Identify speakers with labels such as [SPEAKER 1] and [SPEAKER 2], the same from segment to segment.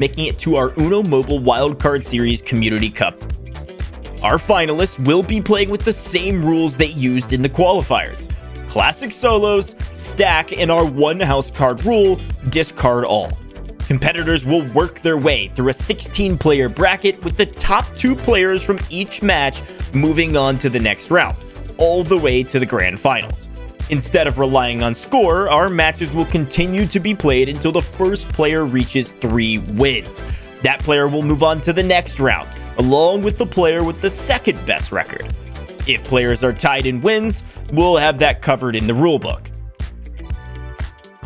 [SPEAKER 1] making it to our Uno Mobile Wildcard Series Community Cup. Our finalists will be playing with the same rules they used in the qualifiers. Classic solos, stack, and our one house card rule, discard all. Competitors will work their way through a 16-player bracket with the top 2 players from each match moving on to the next round, all the way to the grand finals. Instead of relying on score, our matches will continue to be played until the first player reaches 3 wins. That player will move on to the next round, along with the player with the second best record. If players are tied in wins, we'll have that covered in the rulebook.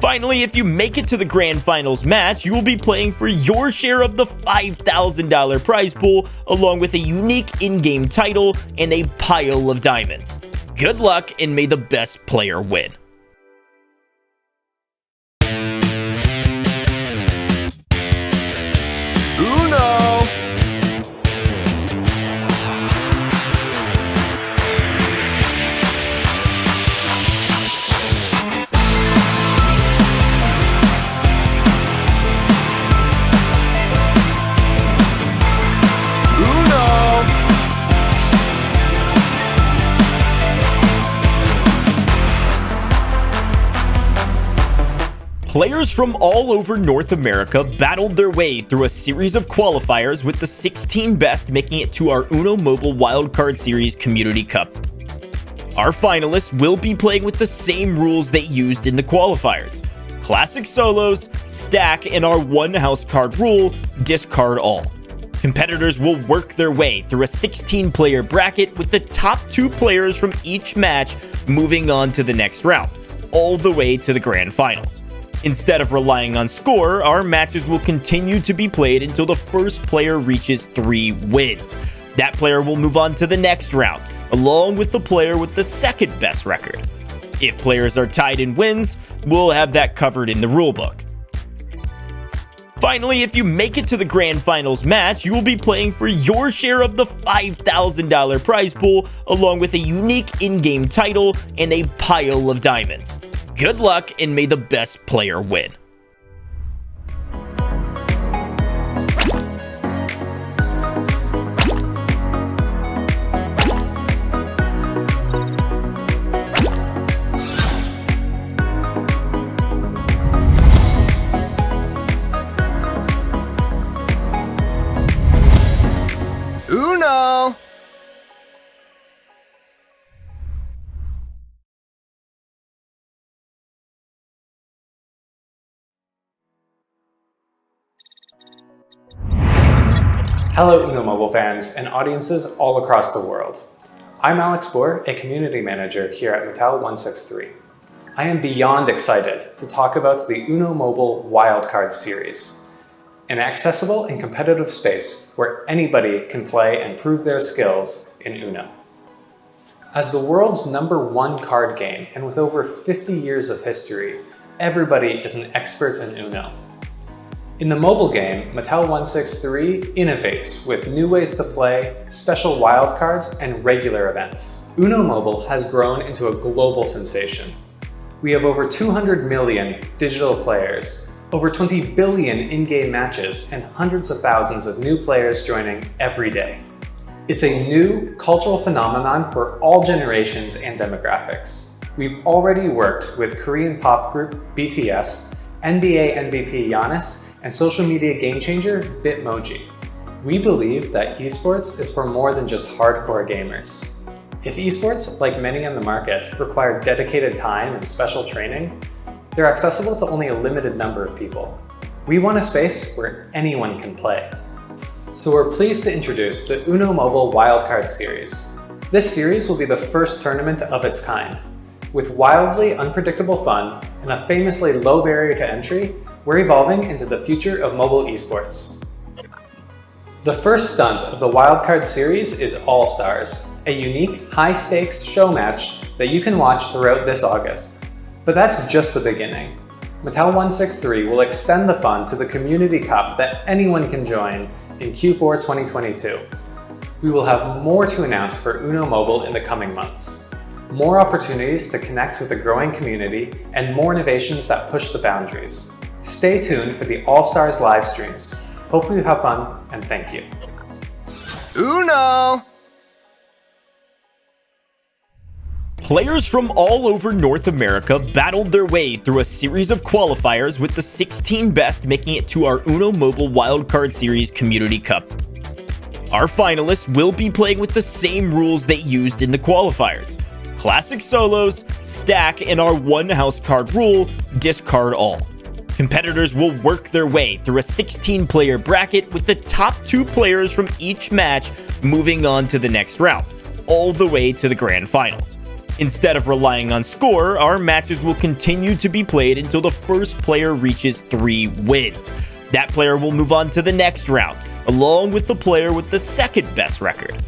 [SPEAKER 1] Finally, if you make it to the grand finals match, you will be playing for your share of the $5,000 prize pool, along with a unique in-game title and a pile of diamonds. Good luck, and may the best player win.
[SPEAKER 2] Uno!
[SPEAKER 1] Players from all over North America battled their way through a series of qualifiers, with the 16 best making it to our Uno Mobile Wildcard Series Community Cup. Our finalists will be playing with the same rules they used in the qualifiers. Classic solos, stack, and our one house card rule, discard all. Competitors will work their way through a 16-player bracket with the top 2 players from each match moving on to the next round, all the way to the grand finals. Instead of relying on score, our matches will continue to be played until the first player reaches 3 wins. That player will move on to the next round, along with the player with the second best record. If players are tied in wins, we'll have that covered in the rulebook. Finally, if you make it to the grand finals match, you will be playing for your share of the $5,000 prize pool, along with a unique in-game title and a pile of diamonds. Good luck, and may the best player win.
[SPEAKER 2] Uno!
[SPEAKER 3] Hello Uno Mobile fans and audiences all across the world. I'm Alex Bohr, a community manager here at Mattel 163. I am beyond excited to talk about the Uno Mobile Wildcard Series, an accessible and competitive space where anybody can play and prove their skills in Uno. As the world's #1 card game and with over 50 years of history, everybody is an expert in Uno. In the mobile game, Mattel 163 innovates with new ways to play, special wildcards, and regular events. Uno Mobile has grown into a global sensation. We have over 200 million digital players, over 20 billion in-game matches, and hundreds of thousands of new players joining every day. It's a new cultural phenomenon for all generations and demographics. We've already worked with Korean pop group BTS, NBA MVP Giannis, and social media game changer Bitmoji. We believe that esports is for more than just hardcore gamers. If esports, like many in the market, require dedicated time and special training, they're accessible to only a limited number of people. We want a space where anyone can play. So we're pleased to introduce the Uno Mobile Wildcard Series. This series will be the first tournament of its kind. With wildly unpredictable fun and a famously low barrier to entry, we're evolving into the future of mobile esports. The first stunt of the Wildcard Series is All Stars, a unique, high-stakes show match that you can watch throughout this August. But that's just the beginning. Mattel 163 will extend the fun to the Community Cup that anyone can join in Q4 2022. We will have more to announce for Uno Mobile in the coming months. More opportunities to connect with a growing community and more innovations that push the boundaries. Stay tuned for the All Stars live streams, Hope you have fun, and thank you.
[SPEAKER 2] Uno!
[SPEAKER 1] Players from all over North America battled their way through a series of qualifiers, with the 16 best making it to our Uno Mobile Wildcard Series Community Cup. Our finalists will be playing with the same rules they used in the qualifiers: classic solos, stack, and our one house card rule, discard all. Competitors will work their way through a 16-player bracket, with the top 2 players from each match moving on to the next round, all the way to the grand finals. Instead of relying on score, our matches will continue to be played until the first player reaches 3 wins. That player will move on to the next round, along with the player with the second best record.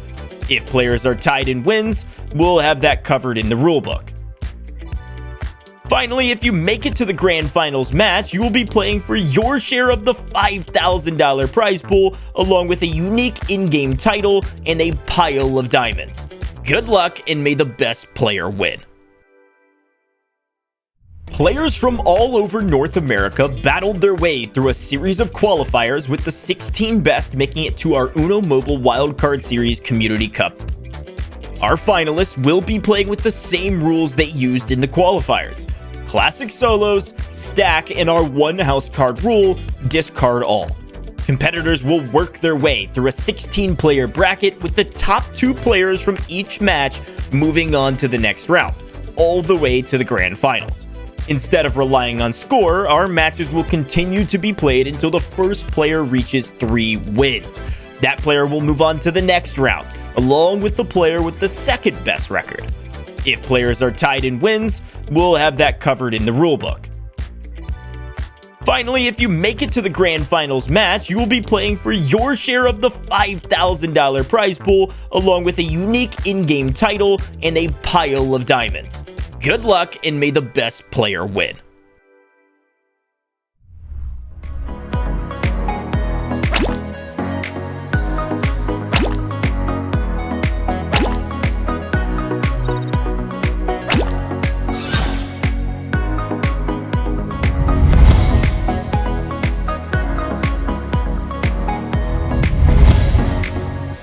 [SPEAKER 1] If players are tied in wins, we'll have that covered in the rulebook. Finally, if you make it to the grand finals match, you will be playing for your share of the $5,000 prize pool, along with a unique in-game title and a pile of diamonds. Good luck, and may the best player win. Players from all over North America battled their way through a series of qualifiers, with the 16 best making it to our Uno Mobile Wildcard Series Community Cup. Our finalists will be playing with the same rules they used in the qualifiers: classic solos, stack, and our one house card rule, discard all. Competitors will work their way through a 16-player bracket, with the top 2 players from each match moving on to the next round, all the way to the grand finals. Instead of relying on score, our matches will continue to be played until the first player reaches 3 wins. That player will move on to the next round, along with the player with the second best record. If players are tied in wins, we'll have that covered in the rulebook. Finally, if you make it to the grand finals match, you will be playing for your share of the $5,000 prize pool, along with a unique in-game title and a pile of diamonds. Good luck, and may the best player win.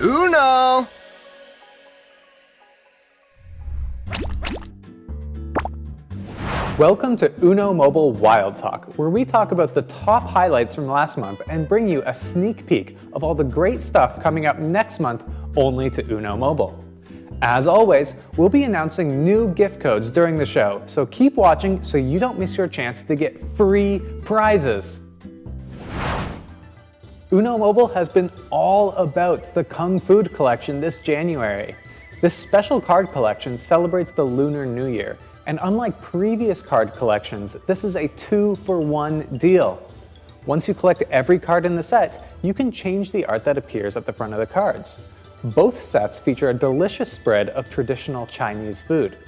[SPEAKER 2] Uno!
[SPEAKER 3] Welcome to Uno Mobile Wild Talk, where we talk about the top highlights from last month and bring you a sneak peek of all the great stuff coming up next month only to Uno Mobile. As always, we'll be announcing new gift codes during the show, so keep watching so you don't miss your chance to get free prizes. Uno Mobile has been all about the Kung Food collection this January. This special card collection celebrates the Lunar New Year, and unlike previous card collections, this is a 2-for-1 deal. Once you collect every card in the set, you can change the art that appears at the front of the cards. Both sets feature a delicious spread of traditional Chinese food.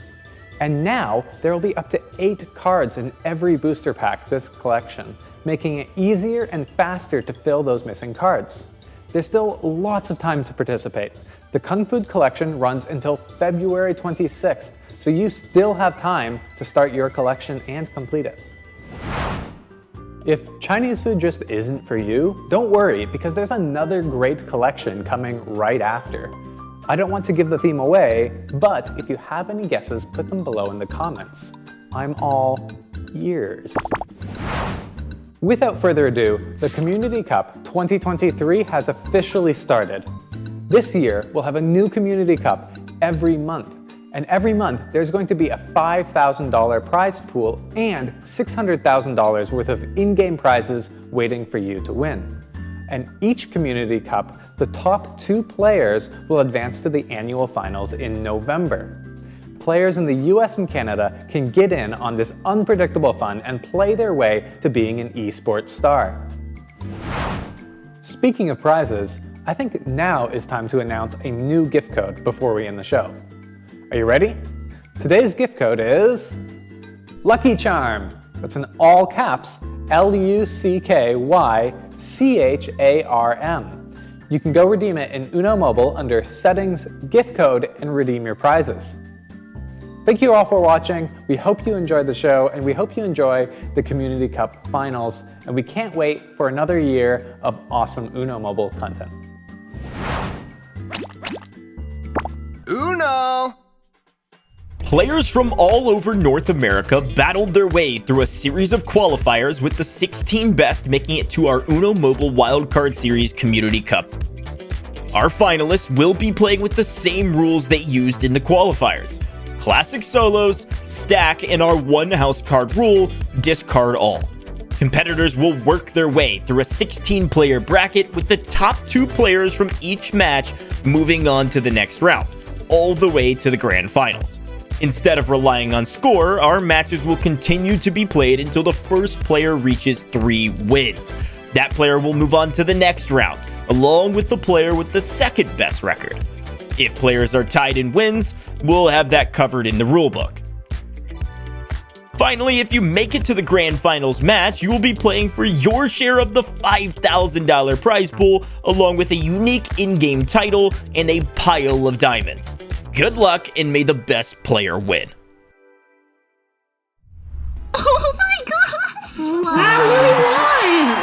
[SPEAKER 3] And now, there will be up to 8 cards in every booster pack this collection, making it easier and faster to fill those missing cards. There's still lots of time to participate. The Kung Food collection runs until February 26th, so you still have time to start your collection and complete it. If Chinese food just isn't for you, don't worry, because there's another great collection coming right after. I don't want to give the theme away, but if you have any guesses, put them below in the comments. I'm all ears. Without further ado, the Community Cup 2023 has officially started. This year, we'll have a new Community Cup every month. And every month, there's going to be a $5,000 prize pool and $600,000 worth of in-game prizes waiting for you to win. And each Community Cup, the top 2 players will advance to the annual finals in November. Players in the US and Canada can get in on this unpredictable fun and play their way to being an esports star. Speaking of prizes, I think now is time to announce a new gift code before we end the show. Are you ready? Today's gift code is Lucky Charm. That's in all caps, LUCKYCHARM. You can go redeem it in Uno Mobile under Settings, Gift Code, and redeem your prizes. Thank you all for watching. We hope you enjoyed the show, and we hope you enjoy the Community Cup Finals and we can't wait for another year of awesome Uno mobile content.
[SPEAKER 2] Uno!
[SPEAKER 1] Players from all over North America battled their way through a series of qualifiers, with the 16 best making it to our Uno Mobile Wildcard Series Community Cup. Our finalists will be playing with the same rules they used in the qualifiers: classic solos, stack, and our one house card rule, discard all. Competitors will work their way through a 16-player bracket, with the top 2 players from each match moving on to the next round, all the way to the grand finals. Instead of relying on score, our matches will continue to be played until the first player reaches 3 wins. That player will move on to the next round, along with the player with the second best record. If players are tied in wins, we'll have that covered in the rulebook. Finally, if you make it to the grand finals match, you will be playing for your share of the $5,000 prize pool, along with a unique in-game title and a pile of diamonds. Good luck, and may the best player win.
[SPEAKER 4] Oh my god! I really won!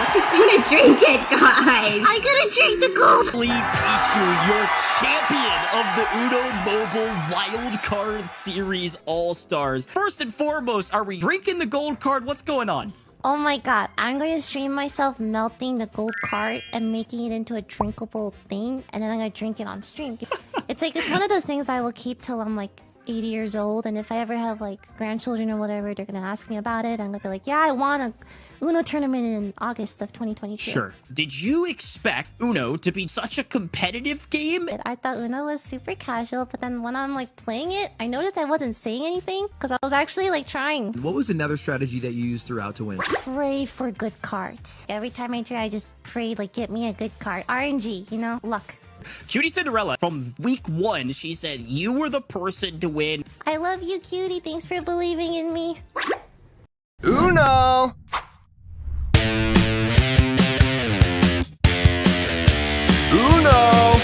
[SPEAKER 4] She's gonna drink it, guys! I gotta drink the gold!
[SPEAKER 1] Pikachu, your champion of the Uno Mobile Wildcard Series All-Stars. First and foremost, are we drinking the gold card? What's going on?
[SPEAKER 4] Oh my god, I'm going to stream myself melting the gold card and making it into a drinkable thing, and then I'm gonna drink it on stream. It's one of those things I will keep till I'm like 80 years old, and if I ever have like grandchildren or whatever, they're gonna ask me about it. I'm gonna be like, yeah, I won a Uno tournament in August of 2022.
[SPEAKER 1] Sure. Did you expect Uno to be such a competitive game?
[SPEAKER 4] I thought Uno was super casual, but then when I'm like playing it, I noticed I wasn't saying anything because I was actually like trying.
[SPEAKER 5] What was another strategy that you used throughout to win?
[SPEAKER 4] Pray for good cards. Every time I try, I just pray like, get me a good card. RNG, you know, luck.
[SPEAKER 1] Cutie Cinderella, from week 1, she said you were the person to win.
[SPEAKER 4] I love you, cutie. Thanks for believing in me.
[SPEAKER 2] Uno! Uno!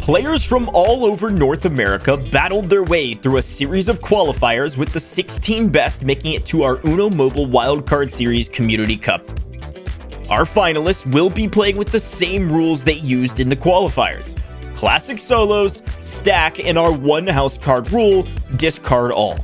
[SPEAKER 1] Players from all over North America battled their way through a series of qualifiers, with the 16 best making it to our Uno Mobile Wildcard Series Community Cup. Our finalists will be playing with the same rules they used in the qualifiers: classic solos, stack, and our one house card rule, discard all.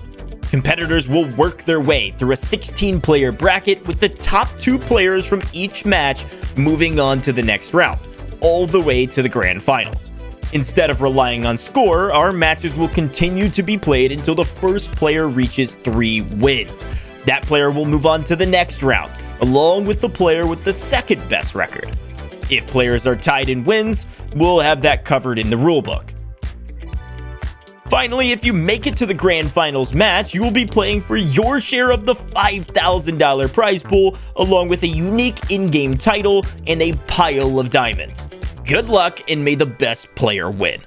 [SPEAKER 1] Competitors will work their way through a 16-player bracket, with the top 2 players from each match moving on to the next round, all the way to the grand finals. Instead of relying on score, our matches will continue to be played until the first player reaches 3 wins. That player will move on to the next round, along with the player with the second best record. If players are tied in wins, we'll have that covered in the rulebook. Finally, if you make it to the grand finals match, you will be playing for your share of the $5,000 prize pool, along with a unique in-game title and a pile of diamonds. Good luck, and may the best player win.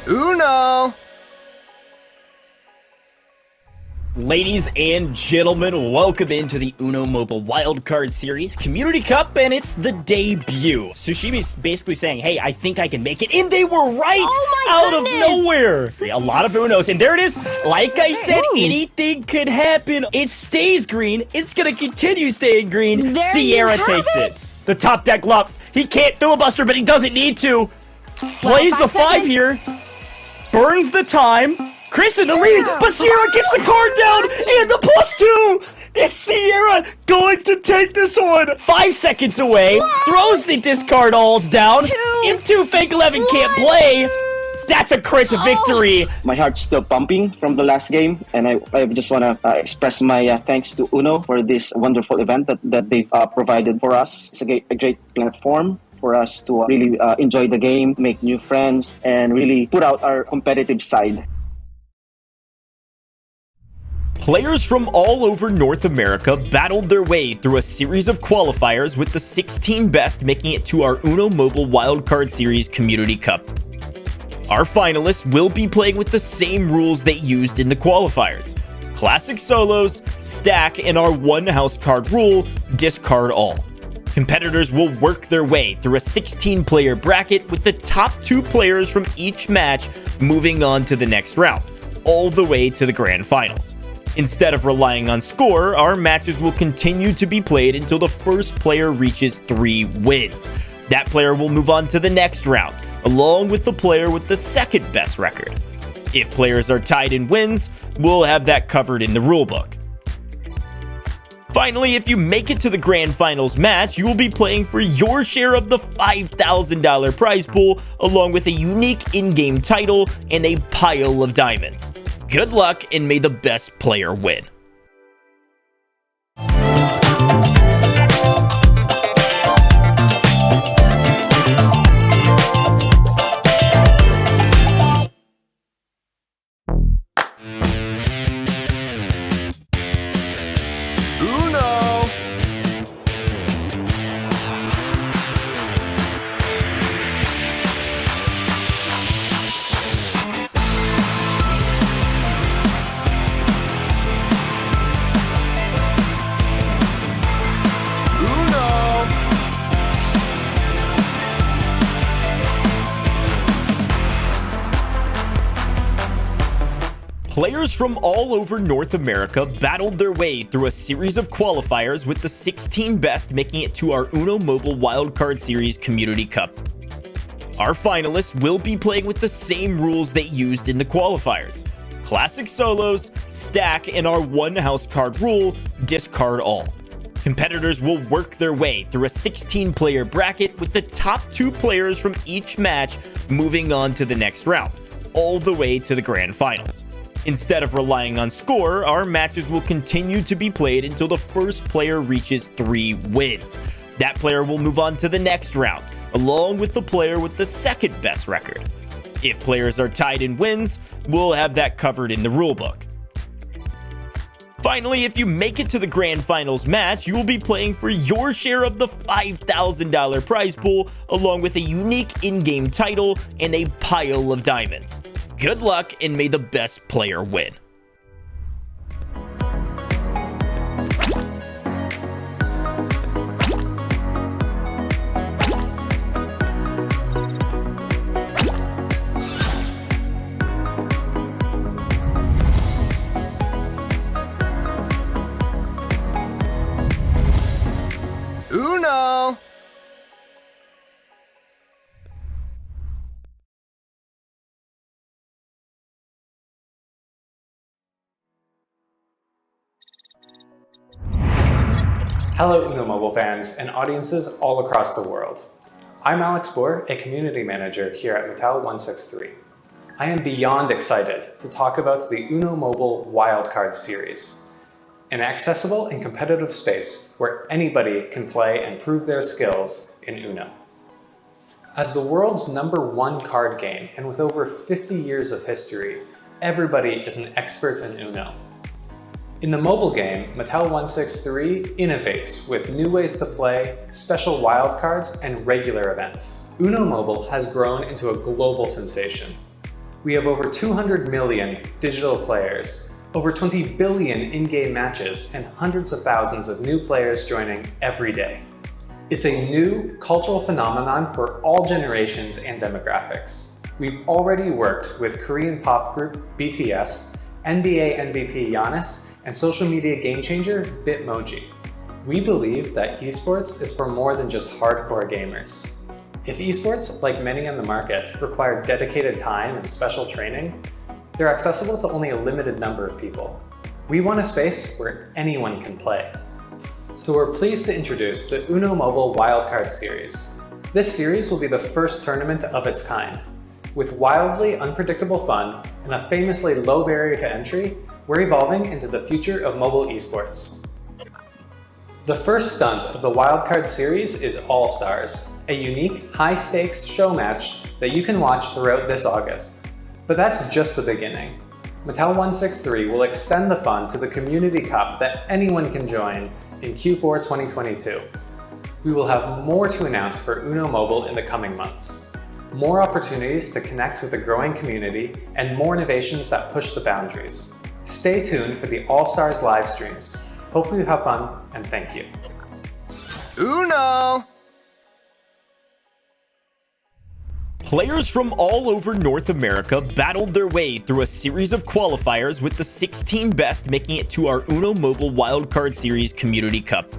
[SPEAKER 2] Uno!
[SPEAKER 1] Ladies and gentlemen, welcome into the Uno Mobile Wildcard Series Community Cup, and it's the debut. Sushimi's basically saying, hey, I think I can make it, and they were right out of nowhere. A lot of Unos, and there it is. Like I said, anything could happen. It stays green. It's going to continue staying green. Sierra takes it. The top deck lump. He can't filibuster, but he doesn't need to. Plays the 5 here. Burns the time. Chris in the lead, but Sierra gets the card down and the +2. It's Sierra going to take this one. 5 seconds away. Throws the discard alls down. M2 Fake 11 can't play. That's a crisp victory!
[SPEAKER 6] My heart's still pumping from the last game, and I just want to express my thanks to Uno for this wonderful event that they've provided for us. It's a great platform for us to really enjoy the game, make new friends, and really put out our competitive side.
[SPEAKER 1] Players from all over North America battled their way through a series of qualifiers, with the 16 best making it to our Uno Mobile Wildcard Series Community Cup. Our finalists will be playing with the same rules they used in the qualifiers: classic solos, stack, and our one house card rule, discard all. Competitors will work their way through a 16-player bracket, with the top 2 players from each match moving on to the next round, all the way to the grand finals. Instead of relying on score, our matches will continue to be played until the first player reaches 3 wins. That player will move on to the next round, along with the player with the second best record. If players are tied in wins, we'll have that covered in the rulebook. Finally, if you make it to the grand finals match, you will be playing for your share of the $5,000 prize pool, along with a unique in-game title and a pile of diamonds. Good luck, and may the best player win.
[SPEAKER 2] Uno.
[SPEAKER 1] Players from all over North America battled their way through a series of qualifiers, with the 16 best making it to our Uno Mobile Wildcard Series Community Cup. Our finalists will be playing with the same rules they used in the qualifiers: classic solos, stack, and our one house card rule, discard all. Competitors will work their way through a 16-player bracket, with the top 2 players from each match moving on to the next round, all the way to the grand finals. Instead of relying on score, our matches will continue to be played until the first player reaches 3 wins. That player will move on to the next round, along with the player with the second best record. If players are tied in wins, we'll have that covered in the rulebook. Finally, if you make it to the grand finals match, you will be playing for your share of the $5,000 prize pool, along with a unique in-game title and a pile of diamonds. Good luck, and may the best player win.
[SPEAKER 2] Uno.
[SPEAKER 3] Hello Uno Mobile fans and audiences all across the world. I'm Alex Bohr, a community manager here at Mattel 163. I am beyond excited to talk about the Uno Mobile Wildcard Series, an accessible and competitive space where anybody can play and prove their skills in Uno. As the world's #1 card game, and with over 50 years of history, everybody is an expert in Uno. In the mobile game, Mattel 163 innovates with new ways to play, special wildcards, and regular events. Uno Mobile has grown into a global sensation. We have over 200 million digital players, over 20 billion in-game matches, and hundreds of thousands of new players joining every day. It's a new cultural phenomenon for all generations and demographics. We've already worked with Korean pop group BTS, NBA MVP Giannis, and social media game changer Bitmoji. We believe that esports is for more than just hardcore gamers. If esports, like many on the market, require dedicated time and special training, they're accessible to only a limited number of people. We want a space where anyone can play. So we're pleased to introduce the Uno Mobile Wildcard Series. This series will be the first tournament of its kind. With wildly unpredictable fun and a famously low barrier to entry, we're evolving into the future of mobile esports. The first stunt of the Wildcard Series is All Stars, a unique, high-stakes show match that you can watch throughout this August. But that's just the beginning. Mattel 163 will extend the fun to the Community Cup that anyone can join in Q4 2022. We will have more to announce for Uno Mobile in the coming months. More opportunities to connect with a growing community and more innovations that push the boundaries. Stay tuned for the All Stars live streams. Hope you have fun and thank you.
[SPEAKER 2] Uno!
[SPEAKER 1] Players from all over North America battled their way through a series of qualifiers, with the 16 best making it to our Uno Mobile Wildcard Series Community Cup.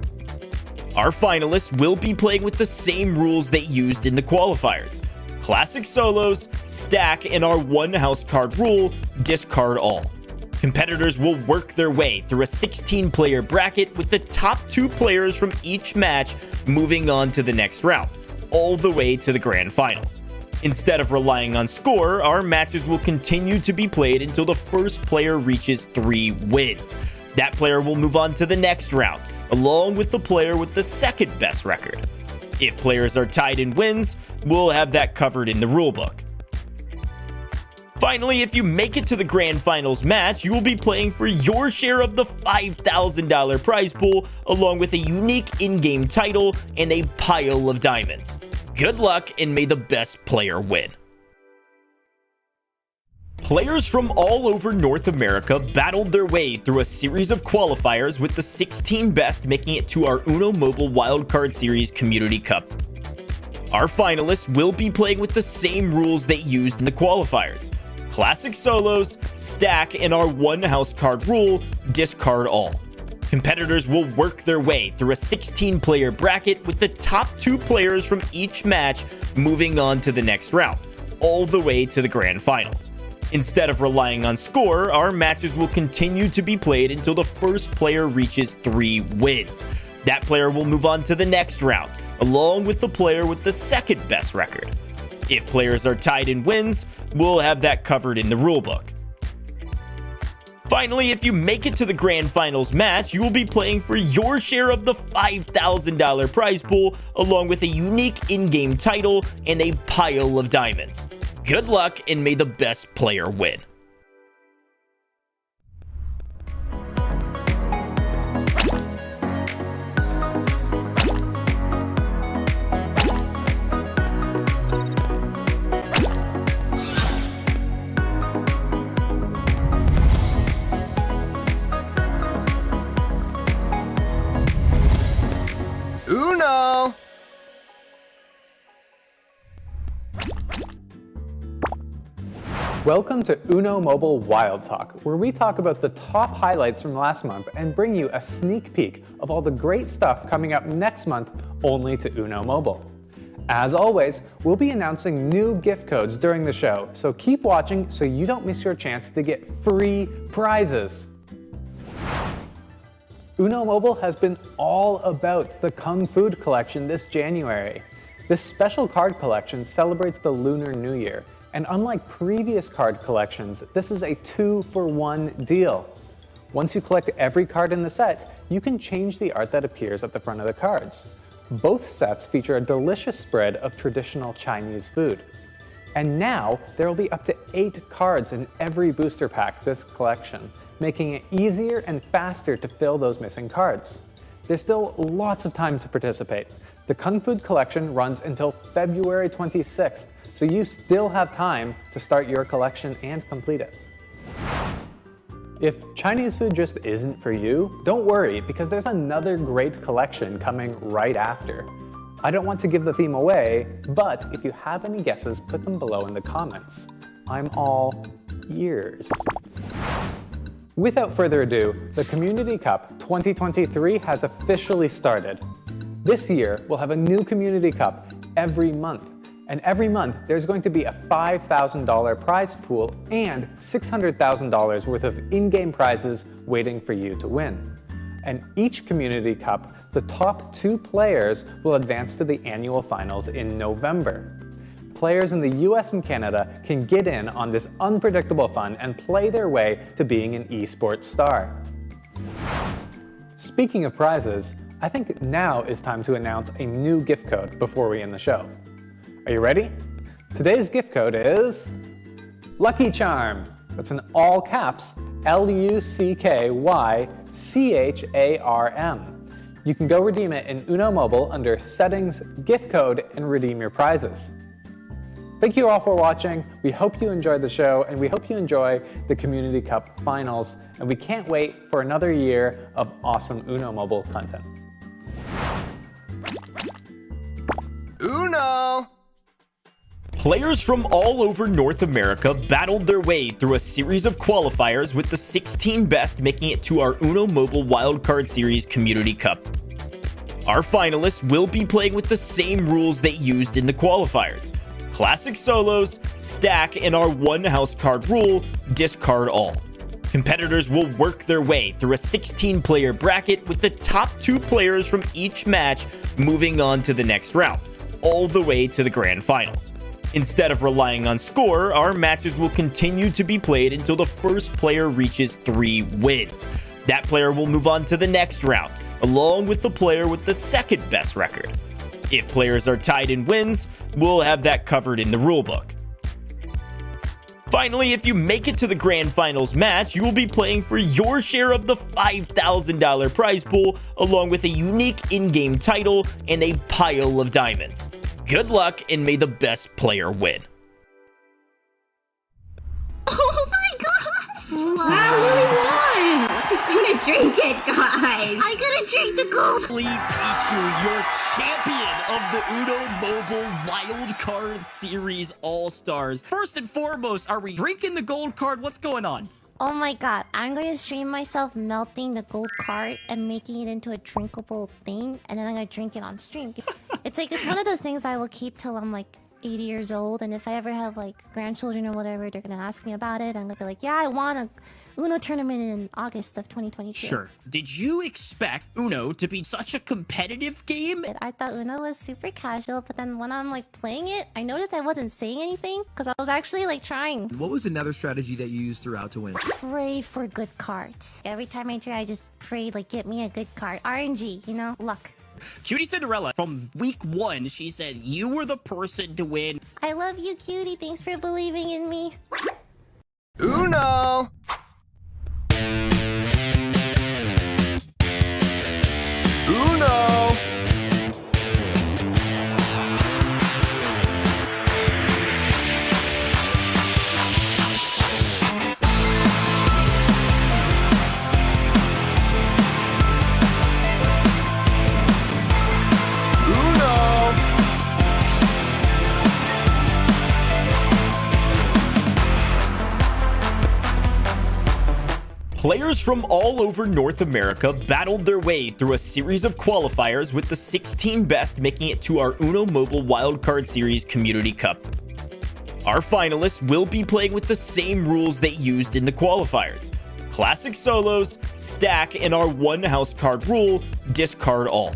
[SPEAKER 1] Our finalists will be playing with the same rules they used in the qualifiers: classic solos, stack, and our one house card rule, discard all. Competitors will work their way through a 16-player bracket, with the top 2 players from each match moving on to the next round, all the way to the grand finals. Instead of relying on score, our matches will continue to be played until the first player reaches 3 wins. That player will move on to the next round, along with the player with the second best record. If players are tied in wins, we'll have that covered in the rulebook. Finally, if you make it to the grand finals match, you will be playing for your share of the $5,000 prize pool, along with a unique in-game title and a pile of diamonds. Good luck, and may the best player win. Players from all over North America battled their way through a series of qualifiers, with the 16 best making it to our Uno Mobile Wildcard Series Community Cup. Our finalists will be playing with the same rules they used in the qualifiers: classic solos, stack, and our one house card rule, discard all. Competitors will work their way through a 16-player bracket, with the top 2 players from each match moving on to the next round, all the way to the grand finals. Instead of relying on score, our matches will continue to be played until the first player reaches 3 wins. That player will move on to the next round, along with the player with the second best record. If players are tied in wins, we'll have that covered in the rulebook. Finally, if you make it to the grand finals match, you will be playing for your share of the $5,000 prize pool, along with a unique in-game title and a pile of diamonds. Good luck, and may the best player win.
[SPEAKER 2] Uno!
[SPEAKER 3] Welcome to Uno Mobile Wild Talk, where we talk about the top highlights from last month and bring you a sneak peek of all the great stuff coming up next month only to Uno Mobile. As always, we'll be announcing new gift codes during the show, so keep watching so you don't miss your chance to get free prizes. Uno Mobile has been all about the Kung Fu collection this January. This special card collection celebrates the Lunar New Year, and unlike previous card collections, this is a 2-for-1 deal. Once you collect every card in the set, you can change the art that appears at the front of the cards. Both sets feature a delicious spread of traditional Chinese food. And now, there will be up to 8 cards in every booster pack this collection, making it easier and faster to fill those missing cards. There's still lots of time to participate. The Kung Fu collection runs until February 26th, so you still have time to start your collection and complete it. If Chinese food just isn't for you, don't worry, because there's another great collection coming right after. I don't want to give the theme away, but if you have any guesses, put them below in the comments. I'm all ears. Without further ado, the Community Cup 2023 has officially started. This year, we'll have a new Community Cup every month. And every month, there's going to be a $5,000 prize pool and $600,000 worth of in-game prizes waiting for you to win. And each Community Cup, the top 2 players will advance to the annual finals in November. players in the US and Canada can get in on this unpredictable fun and play their way to being an esports star. Speaking of prizes, I think now is time to announce a new gift code before we end the show. Are you ready? Today's gift code is Lucky Charm. That's in all caps, LUCKYCHARM. You can go redeem it in Uno Mobile under Settings, Gift Code, and redeem your prizes. Thank you all for watching. We hope you enjoyed the show, and we hope you enjoy the Community Cup Finals, and we can't wait for another year of awesome Uno Mobile content.
[SPEAKER 2] Uno!
[SPEAKER 1] Players from all over North America battled their way through a series of qualifiers, with the 16 best making it to our Uno Mobile Wildcard Series Community Cup. Our finalists will be playing with the same rules they used in the qualifiers: classic solos, stack, and our one house card rule, discard all. Competitors will work their way through a 16-player bracket, with the top 2 players from each match moving on to the next round, all the way to the grand finals. Instead of relying on score, our matches will continue to be played until the first player reaches 3 wins. That player will move on to the next round, along with the player with the second best record. If players are tied in wins, we'll have that covered in the rulebook. Finally, if you make it to the grand finals match, you will be playing for your share of the $5,000 prize pool, along with a unique in-game title and a pile of diamonds. Good luck, and may the best player win.
[SPEAKER 7] Oh my god! Wow, Lily won! She's gonna drink it, guys! I gotta drink the gold!
[SPEAKER 1] Pichu, your champion of the Uno Mobile Wildcard Series All-Stars. First and foremost, are we drinking the gold card? What's going on?
[SPEAKER 4] Oh my god, I'm going to stream myself melting the gold card and making it into a drinkable thing, and then I'm going to drink it on stream. It's one of those things I will keep till I'm like 80 years old, and if I ever have like grandchildren or whatever, they're going to ask me about it. I'm going to be like, yeah, I won a Uno tournament in August of 2022.
[SPEAKER 1] Sure. Did you expect Uno to be such a competitive game?
[SPEAKER 4] I thought Uno was super casual, but then when I'm like playing it, I noticed I wasn't saying anything because I was actually like trying.
[SPEAKER 5] What was another strategy that you used throughout to win?
[SPEAKER 4] Pray for good cards. Every time I try, I just pray like, get me a good card. RNG, you know, luck.
[SPEAKER 1] Cutie Cinderella, from week 1, she said you were the person to win.
[SPEAKER 4] I love you, Cutie. Thanks for believing in me.
[SPEAKER 2] Uno! Uno!
[SPEAKER 1] Players from all over North America battled their way through a series of qualifiers, with the 16 best making it to our Uno Mobile Wildcard Series Community Cup. Our finalists will be playing with the same rules they used in the qualifiers: classic solos, stack, and our one house card rule, discard all.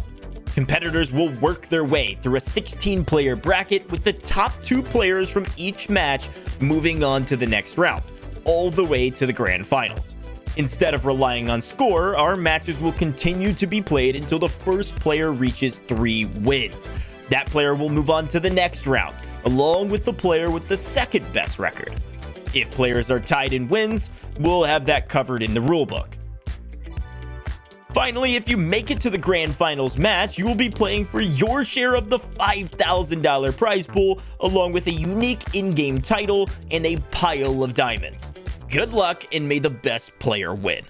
[SPEAKER 1] Competitors will work their way through a 16-player bracket, with the top 2 players from each match moving on to the next round, all the way to the grand finals. Instead of relying on score, our matches will continue to be played until the first player reaches 3 wins. That player will move on to the next round, along with the player with the second best record. If players are tied in wins, we'll have that covered in the rulebook. Finally, if you make it to the grand finals match, you will be playing for your share of the $5,000 prize pool, along with a unique in-game title and a pile of diamonds. Good luck, and may the best player win.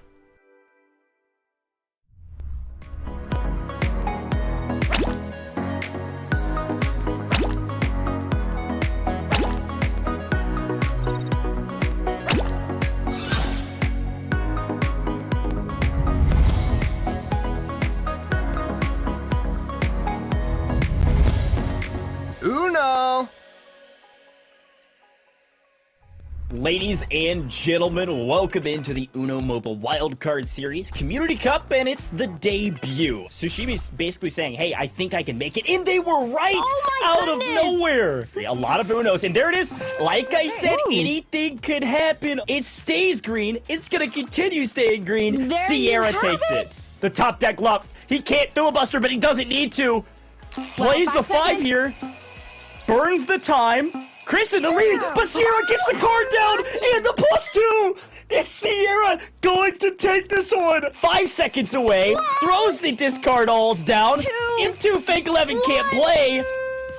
[SPEAKER 1] Ladies and gentlemen, welcome into the Uno Mobile Wildcard Series Community Cup, and it's the debut. Sushimi's basically saying, hey, I think I can make it, and they were right out of nowhere. A lot of Unos, and there it is. Like I said, anything could happen. It stays green. It's going to continue staying green.
[SPEAKER 4] There
[SPEAKER 1] Sierra
[SPEAKER 4] you have
[SPEAKER 1] takes
[SPEAKER 4] it.
[SPEAKER 1] it. The top deck lump. He can't filibuster, but he doesn't need to. Plays the 5 here. Burns the time. Chris in the lead, but Sierra gets the card down and the +2. It's Sierra going to take this one. 5 seconds away. Throws the discard alls down. M2 Fake 11 can't play.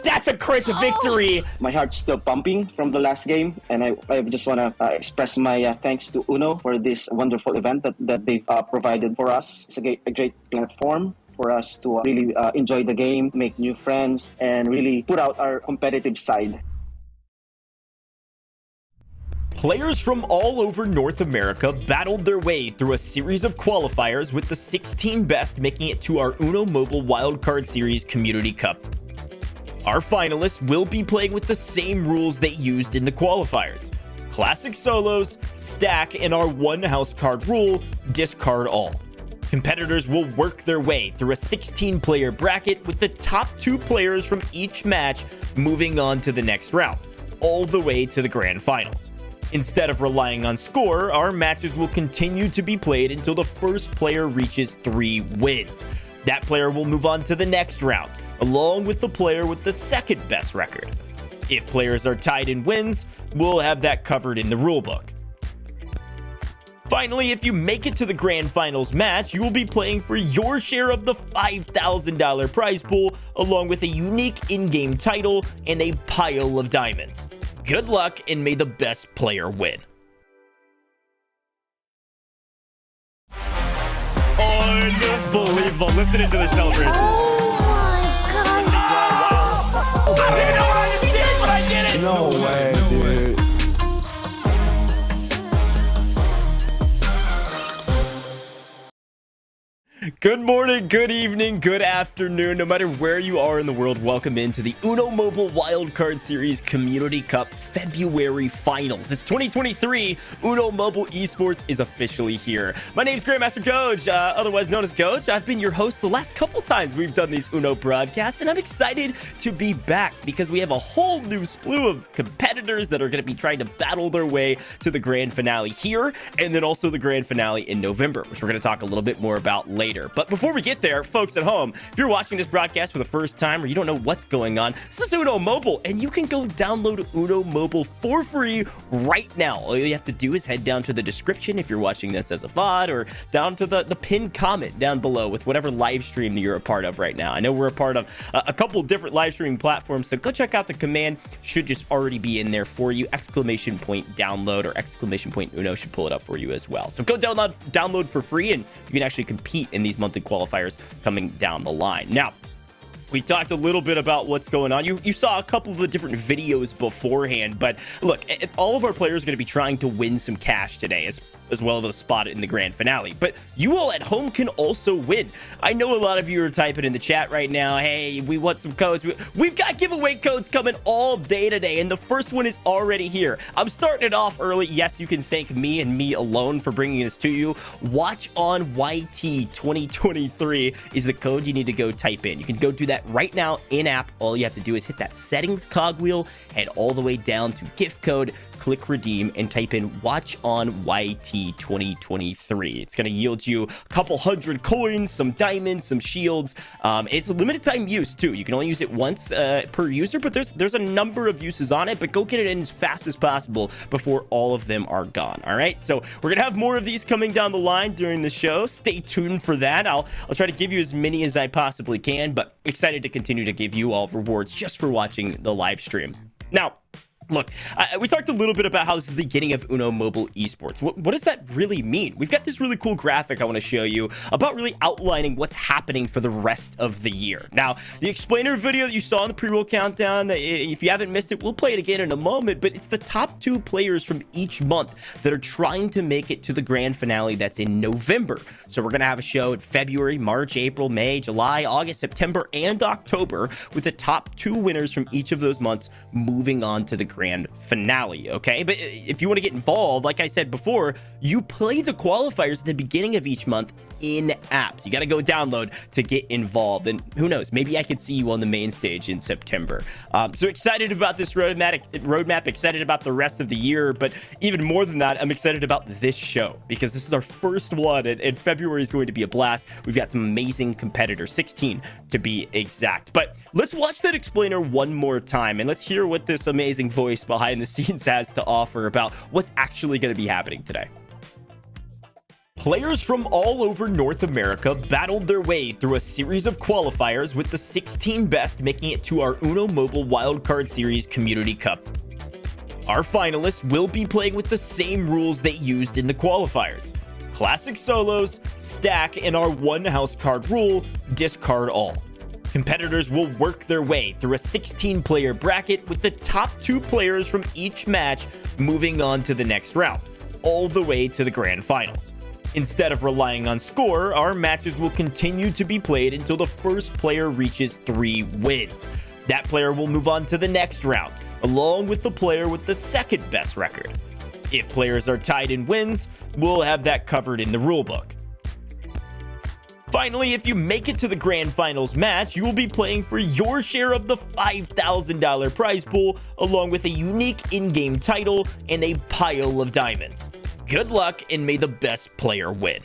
[SPEAKER 1] That's a Chris victory.
[SPEAKER 6] My heart's still pumping from the last game, and I just want to express my thanks to Uno for this wonderful event that they've provided for us. It's a great platform for us to really enjoy the game, make new friends, and really put out our competitive side.
[SPEAKER 1] Players from all over North America battled their way through a series of qualifiers, with the 16 best making it to our Uno Mobile Wildcard Series Community Cup. Our finalists will be playing with the same rules they used in the qualifiers: classic solos, stack, and our one house card rule, discard all. Competitors will work their way through a 16-player bracket, with the top 2 players from each match moving on to the next round, all the way to the grand finals. Instead of relying on score, our matches will continue to be played until the first player reaches 3 wins. That player will move on to the next round, along with the player with the second best record. If players are tied in wins, we'll have that covered in the rulebook. Finally, if you make it to the grand finals match, you will be playing for your share of the $5,000 prize pool, along with a unique in-game title and a pile of diamonds. Good luck, and may the best player win. Unbelievable. Listen to the celebration.
[SPEAKER 4] Oh my god.
[SPEAKER 1] I don't even know what I just did, but I did it.
[SPEAKER 2] No way, dude.
[SPEAKER 1] Good morning, good evening, good afternoon. No matter where you are in the world, welcome into the Uno Mobile Wildcard Series Community Cup February Finals. It's 2023. Uno Mobile Esports is officially here. My name's Grandmaster Gojj, otherwise known as Gojj. I've been your host the last couple times we've done these Uno broadcasts, and I'm excited to be back because we have a whole new slew of competitors that are going to be trying to battle their way to the grand finale here, and then also the grand finale in November, which we're going to talk a little bit more about later. But before we get there, folks at home, if you're watching this broadcast for the first time or you don't know what's going on, this is Uno Mobile, and you can go download Uno Mobile for free right now. All you have to do is head down to the description if you're watching this as a VOD, or down to the pinned comment down below with whatever live stream you're a part of right now. I know we're a part of a couple different live streaming platforms, so go check out the command. Should just already be in there for you. !download or !Uno should pull it up for you as well. So go download for free, and you can actually compete in these monthly qualifiers coming down the line. Now, we talked a little bit about what's going on. You saw a couple of the different videos beforehand, but look, all of our players are going to be trying to win some cash today, as well as a spot in the grand finale. But you all at home can also win. I know a lot of you are typing in the chat right now, hey, we want some codes. We've got giveaway codes coming all day today, and the first one is already here. I'm starting it off early. Yes, you can thank me and me alone for bringing this to you. Watch on YT 2023 is the code you need to go type in. You can go do that right now in-app. All you have to do is hit that settings cogwheel, head all the way down to gift code, click redeem, and type in watch on YT 2023. It's going to yield you a couple hundred coins, some diamonds, some shields. It's a limited time use too. You can only use it once per user, but there's a number of uses on it, but go get it in as fast as possible before all of them are gone. All right, so we're gonna have more of these coming down the line during the show. Stay tuned for that. I'll try to give you as many as I possibly can, but excited to continue to give you all rewards just for watching the live stream. Now, look, we talked a little bit about how this is the beginning of Uno Mobile Esports. What does that really mean? We've got this really cool graphic I want to show you about really outlining what's happening for the rest of the year. Now, the explainer video that you saw in the pre-roll countdown, if you haven't missed it, we'll play it again in a moment, but it's the top 2 players from each month that are trying to make it to the grand finale that's in November. So we're going to have a show in February, March, April, May, July, August, September, and October, with the top 2 winners from each of those months moving on to the grand finale, okay? But if you want to get involved, like I said before, you play the qualifiers at the beginning of each month in apps. You got to go download to get involved. And who knows, maybe I could see you on the main stage in September. So excited about this roadmap, excited about the rest of the year. But even more than that, I'm excited about this show because this is our first one. And February is going to be a blast. We've got some amazing competitors, 16 to be exact. But let's watch that explainer one more time and let's hear what this amazing voice behind the scenes has to offer about what's actually going to be happening today. Players from all over North America battled their way through a series of qualifiers, with the 16 best making it to our Uno Mobile Wildcard Series Community Cup. Our finalists will be playing with the same rules they used in the qualifiers: classic solos, stack, and our one house card rule, discard all. Competitors will work their way through a 16-player bracket, with the top 2 players from each match moving on to the next round, all the way to the grand finals. Instead of relying on score, our matches will continue to be played until the first player reaches 3 wins. That player will move on to the next round, along with the player with the second best record. If players are tied in wins, we'll have that covered in the rulebook. Finally, if you make it to the grand finals match, you will be playing for your share of the $5,000 prize pool, along with a unique in-game title and a pile of diamonds. Good luck, and may the best player win.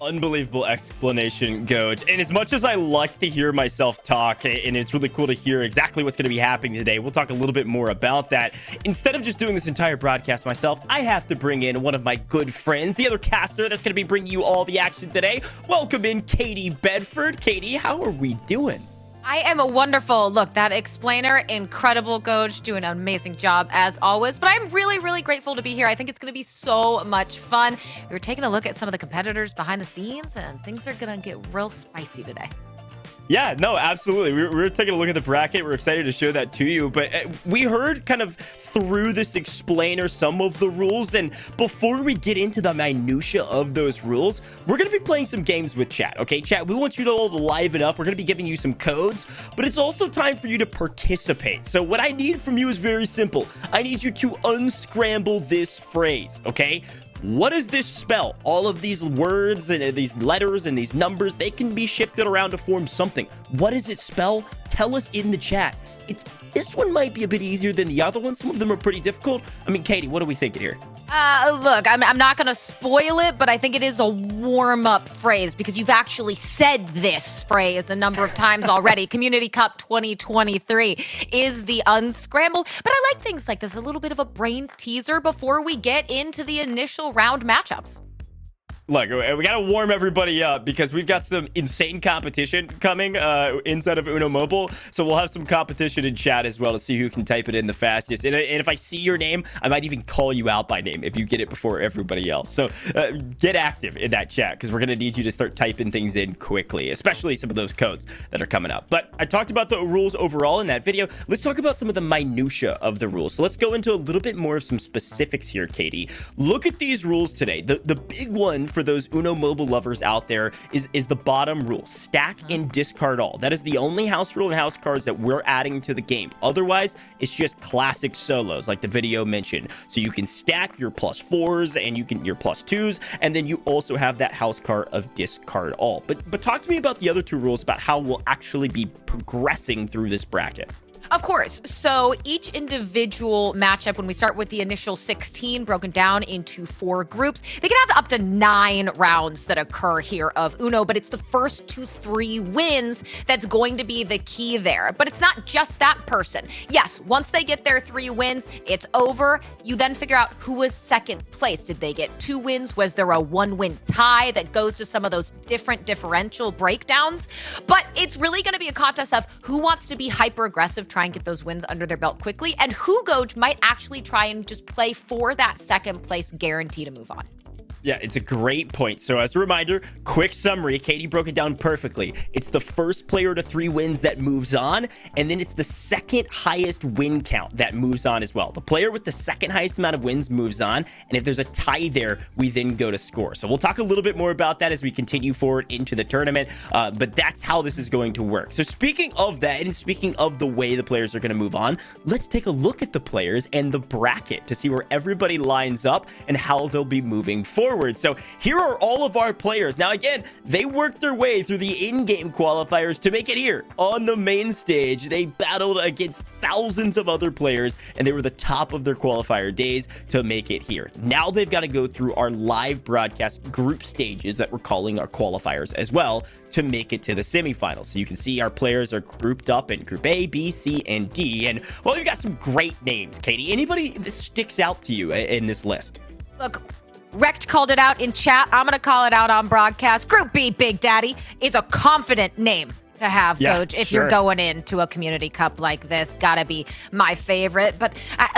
[SPEAKER 1] Unbelievable explanation, Gojj. And as much as I like to hear myself talk, and it's really cool to hear exactly what's going to be happening today, we'll talk a little bit more about that. Instead of just doing this entire broadcast myself, I have to bring in one of my good friends, the other caster that's going to be bringing you all the action today. Welcome in Katie Bedford. Katie, how are we doing?
[SPEAKER 8] I am a wonderful. Look, that explainer, incredible, Gojj, doing an amazing job as always. But I'm really, really grateful to be here. I think it's going to be so much fun. We were taking a look at some of the competitors behind the scenes, and things are going to get real spicy today.
[SPEAKER 1] Yeah, no, absolutely. We're taking a look at the bracket. We're excited to show that to you. But we heard kind of through this explainer some of the rules. And before we get into the minutia of those rules, we're going to be playing some games with chat. Okay, chat, we want you to all liven up. We're going to be giving you some codes, but it's also time for you to participate. So what I need from you is very simple. I need you to unscramble this phrase, okay? What does this spell? All of these words and these letters and these numbers, they can be shifted around to form something. What does it spell? Tell us in the chat. This one might be a bit easier than the other one. Some of them are pretty difficult. I mean, Katie, what are we thinking here?
[SPEAKER 8] Look, I'm not going to spoil it, but I think it is a warm-up phrase because you've actually said this phrase a number of times already. Community Cup 2023 is the unscramble. But I like things like this, a little bit of a brain teaser before we get into the initial round matchups.
[SPEAKER 1] Look, we got to warm everybody up because we've got some insane competition coming inside of Uno Mobile. So we'll have some competition in chat as well to see who can type it in the fastest. And if I see your name, I might even call you out by name if you get it before everybody else. So get active in that chat because we're going to need you to start typing things in quickly, especially some of those codes that are coming up. But I talked about the rules overall in that video. Let's talk about some of the minutia of the rules. So let's go into a little bit more of some specifics here, Katie. Look at these rules today. The big one for those Uno Mobile lovers out there is the bottom rule: stack and discard all. That is the only house rule and house cards that we're adding to the game. Otherwise, it's just classic solos like the video mentioned. So you can stack your +4s and your +2s, and then you also have that house card of discard all. But talk to me about the other 2 rules about how we'll actually be progressing through this bracket.
[SPEAKER 8] Of course. So each individual matchup, when we start with the initial 16 broken down into 4 groups, they can have up to 9 rounds that occur here of Uno, but it's the first to 3 wins that's going to be the key there. But it's not just that person. Yes, once they get their 3 wins, it's over. You then figure out who was second place. Did they get 2 wins? Was there a 1-win tie that goes to some of those different differential breakdowns? But it's really going to be a contest of who wants to be hyper aggressive, try and get those wins under their belt quickly, and who, Gojj, might actually try and just play for that second place guarantee to move on.
[SPEAKER 1] Yeah, it's a great point. So as a reminder, quick summary, Katie broke it down perfectly. It's the first player to 3 wins that moves on, and then it's the second highest win count that moves on as well. The player with the second highest amount of wins moves on, and if there's a tie there, we then go to score. So we'll talk a little bit more about that as we continue forward into the tournament, but that's how this is going to work. So speaking of that, and speaking of the way the players are going to move on, let's take a look at the players and the bracket to see where everybody lines up and how they'll be moving forward. So here are all of our players. Now, again, they worked their way through the in-game qualifiers to make it here on the main stage. They battled against thousands of other players, and they were the top of their qualifier days to make it here. Now they've got to go through our live broadcast group stages that we're calling our qualifiers as well to make it to the semifinals. So you can see our players are grouped up in Group A, B, C, and D. And, well, we've got some great names, Katie. Anybody that sticks out to you in this list?
[SPEAKER 8] Look, Rect called it out in chat. I'm going to call it out on broadcast. Group B, Big Daddy, is a confident name to have, Gojj, if you're going into a community cup like this. Gotta be my favorite. But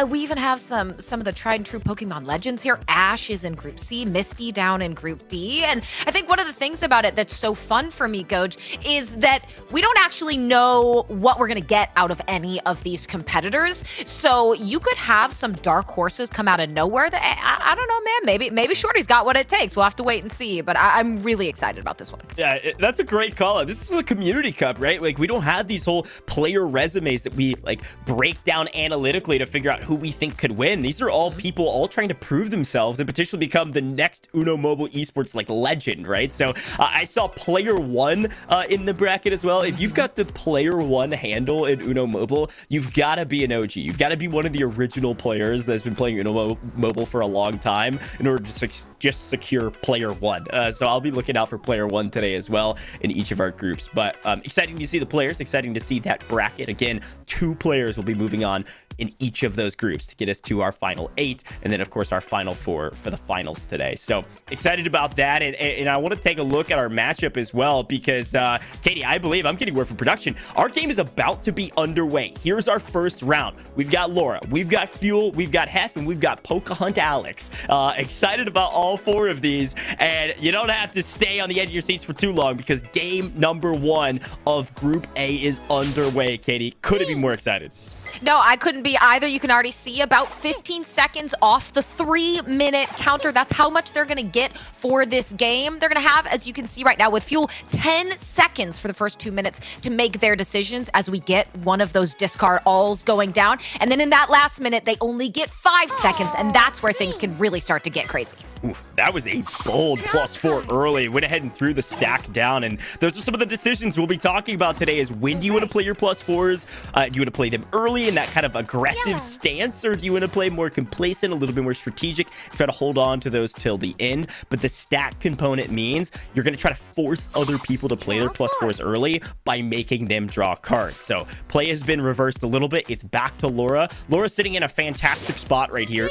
[SPEAKER 8] we even have some of the tried and true Pokemon legends here. Ash is in Group C, Misty down in Group D. And I think one of the things about it that's so fun for me, Gojj, is that we don't actually know what we're gonna get out of any of these competitors. So you could have some dark horses come out of nowhere that, I don't know, man, maybe Shorty's got what it takes. We'll have to wait and see. But I'm really excited about this one.
[SPEAKER 1] Yeah, that's a great call out. This is a community cup, right? Like, we don't have these whole player resumes that we like break down analytically to figure out who we think could win. These are all people all trying to prove themselves and potentially become the next Uno Mobile Esports like legend, right? So I saw player 1 in the bracket as well. If you've got the player 1 handle in Uno Mobile, you've got to be an OG. You've got to be one of the original players that's been playing Uno Mobile for a long time in order to just secure player 1. So I'll be looking out for player 1 today as well in each of our groups. But exciting to see the players, exciting to see that bracket. Again, 2 players will be moving on in each of those groups to get us to our final 8, and then of course our final 4 for the finals today. So excited about that, and I want to take a look at our matchup as well, because Katie, I believe I'm getting word from production, our game is about to be underway. Here's our first round. We've got Laura, we've got Fuel, we've got Hef, and we've got Pocahontas Alex. Excited about all 4 of these, and you don't have to stay on the edge of your seats for too long, because game number 1 of Group A is underway. Katie, couldn't be more excited.
[SPEAKER 8] No, I couldn't be either. You can already see about 15 seconds off the 3-minute counter. That's how much they're going to get for this game. They're going to have, as you can see right now with Fuel, 10 seconds for the first 2 minutes to make their decisions as we get one of those discard alls going down. And then in that last minute, they only get 5 seconds, and that's where things can really start to get crazy.
[SPEAKER 1] Ooh, that was a bold +4 early. Went ahead and threw the stack down, and those are some of the decisions we'll be talking about today. Is when do you want to play your +4s? Do you want to play them early in that kind of aggressive stance, or do you want to play more complacent, a little bit more strategic, try to hold on to those till the end? But the stack component means you're going to try to force other people to play their +4s early by making them draw cards. So play has been reversed a little bit. It's back to Laura. Laura's sitting in a fantastic spot right here,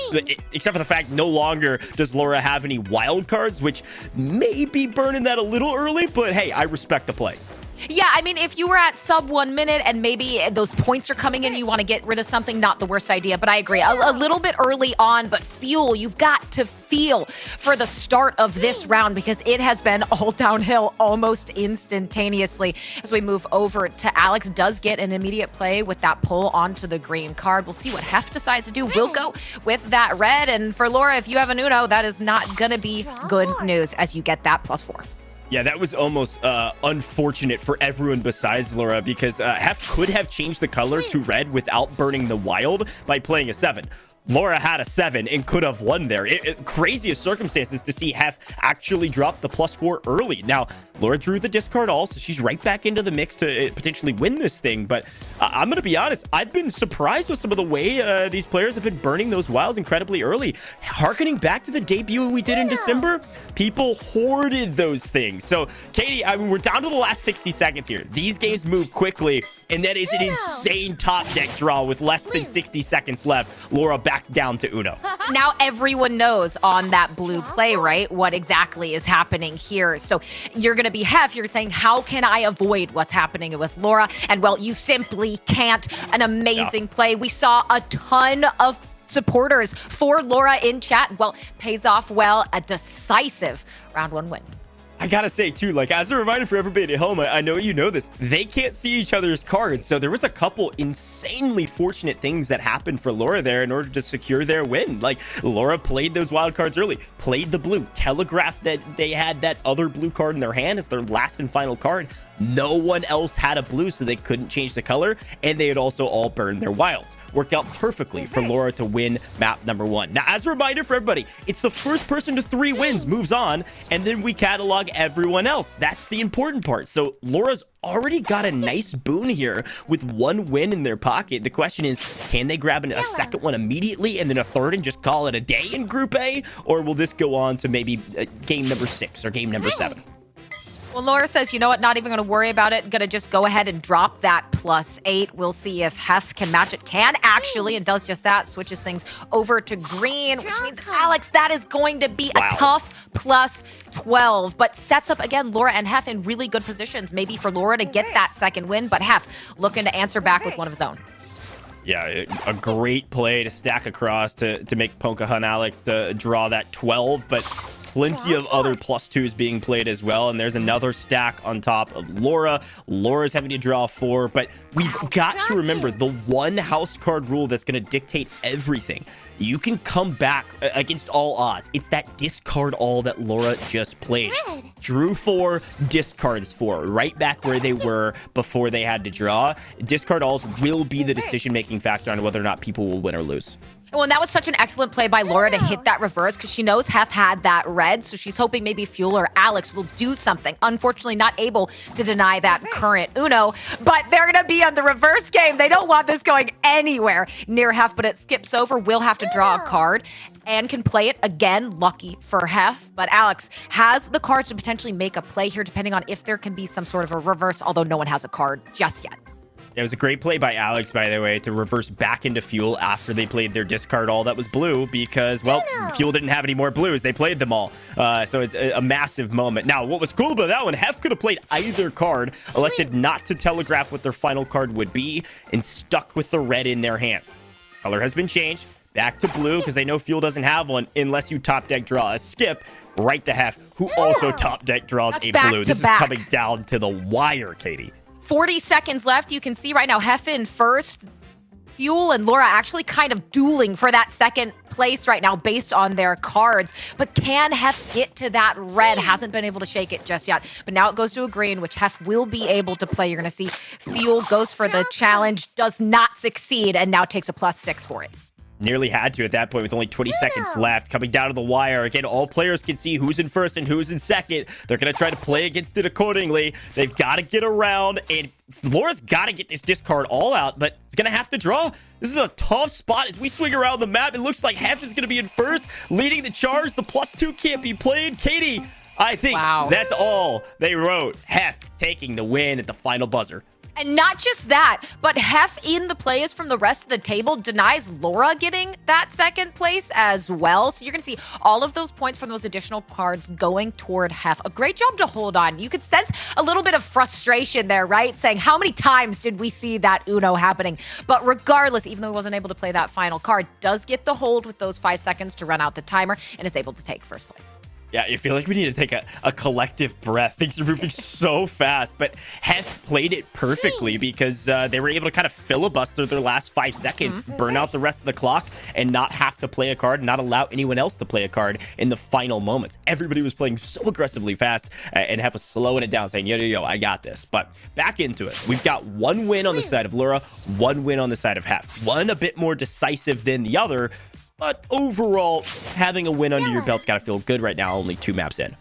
[SPEAKER 1] except for the fact no longer does Laura have any wild cards, which may be burning that a little early, but hey, I respect the play.
[SPEAKER 8] Yeah, I mean, if you were at sub 1 minute and maybe those points are coming in, you want to get rid of something, not the worst idea, but I agree. A little bit early on, but Fuel, you've got to feel for the start of this round, because it has been all downhill almost instantaneously. As we move over to Alex, does get an immediate play with that pull onto the green card. We'll see what Hef decides to do. We'll go with that red. And for Laura, if you have an Uno, that is not going to be good news as you get that +4.
[SPEAKER 1] Yeah, that was almost unfortunate for everyone besides Laura, because Hef could have changed the color to red without burning the wild by playing a 7. Laura had a 7 and could have won there. Craziest circumstances to see Hef actually drop the +4 early. Now, Laura drew the discard all, so she's right back into the mix to potentially win this thing. But I'm going to be honest, I've been surprised with some of the way these players have been burning those wilds incredibly early. Harkening back to the debut we did in December, people hoarded those things. So, Katie, I mean, we're down to the last 60 seconds here. These games move quickly, and that is an insane top deck draw with less than 60 seconds left. Laura back down to Uno.
[SPEAKER 8] Now everyone knows on that blue play, right, what exactly is happening here. So you're going to be Hef. You're saying, how can I avoid what's happening with Laura? And well, you simply can't. An amazing play. We saw a ton of supporters for Laura in chat. Well, pays off well, a decisive round 1 win.
[SPEAKER 1] I gotta say too, like as a reminder for everybody at home, I know you know this, they can't see each other's cards, so there was a couple insanely fortunate things that happened for Laura there in order to secure their win. Like Laura played those wild cards early, played the blue, telegraphed that they had that other blue card in their hand as their last and final card. No one else had a blue, so they couldn't change the color, and they had also all burned their wilds. Worked out perfectly for Laura to win map number 1. Now, as a reminder for everybody, it's the first person to 3 wins moves on, and then we catalog everyone else. That's the important part. So Laura's already got a nice boon here with 1 win in their pocket. The question is, can they grab a second one immediately and then a third and just call it a day in Group A? Or will this go on to maybe game number 6 or game number 7?
[SPEAKER 8] Well, Laura says, you know what, not even going to worry about it. Going to just go ahead and drop that +8. We'll see if Hef can match it. Can actually, and does just that. Switches things over to green, which means, Alex, that is going to be a tough +12. But sets up, again, Laura and Hef in really good positions. Maybe for Laura to get that second win, but Hef looking to answer back with one of his own.
[SPEAKER 1] Yeah, a great play to stack across to make Pocahontas Alex to draw that 12, but plenty of other +2s being played as well. And there's another stack on top of Laura. Laura's having to draw 4, but we've got to remember the one house card rule that's going to dictate everything. You can come back against all odds. It's that discard all that Laura just played. Drew 4, discards 4, right back where they were before they had to draw. Discard alls will be the decision-making factor on whether or not people will win or lose.
[SPEAKER 8] Well, and that was such an excellent play by Laura to hit that reverse because she knows Hef had that red, so she's hoping maybe Fuel or Alex will do something. Unfortunately, not able to deny that current Uno, but they're going to be on the reverse game. They don't want this going anywhere near Hef, but it skips over. Will have to draw a card and can play it again. Lucky for Hef, but Alex has the cards to potentially make a play here, depending on if there can be some sort of a reverse, although no one has a card just yet.
[SPEAKER 1] It was a great play by Alex, by the way, to reverse back into Fuel after they played their discard all that was blue because, well, Fuel didn't have any more blues. They played them all. So it's a massive moment. Now, what was cool about that one, Hef could have played either card, elected not to telegraph what their final card would be, and stuck with the red in their hand. Color has been changed. Back to blue because they know Fuel doesn't have one unless you top deck draw a skip. Right to Hef, who also top deck draws a blue. This is coming down to the wire, Katie.
[SPEAKER 8] 40 seconds left. You can see right now Hef in first. Fuel and Laura actually kind of dueling for that second place right now based on their cards. But can Hef get to that red? Hasn't been able to shake it just yet. But now it goes to a green, which Hef will be able to play. You're going to see Fuel goes for the challenge, does not succeed, and now takes a +6 for it.
[SPEAKER 1] Nearly had to at that point with only 20 seconds left. Coming down to the wire. Again, all players can see who's in first and who's in second. They're going to try to play against it accordingly. They've got to get around, and Laura's got to get this discard all out, but it's going to have to draw. This is a tough spot as we swing around the map. It looks like Hef is going to be in first, leading the charge. The +2 can't be played. Katie, I think that's all they wrote. Hef taking the win at the final buzzer.
[SPEAKER 8] And not just that, but Hef in the plays from the rest of the table denies Laura getting that second place as well. So you're going to see all of those points from those additional cards going toward Hef. A great job to hold on. You could sense a little bit of frustration there, right? Saying, how many times did we see that Uno happening? But regardless, even though he wasn't able to play that final card, does get the hold with those 5 seconds to run out the timer and is able to take first place.
[SPEAKER 1] Yeah, I feel like we need to take a collective breath. Things are moving so fast, but Hef played it perfectly because they were able to kind of filibuster their last 5 seconds, burn out the rest of the clock, and not have to play a card, not allow anyone else to play a card in the final moments. Everybody was playing so aggressively fast, and Hef was slowing it down, saying, yo, I got this. But back into it. We've got 1 win on the side of Laura, 1 win on the side of Hef. One a bit more decisive than the other, but overall, having a win under your belt's got to feel good right now, only 2 maps in.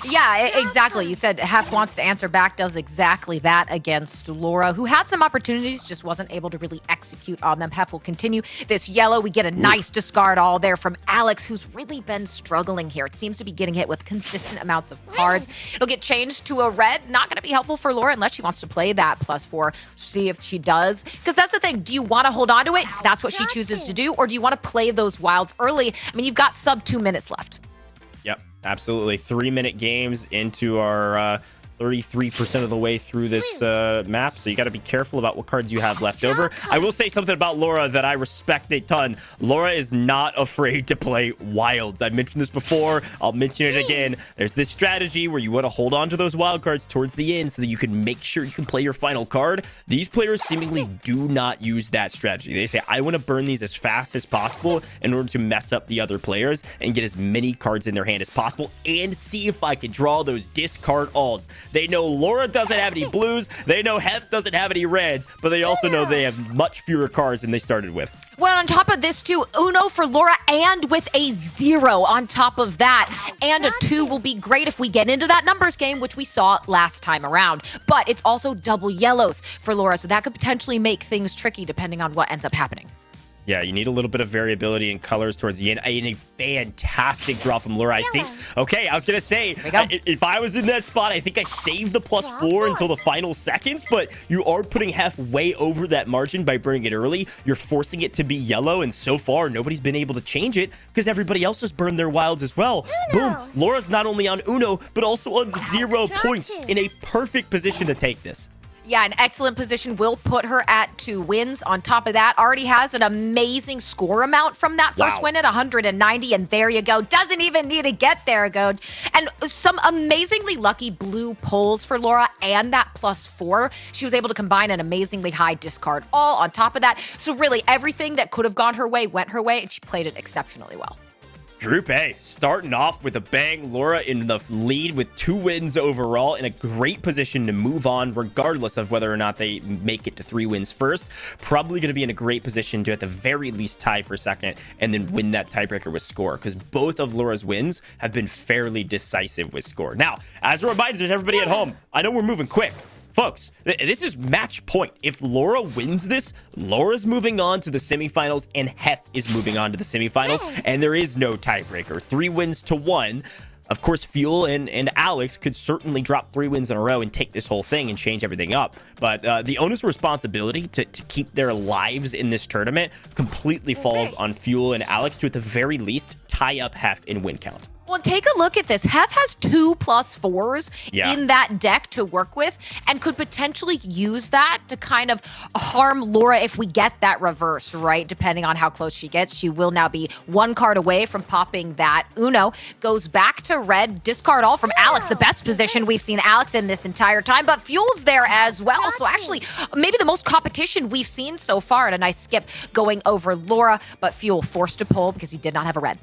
[SPEAKER 8] Yeah, exactly. You said Hef wants to answer back, does exactly that against Laura, who had some opportunities, just wasn't able to really execute on them. Hef will continue this yellow. We get a nice discard all there from Alex, who's really been struggling here. It seems to be getting hit with consistent amounts of cards. It'll get changed to a red. Not going to be helpful for Laura unless she wants to play that +4. See if she does. Because that's the thing. Do you want to hold on to it? That's what she chooses to do. Or do you want to play those wilds early? I mean, you've got sub 2 minutes left.
[SPEAKER 1] Yep, absolutely. 3-minute games into our 33% of the way through this map, so you got to be careful about what cards you have left over. I will say something about Laura that I respect a ton. Laura is not afraid to play wilds. I've mentioned this before. I'll mention it again. There's this strategy where you want to hold on to those wild cards towards the end so that you can make sure you can play your final card. These players seemingly do not use that strategy. They say, I want to burn these as fast as possible in order to mess up the other players and get as many cards in their hand as possible and see if I can draw those discard alls. They know Laura doesn't have any blues. They know Hef doesn't have any reds, but they also know they have much fewer cards than they started with.
[SPEAKER 8] Well, on top of this, too, Uno for Laura, and with a 0 on top of that. And a 2 will be great if we get into that numbers game, which we saw last time around. But it's also double yellows for Laura, so that could potentially make things tricky depending on what ends up happening.
[SPEAKER 1] Yeah, you need a little bit of variability in colors towards the end. And a fantastic draw from Laura, I think. Okay, I was going to say, if I was in that spot, I think I saved the +4 until the final seconds, but you are putting Hef way over that margin by burning it early. You're forcing it to be yellow, and so far, nobody's been able to change it because everybody else has burned their wilds as well. Boom. Laura's not only on Uno, but also on 0 points in a perfect position to take this.
[SPEAKER 8] Yeah, an excellent position will put her at 2 wins. On top of that, already has an amazing score amount from that first win at 190, and there you go. Doesn't even need to get there, Gojj. And some amazingly lucky blue pulls for Laura and that +4. She was able to combine an amazingly high discard all on top of that. So really, everything that could have gone her way went her way, and she played it exceptionally well.
[SPEAKER 1] Group A, starting off with a bang. Laura in the lead with 2 wins overall, in a great position to move on regardless of whether or not they make it to 3 wins first. Probably going to be in a great position to at the very least tie for second and then win that tiebreaker with score, because both of Laura's wins have been fairly decisive with score. Now, as a reminder to everybody at home, I know we're moving quick. Folks, this is match point. If Laura wins this, Laura's moving on to the semifinals and Hef is moving on to the semifinals, and there is no tiebreaker. 3 wins to 1. Of course, Fuel and Alex could certainly drop 3 wins in a row and take this whole thing and change everything up. But the onus responsibility to keep their lives in this tournament completely falls on Fuel and Alex to, at the very least, tie up Hef in win count.
[SPEAKER 8] Well, take a look at this. Hef has 2 +4s in that deck to work with and could potentially use that to kind of harm Laura if we get that reverse, right? Depending on how close she gets, she will now be 1 card away from popping that Uno. Goes back to red, discard all from Alex, the best position we've seen Alex in this entire time, but Fuel's there as well. So actually, maybe the most competition we've seen so far, and a nice skip going over Laura, but Fuel forced to pull because he did not have a red.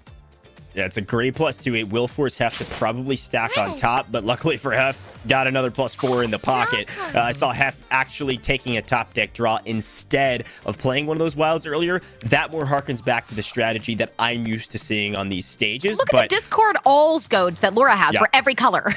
[SPEAKER 1] Yeah, it's a great +2. It will force Hef to probably stack on top, but luckily for Hef, got another +4 in the pocket. I saw Hef actually taking a top deck draw instead of playing one of those wilds earlier. That more harkens back to the strategy that I'm used to seeing on these stages.
[SPEAKER 8] Look at the discard alls, Gojj, that Laura has for every color.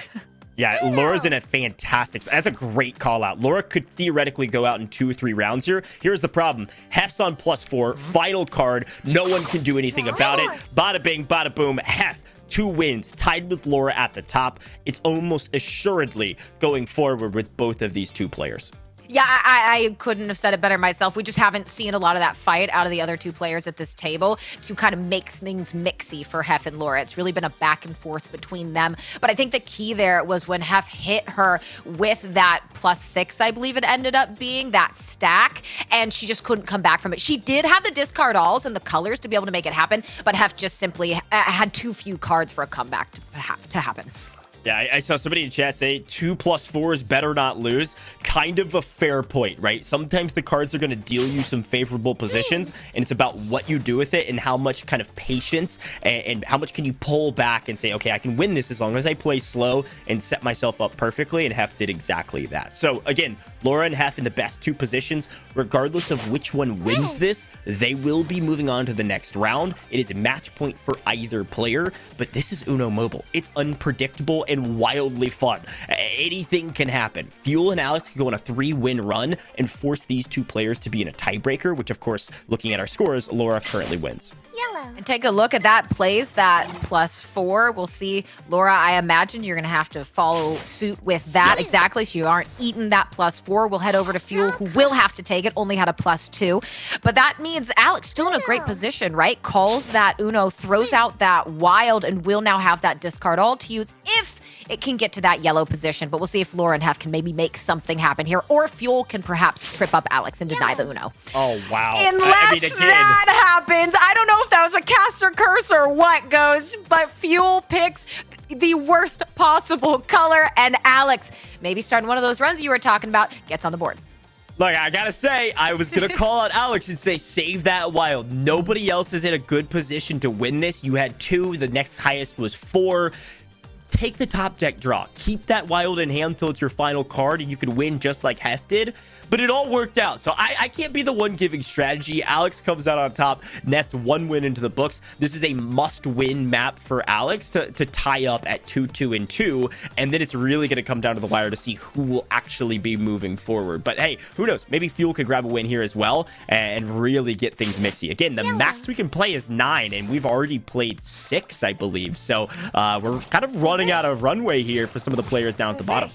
[SPEAKER 1] Yeah, Laura's in a fantastic... That's a great call out. Laura could theoretically go out in 2 or 3 rounds here. Here's the problem. Hef's on +4, final card. No one can do anything about it. Bada bing, bada boom. Hef, 2 wins, tied with Laura at the top. It's almost assuredly going forward with both of these 2 players.
[SPEAKER 8] Yeah, I couldn't have said it better myself. We just haven't seen a lot of that fight out of the other 2 players at this table to kind of make things mixy for Hef and Laura. It's really been a back and forth between them. But I think the key there was when Hef hit her with that +6, I believe it ended up being, that stack, and she just couldn't come back from it. She did have the discard alls and the colors to be able to make it happen, but Hef just simply had too few cards for a comeback to happen.
[SPEAKER 1] Yeah, I saw somebody in chat say 2 +4s better not lose. Kind of a fair point, right? Sometimes the cards are going to deal you some favorable positions, and it's about what you do with it and how much kind of patience and how much can you pull back and say, okay, I can win this as long as I play slow and set myself up perfectly, and Hef did exactly that. So again, Laura and Hef in the best 2 positions. Regardless of which one wins this, they will be moving on to the next round. It is a match point for either player, but this is Uno Mobile. It's unpredictable and wildly fun. Anything can happen. Fuel and Alex can go on a 3-win run and force these 2 players to be in a tiebreaker, which of course, looking at our scores, Laura currently wins.
[SPEAKER 8] And take a look at that plays, that +4. We'll see, Laura, I imagine you're going to have to follow suit with that. Exactly, so you aren't eating that +4. We'll head over to Fuel, who will have to take it, only had a +2. But that means Alex still in a great position, right? Calls that Uno, throws out that wild, and will now have that discard all to use if it can get to that yellow position. But we'll see if Laura and Hef can maybe make something happen here, or Fuel can perhaps trip up Alex and deny the Uno.
[SPEAKER 1] Oh, wow.
[SPEAKER 8] Unless that happens. I don't know if that was a cast or curse or what goes, but Fuel picks the worst possible color, and Alex, maybe starting one of those runs you were talking about, gets on the board.
[SPEAKER 1] Look, I gotta say, I was gonna call out Alex and say, save that wild. Nobody else is in a good position to win this. You had 2. The next highest was 4. Take the top deck draw. Keep that wild in hand until it's your final card, and you could win just like Hef did. But it all worked out. So I can't be the one giving strategy. Alex comes out on top, nets 1 win into the books. This is a must-win map for Alex to tie up at 2-2-2. And then it's really going to come down to the wire to see who will actually be moving forward. But hey, who knows? Maybe Fuel could grab a win here as well and really get things mixy. Again, the max we can play is 9, and we've already played 6, I believe. So we're kind of running out of runway here for some of the players down at the bottom.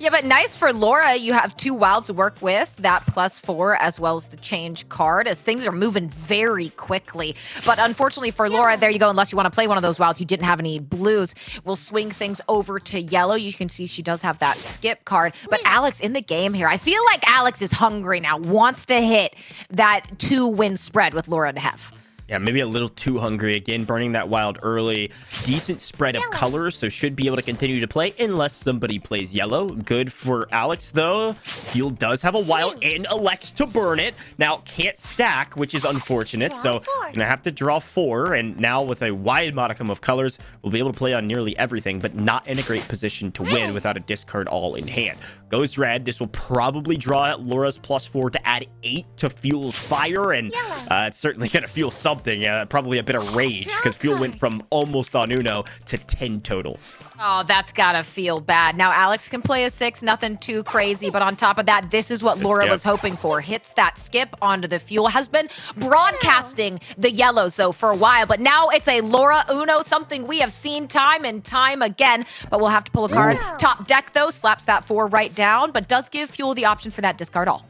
[SPEAKER 8] Yeah, but nice for Laura. You have 2 wilds to work with, that +4, as well as the change card, as things are moving very quickly. But unfortunately for Laura, there you go. Unless you want to play one of those wilds, you didn't have any blues. We'll swing things over to yellow. You can see she does have that skip card. But Alex in the game here. I feel like Alex is hungry now, wants to hit that 2-win spread with Laura and Hef.
[SPEAKER 1] Yeah, maybe a little too hungry. Again, burning that wild early. Decent spread of colors, so should be able to continue to play unless somebody plays yellow. Good for Alex, though. Fuel does have a wild and elects to burn it. Now, can't stack, which is unfortunate, so gonna have to draw 4. And now with a wide modicum of colors, we'll be able to play on nearly everything, but not in a great position to win without a discard all in hand. Goes red. This will probably draw out Laura's +4 to add 8 to Fuel's fire, and it's certainly gonna fuel something. Probably a bit of rage, because Fuel went from almost on Uno to 10 total.
[SPEAKER 8] Oh, that's gotta feel bad. Now, Alex can play a 6, nothing too crazy, but on top of that, this is what Laura was hoping for. Hits that skip onto the Fuel. Has been broadcasting the yellows, though, for a while, but now it's a Laura Uno, something we have seen time and time again, but we'll have to pull a card. Top deck, though, slaps that 4 right down, but does give Fuel the option for that discard all.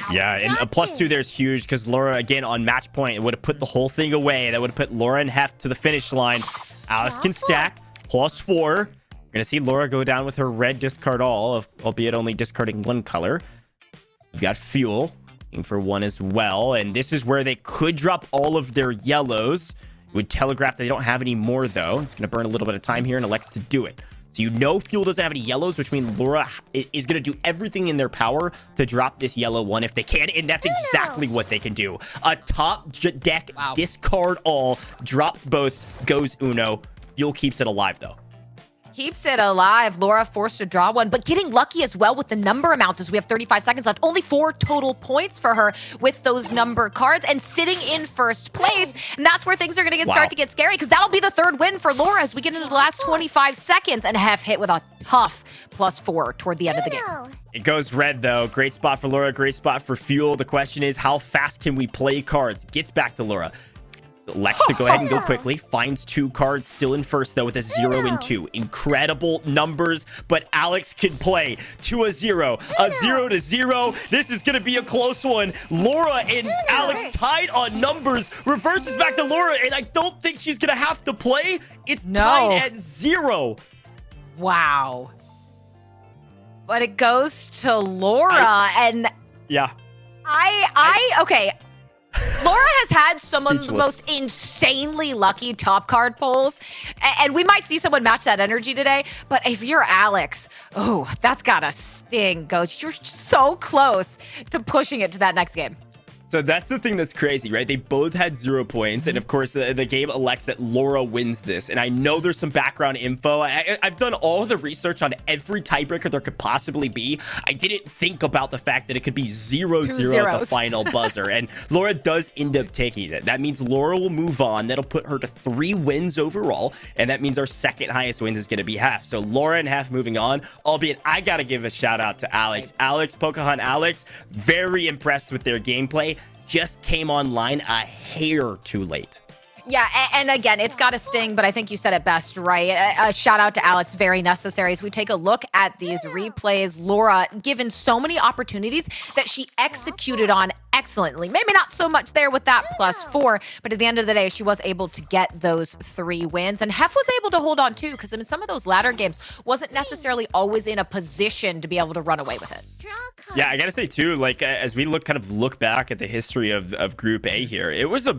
[SPEAKER 1] Yeah, and a +2 there is huge, because Laura, again, on match point, it would have put the whole thing away. That would have put Laura and Hef to the finish line. Alex can stack, +4. We're going to see Laura go down with her red discard all, albeit only discarding 1 color. You've got Fuel, looking for 1 as well, and this is where they could drop all of their yellows. It would telegraph that they don't have any more, though. It's going to burn a little bit of time here and elects to do it. So you know Fuel doesn't have any yellows, which means Laura is going to do everything in their power to drop this yellow 1 if they can, and that's exactly what they can do. A top deck discard all, drops both, goes Uno. Fuel keeps it alive, though.
[SPEAKER 8] Keeps it alive. Laura forced to draw 1, but getting lucky as well with the number amounts as we have 35 seconds left. Only 4 total points for her with those number cards and sitting in first place. And that's where things are going to start to get scary, because that'll be the 3rd win for Laura as we get into the last 25 seconds. And Hef hit with a tough +4 toward the end of the game.
[SPEAKER 1] It goes red, though. Great spot for Laura, great spot for Fuel. The question is, how fast can we play cards? Gets back to Laura. Elects to go ahead and go quickly. Finds 2 cards, still in first, though, with a 0 and 2. Incredible numbers, but Alex can play to a 0. A 0-0. This is going to be a close one. Laura and Alex tied on numbers. Reverses back to Laura, and I don't think she's going to have to play. It's tied at 0.
[SPEAKER 8] Wow. But it goes to Laura, and...
[SPEAKER 1] Yeah.
[SPEAKER 8] Okay. Laura has had some of the most insanely lucky top card pulls, and we might see someone match that energy today, but if you're Alex, oh, that's gotta sting, Gojj. You're so close to pushing it to that next game.
[SPEAKER 1] So that's the thing that's crazy, right? They both had 0 points. And of course, the game elects that Laura wins this. And I know there's some background info. I've done all the research on every tiebreaker there could possibly be. I didn't think about the fact that it could be 0-0 at the final buzzer. And Laura does end up taking it. That means Laura will move on. That'll put her to 3 wins overall. And that means our second highest wins is going to be Hef. So Laura and Hef moving on. Albeit, I got to give a shout out to Alex. Pocahontas Alex, very impressed with their gameplay. Just came online a hair too late.
[SPEAKER 8] Yeah, and again, it's got to sting, but I think you said it best, right? A shout out to Alex, very necessary. As we take a look at these replays, Laura, given so many opportunities that she executed on excellently. Maybe not so much there with that +4, but at the end of the day, she was able to get those 3 wins. And Hef was able to hold on too, because in some of those latter games, wasn't necessarily always in a position to be able to run away with it.
[SPEAKER 1] Yeah, I gotta say too, like as we look back at the history of Group A here, it was a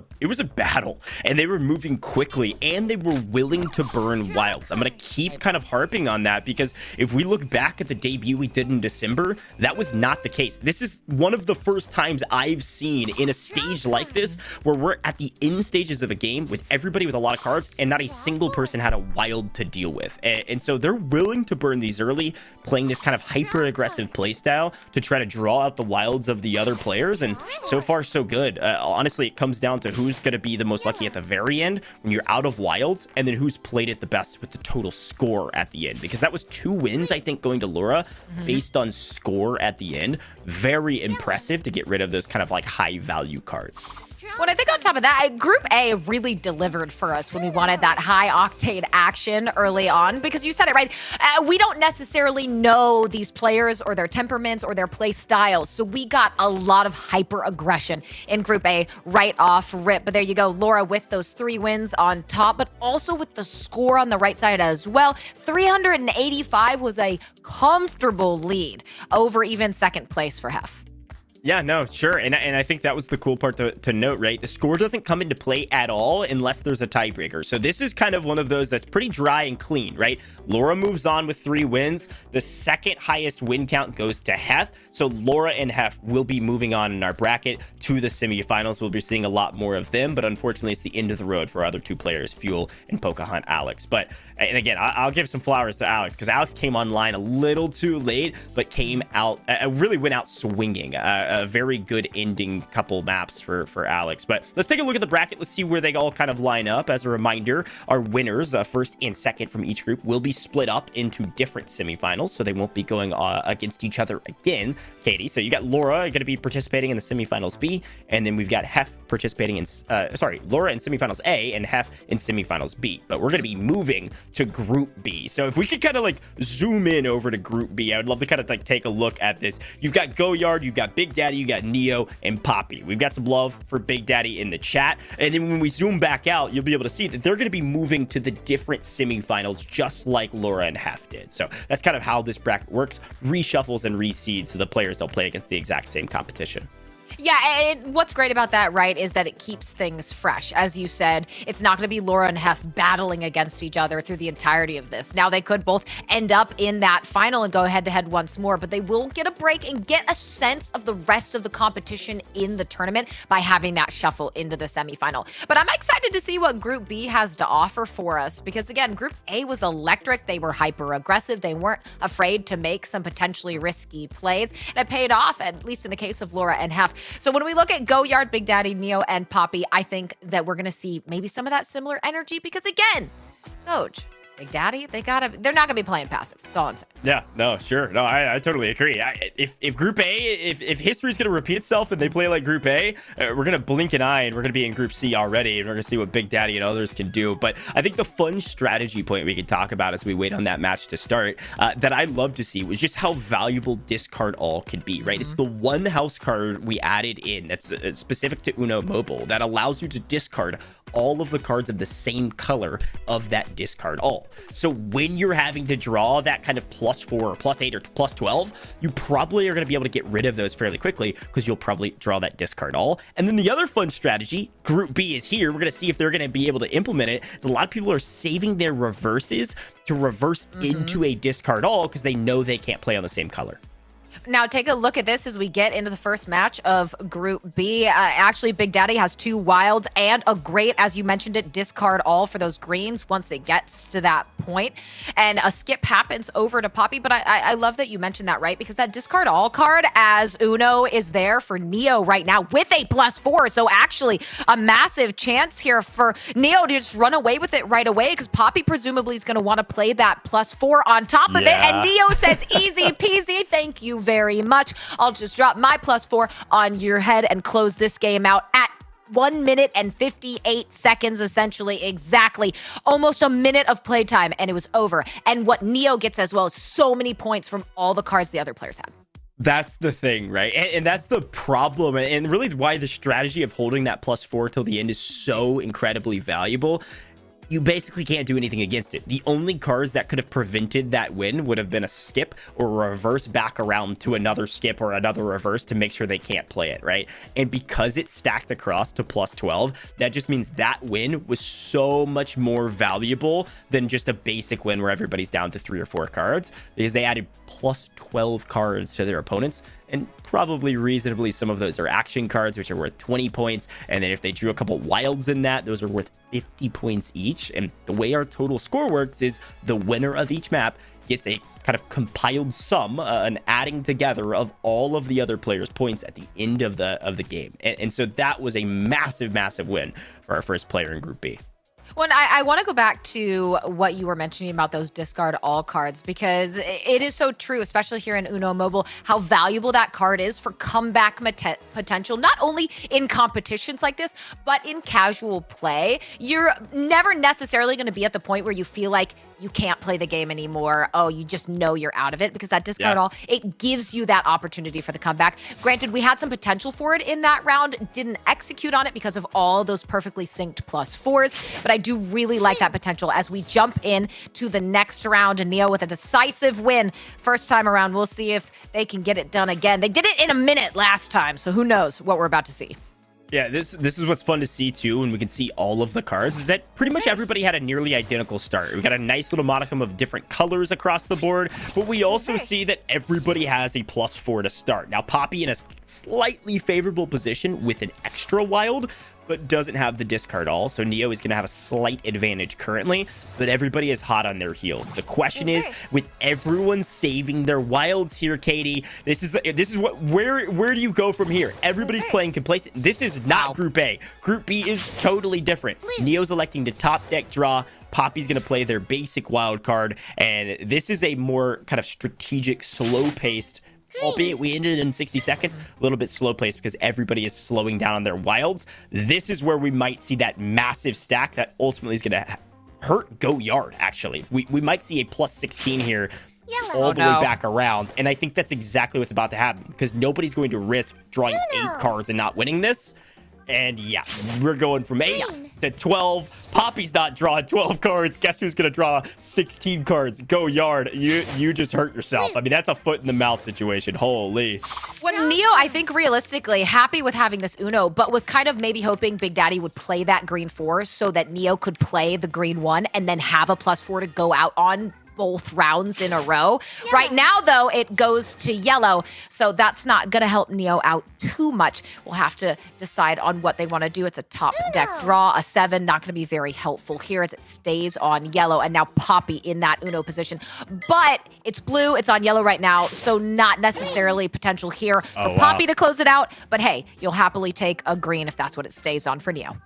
[SPEAKER 1] battle, and they were moving quickly, and they were willing to burn wilds. I'm gonna keep kind of harping on that, because if we look back at the debut we did in December, that was not the case. This is one of the first times I've seen in a stage like this where we're at the end stages of a game with everybody with a lot of cards, and not a single person had a wild to deal with. And so they're willing to burn these early, playing this kind of hyper aggressive play style to try to draw out the wilds of the other players, and so far so good. Honestly, it comes down to who's going to be the most lucky at the very end when you're out of wilds, and then who's played it the best with the total score at the end, because that was 2 wins, I think, going to Laura based on score at the end. Very impressive to get rid of those kind of like high value cards.
[SPEAKER 8] Well, I think on top of that, Group A really delivered for us when we wanted that high-octane action early on, because you said it right. We don't necessarily know these players or their temperaments or their play styles, so we got a lot of hyper-aggression in Group A right off rip. But there you go, Laura with those 3 wins on top, but also with the score on the right side as well. 385 was a comfortable lead over even second place for Hef.
[SPEAKER 1] Yeah, no, sure. And I think that was the cool part to note, right? The score doesn't come into play at all unless there's a tiebreaker. So this is kind of one of those that's pretty dry and clean, right? Laura moves on with 3 wins. The second highest win count goes to Hef. So Laura and Hef will be moving on in our bracket to the semifinals. We'll be seeing a lot more of them, but unfortunately it's the end of the road for our other 2 players, Fuel and Pocahontas Alex. But, and again, I'll give some flowers to Alex, because Alex came online a little too late, but came out, really went out swinging. A very good ending couple maps for Alex. But let's take a look at the bracket. Let's see where they all kind of line up. As a reminder, our winners, first and second from each group, will be split up into different semifinals, so they won't be going against each other again, Katie. So you got Laura going to be participating in the semifinals B, and then we've got Hef participating in, Laura in semifinals A and Hef in semifinals B. But we're going to be moving to Group B. So if we could kind of like zoom in over to Group B, I would love to kind of like take a look at this. You've got Gojj, you've got Big Daddy, you got Neo and Poppy. We've got some love for Big Daddy in the chat. And then when we zoom back out, you'll be able to see that they're going to be moving to the different semifinals, just like Laura and Hef did. So that's kind of how this bracket works. Reshuffles and reseeds, so the players don't play against the exact same competition.
[SPEAKER 8] Yeah, and what's great about that, right, is that it keeps things fresh. As you said, it's not going to be Laura and Hef battling against each other through the entirety of this. Now, they could both end up in that final and go head-to-head once more, but they will get a break and get a sense of the rest of the competition in the tournament by having that shuffle into the semifinal. But I'm excited to see what Group B has to offer for us, because, again, Group A was electric. They were hyper-aggressive. They weren't afraid to make some potentially risky plays, and it paid off, at least in the case of Laura and Hef. So when we look at Gojj, Big Daddy, Neo, and Poppy, I think that we're going to see maybe some of that similar energy, because again, Gojj, Big Daddy, they're not gonna be playing passive. That's all I'm saying.
[SPEAKER 1] Yeah, no, sure. No, I totally agree. If Group A, if history's gonna repeat itself and they play like Group A, we're gonna blink an eye and we're gonna be in Group C already, and we're gonna see what Big Daddy and others can do. But I think the fun strategy point we could talk about as we wait on that match to start, that I love to see, was just how valuable discard all could be, right? It's the one house card we added in that's specific to Uno Mobile that allows you to discard all of the cards of the same color of that discard all. So when you're having to draw that kind of +4 or +8 or +12, you probably are going to be able to get rid of those fairly quickly, because you'll probably draw that discard all. And then the other fun strategy, Group B is here. We're going to see if they're going to be able to implement it. So a lot of people are saving their reverses to reverse into a discard all, because they know they can't play on the same color.
[SPEAKER 8] Now, take a look at this as we get into the first match of Group B. Actually, Big Daddy has 2 wilds and a great, as you mentioned it, discard all for those greens once it gets to that point. And a skip happens over to Poppy, but I love that you mentioned that, right? Because that discard all card, as Uno, is there for Neo right now with a +4. So actually, a massive chance here for Neo to just run away with it right away, because Poppy presumably is going to want to play that +4 on top of it. And Neo says, easy peasy, thank you very much. I'll just drop my +4 on your head and close this game out at 1 minute and 58 seconds, essentially, exactly. Almost a minute of playtime, and it was over. And what Neo gets as well is so many points from all the cards the other players had.
[SPEAKER 1] That's the thing, right? And that's the problem, and really why the strategy of holding that +4 till the end is so incredibly valuable. You basically can't do anything against it. The only cards that could have prevented that win would have been a skip or a reverse back around to another skip or another reverse to make sure they can't play it, right? And because it's stacked across to +12, that just means that win was so much more valuable than just a basic win where everybody's down to 3 or 4 cards, because they added +12 cards to their opponents. And probably reasonably, some of those are action cards, which are worth 20 points. And then if they drew a couple wilds in that, those are worth 50 points each. And the way our total score works is the winner of each map gets a kind of compiled sum, an adding together of all of the other players' points at the end of the game. And so that was a massive win for our first player in Group B.
[SPEAKER 8] Well, I want to go back to what you were mentioning about those discard all cards, because it is so true, especially here in Uno Mobile, how valuable that card is for comeback potential, not only in competitions like this, but in casual play. You're never necessarily going to be at the point where you feel like you can't play the game anymore. Oh, you just know you're out of it, because that discard all, it gives you that opportunity for the comeback. Granted, we had some potential for it in that round, didn't execute on it because of all those perfectly synced +4s, but I do really like that potential as we jump in to the next round, and Neo with a decisive win first time around. We'll see if they can get it done again. They did it in a minute last time, so who knows what we're about to see.
[SPEAKER 1] Yeah, this is what's fun to see too, and we can see all of the cards, is that pretty much everybody had a nearly identical start. We got a nice little modicum of different colors across the board, but we also see that everybody has a +4 to start. Now, Poppy in a slightly favorable position with an extra wild, but doesn't have the discard all, so Neo is going to have a slight advantage currently, but everybody is hot on their heels. The question is, with everyone saving their wilds here, Katie, this is what where do you go from here? Everybody's playing complacent. This is not Group A. Group B is totally different. Neo's electing to top deck draw. Poppy's going to play their basic wild card, and this is a more kind of strategic, slow-paced, albeit we ended in 60 seconds, a little bit slow pace because everybody is slowing down on their wilds. This is where we might see that massive stack that ultimately is going to hurt Gojj, actually. We might see a +16 here all the way back around, and I think that's exactly what's about to happen, because nobody's going to risk drawing 8 cards and not winning this. And yeah, we're going from 8 to 12. Poppy's not drawing 12 cards. Guess who's going to draw 16 cards? Gojj, you just hurt yourself. I mean, that's a foot in the mouth situation. Holy.
[SPEAKER 8] When Neo, I think realistically, happy with having this Uno, but was kind of maybe hoping Big Daddy would play that green 4 so that Neo could play the green 1 and then have a +4 to go out on both rounds in a row. Right now, though, it goes to yellow, so that's not going to help Neo out too much. We'll have to decide on what they want to do. It's a top deck draw, a 7, not going to be very helpful here as it stays on yellow, and now Poppy in that Uno position. But it's blue, it's on yellow right now, so not necessarily potential here for Poppy to close it out, but hey, you'll happily take a green if that's what it stays on for Neo.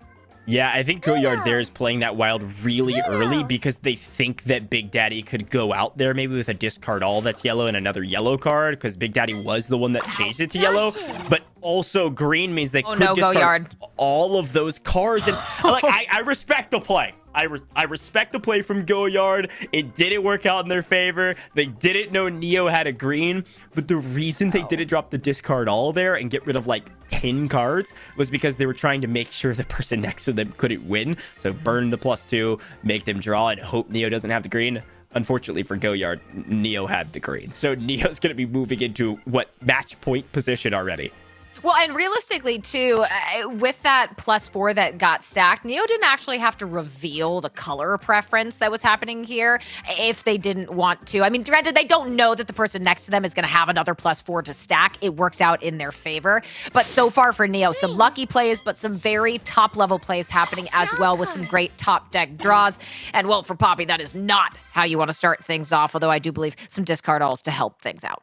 [SPEAKER 1] Yeah, I think Gojj there is playing that wild really early because they think that Big Daddy could go out there maybe with a discard all that's yellow and another yellow card, because Big Daddy was the one that changed it to yellow. But also green means they could discard all of those cards. And like, I respect the play. I respect the play from Gojj. It didn't work out in their favor. They didn't know Neo had a green, but the reason they didn't drop the discard all there and get rid of like 10 cards was because they were trying to make sure the person next to them couldn't win. So burn the +2, make them draw, and hope Neo doesn't have the green. Unfortunately for Gojj, Neo had the green. So Neo's going to be moving into what match point position already.
[SPEAKER 8] Well, and realistically, too, with that +4 that got stacked, Neo didn't actually have to reveal the color preference that was happening here if they didn't want to. I mean, granted, they don't know that the person next to them is going to have another +4 to stack. It works out in their favor. But so far for Neo, some lucky plays, but some very top-level plays happening as well with some great top deck draws. And, well, for Poppy, that is not how you want to start things off, although I do believe some discard alls to help things out.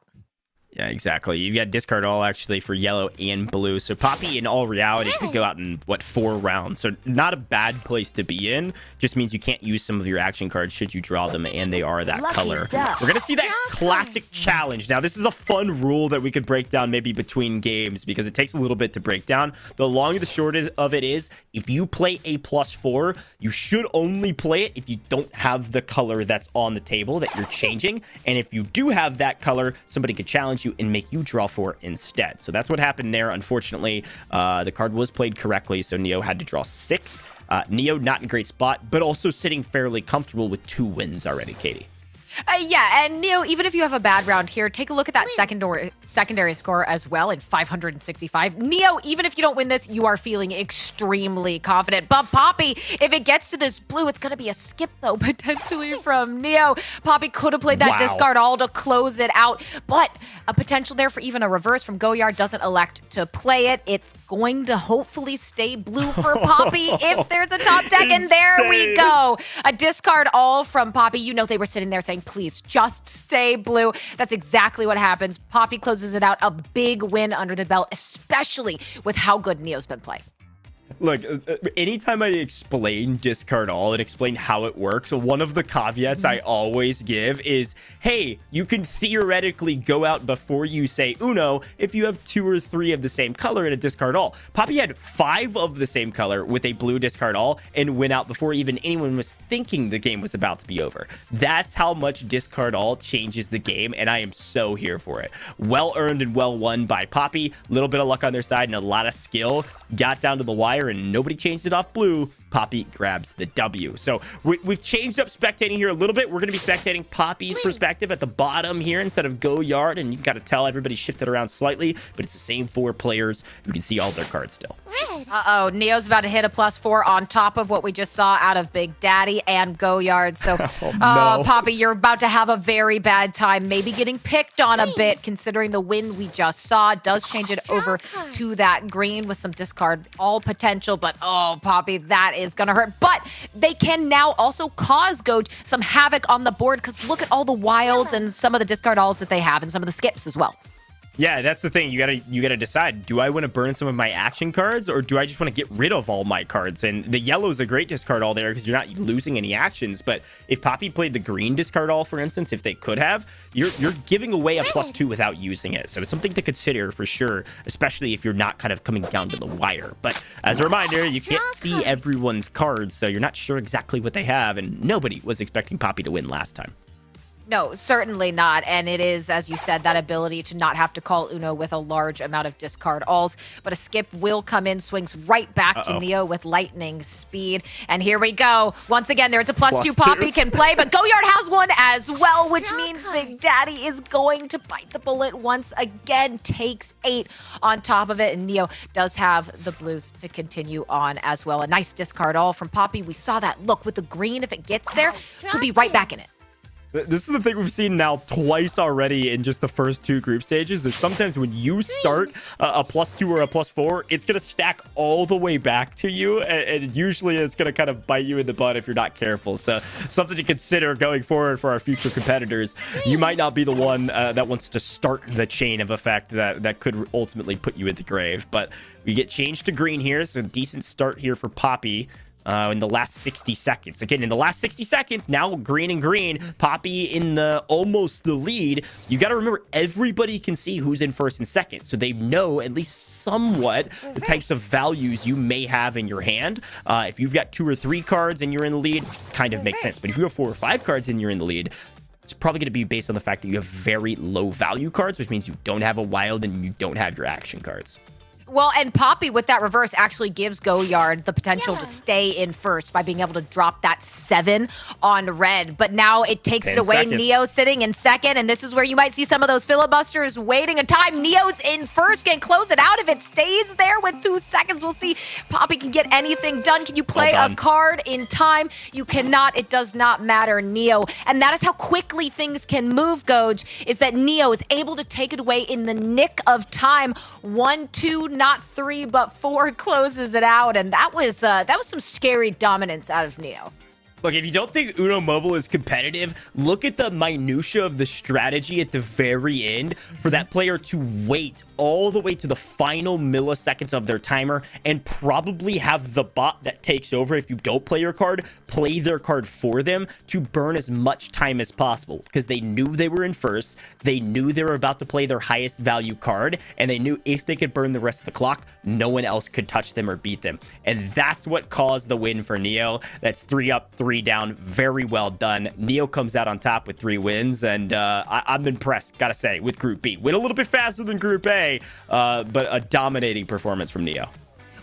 [SPEAKER 1] Yeah, exactly. You've got discard all actually for yellow and blue. So Poppy, in all reality, could go out in, 4 rounds. So not a bad place to be in. Just means you can't use some of your action cards should you draw them, and they are that color. We're going to see that classic challenge. Now, this is a fun rule that we could break down maybe between games because it takes a little bit to break down. The long and the short of it is, if you play a +4, you should only play it if you don't have the color that's on the table that you're changing. And if you do have that color, somebody could challenge you and make you draw 4 instead. So that's what happened there. Unfortunately, the card was played correctly, so Neo had to draw 6. Neo not in a great spot, but also sitting fairly comfortable with 2 wins already, Katie.
[SPEAKER 8] Yeah, and Neo, even if you have a bad round here, take a look at that secondary score as well in 565. Neo, even if you don't win this, you are feeling extremely confident. But Poppy, if it gets to this blue, it's going to be a skip, though, potentially from Neo. Poppy could have played that discard all to close it out, but a potential there for even a reverse from Gojj doesn't elect to play it. It's going to hopefully stay blue for Poppy if there's a top deck, and there we go. A discard all from Poppy. You know they were sitting there saying, please just stay blue. That's exactly what happens. Poppy closes it out. A big win under the belt, especially with how good Neo's been playing.
[SPEAKER 1] Look, anytime I explain discard all and explain how it works, one of the caveats I always give is, hey, you can theoretically go out before you say Uno if you have 2 or 3 of the same color in a discard all. Poppy had 5 of the same color with a blue discard all and went out before even anyone was thinking the game was about to be over. That's how much discard all changes the game, and I am so here for it. Well earned and well won by Poppy. A little bit of luck on their side and a lot of skill. Got down to the wire and nobody changed it off blue. Poppy grabs the W. So we've changed up spectating here a little bit. We're going to be spectating Poppy's perspective at the bottom here instead of Gojj, and you've got to tell everybody shifted around slightly, but it's the same 4 players. You can see all their cards still.
[SPEAKER 8] Uh-oh, Neo's about to hit a +4 on top of what we just saw out of Big Daddy and Gojj. So,
[SPEAKER 1] no.
[SPEAKER 8] Poppy, you're about to have a very bad time, maybe getting picked on a bit, considering the win we just saw. Does change it over to that green with some discard all potential, but oh, Poppy, that is going to hurt. But they can now also cause Gojj some havoc on the board, because look at all the wilds and some of the discard alls that they have and some of the skips as well.
[SPEAKER 1] Yeah, that's the thing. You gotta decide. Do I want to burn some of my action cards, or do I just want to get rid of all my cards? And the yellow is a great discard all there because you're not losing any actions. But if Poppy played the green discard all, for instance, if they could have, you're giving away a +2 without using it. So it's something to consider for sure, especially if you're not kind of coming down to the wire. But as a reminder, you can't see everyone's cards, so you're not sure exactly what they have. And nobody was expecting Poppy to win last time.
[SPEAKER 8] No, certainly not. And it is, as you said, that ability to not have to call Uno with a large amount of discard alls. But a skip will come in, swings right back to Neo with lightning speed. And here we go. Once again, there's a +2 Poppy can play, but Gojj has one as well, which means Big Daddy is going to bite the bullet once again, takes 8 on top of it. And Neo does have the blues to continue on as well. A nice discard all from Poppy. We saw that look with the green. If it gets there, could be right back in it.
[SPEAKER 1] This is the thing we've seen now twice already in just the first 2 group stages, is sometimes when you start a +2 or a +4, it's going to stack all the way back to you, and usually it's going to kind of bite you in the butt if you're not careful. So something to consider going forward for our future competitors. You might not be the one that wants to start the chain of effect that could ultimately put you in the grave. But we get changed to green here, so a decent start here for Poppy. In the last 60 seconds. Again, in the last 60 seconds, now green and green, Poppy in the almost the lead. You got to remember, everybody can see who's in first and second, so they know at least somewhat the types of values you may have in your hand. If you've got 2 or 3 cards and you're in the lead, kind of makes sense. But if you have 4 or 5 cards and you're in the lead, it's probably going to be based on the fact that you have very low value cards, which means you don't have a wild and you don't have your action cards.
[SPEAKER 8] Well, and Poppy with that reverse actually gives Gojj the potential to stay in first by being able to drop that 7 on red. But now it takes it away.
[SPEAKER 1] Seconds.
[SPEAKER 8] Neo sitting in second, and this is where you might see some of those filibusters waiting a time. Neo's in first, can close it out. If it stays there with 2 seconds, we'll see Poppy can get anything done. Can you play a card in time? You cannot. It does not matter, Neo. And that is how quickly things can move, Gojj, is that Neo is able to take it away in the nick of time. 1, 2, not 3, but 4 closes it out, and that was some scary dominance out of Neo.
[SPEAKER 1] Look, if you don't think Uno Mobile is competitive, look at the minutia of the strategy at the very end for that player to wait all the way to the final milliseconds of their timer and probably have the bot that takes over if you don't play your card, play their card for them to burn as much time as possible, because they knew they were in first, they knew they were about to play their highest value card, and they knew if they could burn the rest of the clock, no one else could touch them or beat them. And that's what caused the win for Neo. That's 3 up, 3 3 down. Very well done. Neo comes out on top with 3 wins, and I'm impressed, gotta say, with Group B. Went a little bit faster than Group A, but a dominating performance from Neo.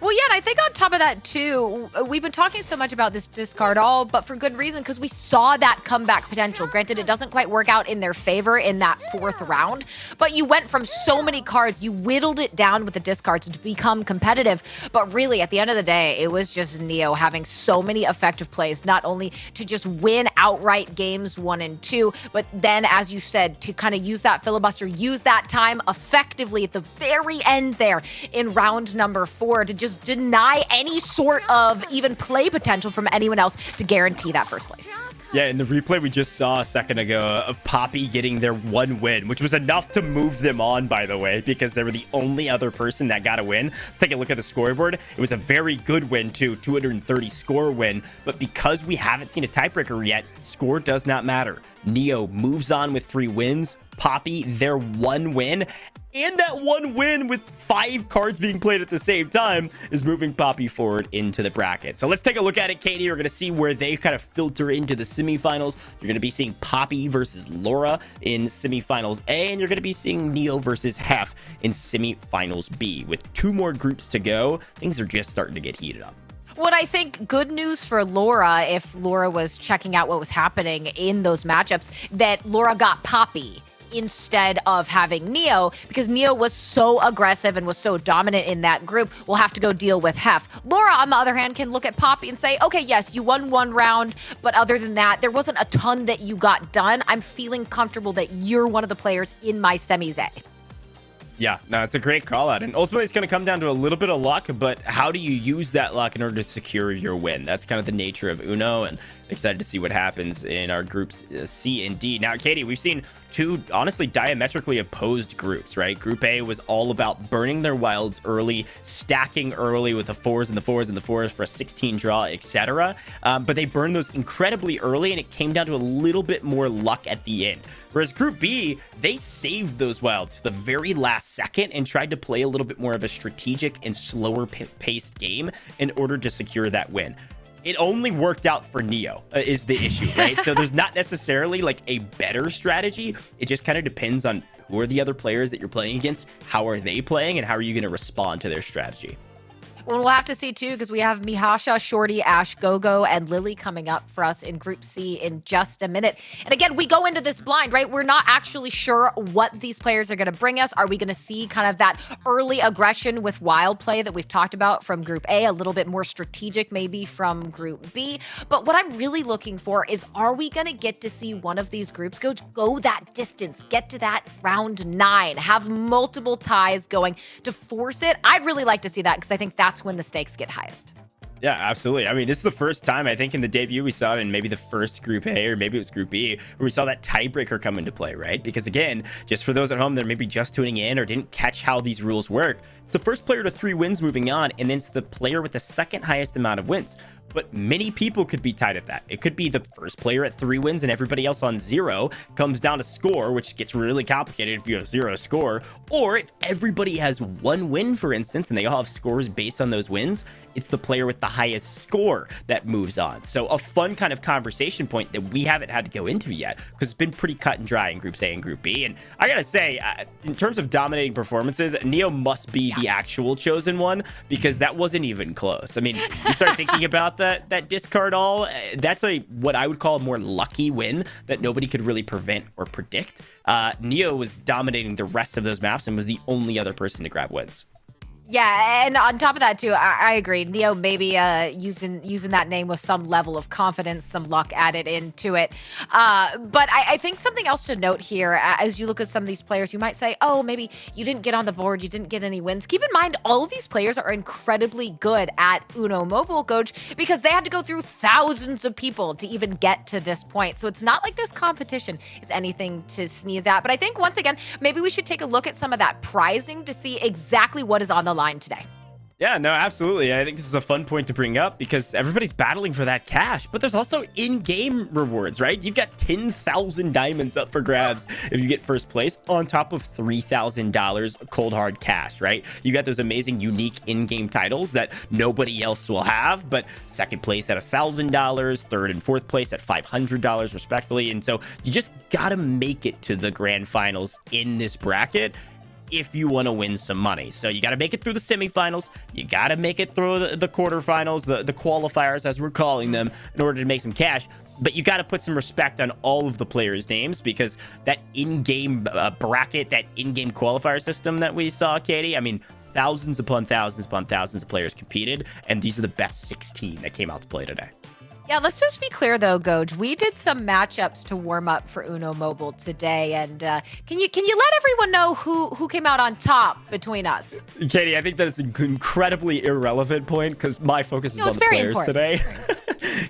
[SPEAKER 8] Well, yeah, and I think on top of that, too, we've been talking so much about this discard all, but for good reason, because we saw that comeback potential. Granted, it doesn't quite work out in their favor in that 4th round, but you went from so many cards, you whittled it down with the discards to become competitive. But really, at the end of the day, it was just Neo having so many effective plays, not only to just win outright games 1 and 2, but then, as you said, to kind of use that filibuster, use that time effectively at the very end there in round number 4 to just deny any sort of even play potential from anyone else to guarantee that first place.
[SPEAKER 1] Yeah, in the replay we just saw a second ago of Poppy getting their 1 win, which was enough to move them on, by the way, because they were the only other person that got a win. Let's take a look at the scoreboard. It was a very good win, too, 230 score win. But because we haven't seen a tiebreaker yet, score does not matter. Neo moves on with 3 wins. Poppy, their 1 win. And that 1 win with 5 cards being played at the same time is moving Poppy forward into the bracket. So let's take a look at it, Katie. We're going to see where they kind of filter into the semifinals. You're going to be seeing Poppy versus Laura in semifinals A, and you're going to be seeing Neo versus Hef in semifinals B. With 2 more groups to go, things are just starting to get heated up.
[SPEAKER 8] What I think good news for Laura, if Laura was checking out what was happening in those matchups, that Laura got Poppy instead of having Neo, because Neo was so aggressive and was so dominant in that group. We'll have to go deal with Hef. Laura, on the other hand, can look at Poppy and say, okay, yes, you won 1 round, but other than that, there wasn't a ton that you got done. I'm feeling comfortable that you're one of the players in my semis A.
[SPEAKER 1] Yeah, no, it's a great call out. And ultimately, it's going to come down to a little bit of luck, but how do you use that luck in order to secure your win? That's kind of the nature of Uno, and excited to see what happens in our groups C and D. Now, Katie, we've seen 2 honestly diametrically opposed groups, right? Group A was all about burning their wilds early, stacking early with the 4s and the 4s and the 4s for a 16 draw, etc. But they burned those incredibly early, and it came down to a little bit more luck at the end. Whereas Group B, they saved those wilds to the very last second and tried to play a little bit more of a strategic and slower paced game in order to secure that win. It only worked out for Neo is the issue, right? So there's not necessarily like a better strategy. It just kind of depends on who are the other players that you're playing against, how are they playing, and how are you going to respond to their strategy.
[SPEAKER 8] Well, we'll have to see, too, because we have Mihasha, Shorty, Ash, Gogo, and Lily coming up for us in Group C in just a minute. And again, we go into this blind, right? We're not actually sure what these players are going to bring us. Are we going to see kind of that early aggression with wild play that we've talked about from Group A, a little bit more strategic maybe from Group B? But what I'm really looking for is, are we going to get to see one of these groups go that distance, get to that round 9, have multiple ties going to force it? I'd really like to see that, because I think that's when the stakes get highest.
[SPEAKER 1] Yeah, absolutely. I mean, this is the first time, I think, in the debut we saw it in maybe the first Group A, or maybe it was Group B, where we saw that tiebreaker come into play, right? Because again, just for those at home that are maybe just tuning in or didn't catch how these rules work, it's the first player to 3 wins moving on, and then it's the player with the second highest amount of wins. But many people could be tied at that. It could be the first player at 3 wins and everybody else on 0, comes down to score, which gets really complicated if you have 0 score. Or if everybody has 1 win, for instance, and they all have scores based on those wins, it's the player with the highest score that moves on. So a fun kind of conversation point that we haven't had to go into yet, because it's been pretty cut and dry in Groups A and Group B. And I gotta say, in terms of dominating performances, Neo must be the actual chosen one, because that wasn't even close. I mean, you start thinking about that discard all, that's what I would call a more lucky win that nobody could really prevent or predict. Neo was dominating the rest of those maps and was the only other person to grab wins.
[SPEAKER 8] Yeah, and on top of that, too, I agree. Neo maybe using that name with some level of confidence, some luck added into it. But I think something else to note here, as you look at some of these players, you might say, oh, maybe you didn't get on the board, you didn't get any wins. Keep in mind, all of these players are incredibly good at Uno Mobile, Gojj, because they had to go through thousands of people to even get to this point. So it's not like this competition is anything to sneeze at. But I think, once again, maybe we should take a look at some of that prizing to see exactly what is on the line today.
[SPEAKER 1] Yeah, no, absolutely. I think this is a fun point to bring up because everybody's battling for that cash, but there's also in-game rewards, right? You've got 10,000 diamonds up for grabs if you get first place on top of $3,000 cold hard cash, right? You got those amazing unique in-game titles that nobody else will have, but second place at $1,000, third and fourth place at $500 respectively. And so you just got to make it to the grand finals in this bracket if you want to win some money. So you got to make it through the semifinals. You got to make it through the quarterfinals, the qualifiers, as we're calling them, in order to make some cash. But you got to put some respect on all of the players' names because that in-game bracket, that in-game qualifier system that we saw, Katie, I mean, thousands upon thousands upon thousands of players competed, and these are the best 16 that came out to play today.
[SPEAKER 8] Yeah, let's just be clear though, Gojj. We did some matchups to warm up for Uno Mobile today, and can you let everyone know who came out on top between us?
[SPEAKER 1] Katie, I think that is an incredibly irrelevant point because my focus is on the players today.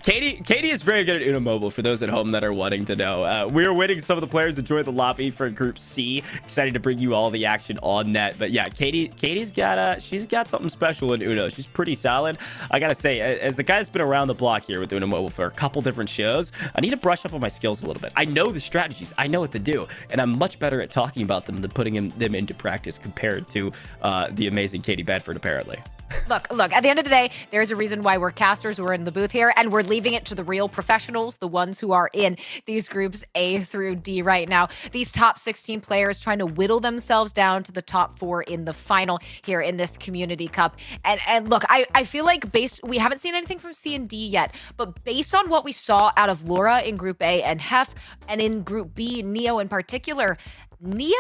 [SPEAKER 1] Katie is very good at Uno Mobile. For those at home that are wanting to know, we are waiting some of the players to join the lobby for Group C. Excited to bring you all the action on that. But yeah, Katie's got she's got something special in Uno. She's pretty solid. I gotta say, as the guy that's been around the block here with Uno Mobile for a couple different shows, I need to brush up on my skills a little bit. I know the strategies, I know what to do, and I'm much better at talking about them than putting them into practice compared to the amazing Katie Bedford, apparently.
[SPEAKER 8] Look, at the end of the day, there's a reason why we're casters, we're in the booth here, and we're leaving it to the real professionals, the ones who are in these groups A through D right now. These top 16 players trying to whittle themselves down to the top 4 in the final here in this Community Cup. And look, I feel like we haven't seen anything from C and D yet, but based on what we saw out of Laura in Group A and Hef, and in Group B, Neo in particular, Neo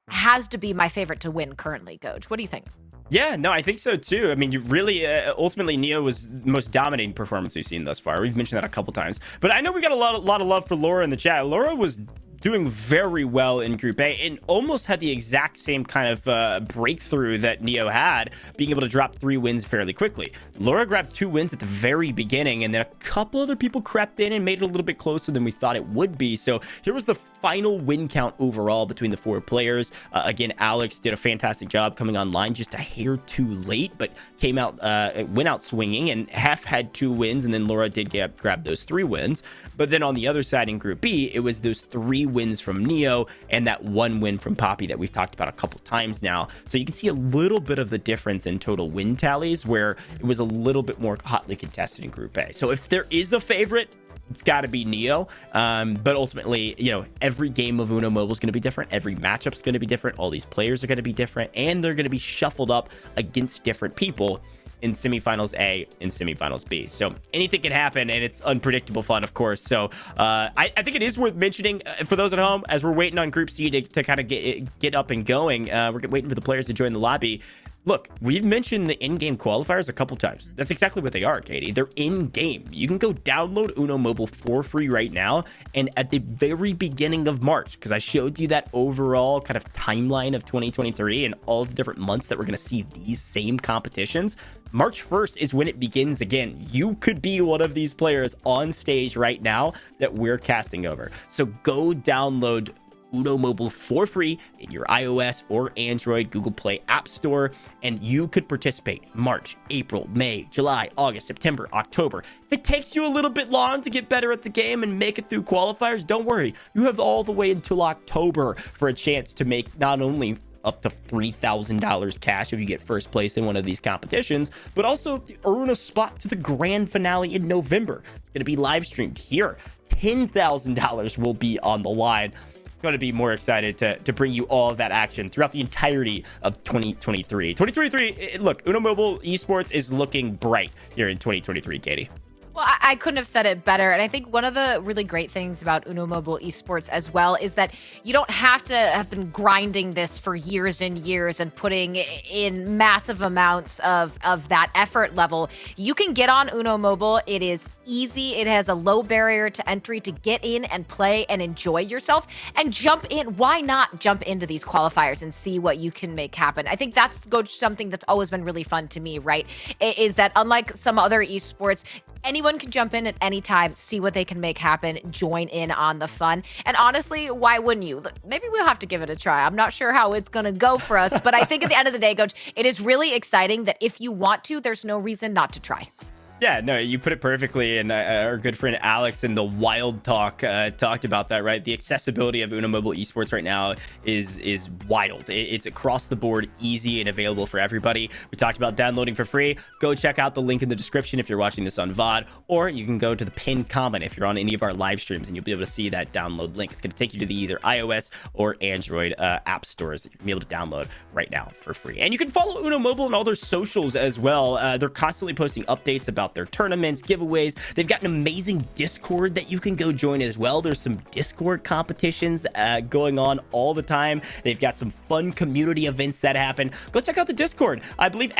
[SPEAKER 8] has to be my favorite to win currently, Gojj. What do you think?
[SPEAKER 1] Yeah, no, I think so too. I mean, you really, ultimately, Neo was the most dominating performance we've seen thus far. We've mentioned that a couple times, but I know we got a lot of love for Laura in the chat. Laura was doing very well in Group A and almost had the exact same kind of breakthrough that Neo had, being able to drop 3 wins fairly quickly. Laura grabbed 2 wins at the very beginning, and then a couple other people crept in and made it a little bit closer than we thought it would be. So here was the final win count overall between the 4 players. Again, Alex did a fantastic job coming online just a hair too late, but came out, went out swinging, and Hef had 2 wins, and then Laura did grab those 3 wins. But then on the other side in Group B, it was those 3 wins from Neo and that 1 win from Poppy that we've talked about a couple times now. So you can see a little bit of the difference in total win tallies where it was a little bit more hotly contested in Group A. So if there is a favorite, it's got to be Neo. But ultimately, you know, every game of Uno Mobile is going to be different. Every matchup is going to be different. All these players are going to be different, and they're going to be shuffled up against different people in semifinals A and semifinals B. So anything can happen, and it's unpredictable fun, of course. So I think it is worth mentioning for those at home, as we're waiting on Group C to kind of get up and going. We're waiting for the players to join the lobby. Look, we've mentioned the in-game qualifiers a couple times. That's exactly what they are, Katie. They're in-game. You can go download Uno Mobile for free right now. And at the very beginning of March, because I showed you that overall kind of timeline of 2023 and all of the different months that we're going to see these same competitions, March 1st is when it begins again. You could be one of these players on stage right now that we're casting over. So go download Uno Mobile for free in your iOS or Android Google Play App Store, and you could participate March, April, May, July, August, September, October. If it takes you a little bit long to get better at the game and make it through qualifiers, don't worry. You have all the way until October for a chance to make not only up to $3,000 cash if you get first place in one of these competitions, but also earn a spot to the grand finale in November. It's going to be live streamed here. $10,000 will be on the line. Going to be more excited to bring you all of that action throughout the entirety of 2023. 2023, look, Uno Mobile Esports is looking bright here in 2023, Katie.
[SPEAKER 8] Well, I couldn't have said it better. And I think one of the really great things about Uno Mobile Esports as well is that you don't have to have been grinding this for years and years and putting in massive amounts of that effort level. You can get on Uno Mobile. It is easy. It has a low barrier to entry to get in and play and enjoy yourself and jump in. Why not jump into these qualifiers and see what you can make happen? I think that's something that's always been really fun to me, right? Is that unlike some other esports, Anyone can jump in at any time, see what they can make happen, join in on the fun. And honestly, why wouldn't you? Maybe we'll have to give it a try. I'm not sure how it's going to go for us, but I think at the end of the day, Gojj, it is really exciting that if you want to, there's no reason not to try.
[SPEAKER 1] Yeah, no, you put it perfectly, and our good friend Alex in the Wild Talk talked about that, right? The accessibility of Uno Mobile Esports right now is wild. It's across the board, easy and available for everybody. We talked about downloading for free. Go check out the link in the description if you're watching this on VOD, or you can go to the pinned comment if you're on any of our live streams, and you'll be able to see that download link. It's going to take you to the either iOS or Android app stores that you can be able to download right now for free. And you can follow Uno Mobile and all their socials as well. They're constantly posting updates about their tournaments, giveaways. They've got an amazing Discord that you can go join as well. There's some Discord competitions going on all the time. They've got some fun community events that happen. Go check out the Discord. I believe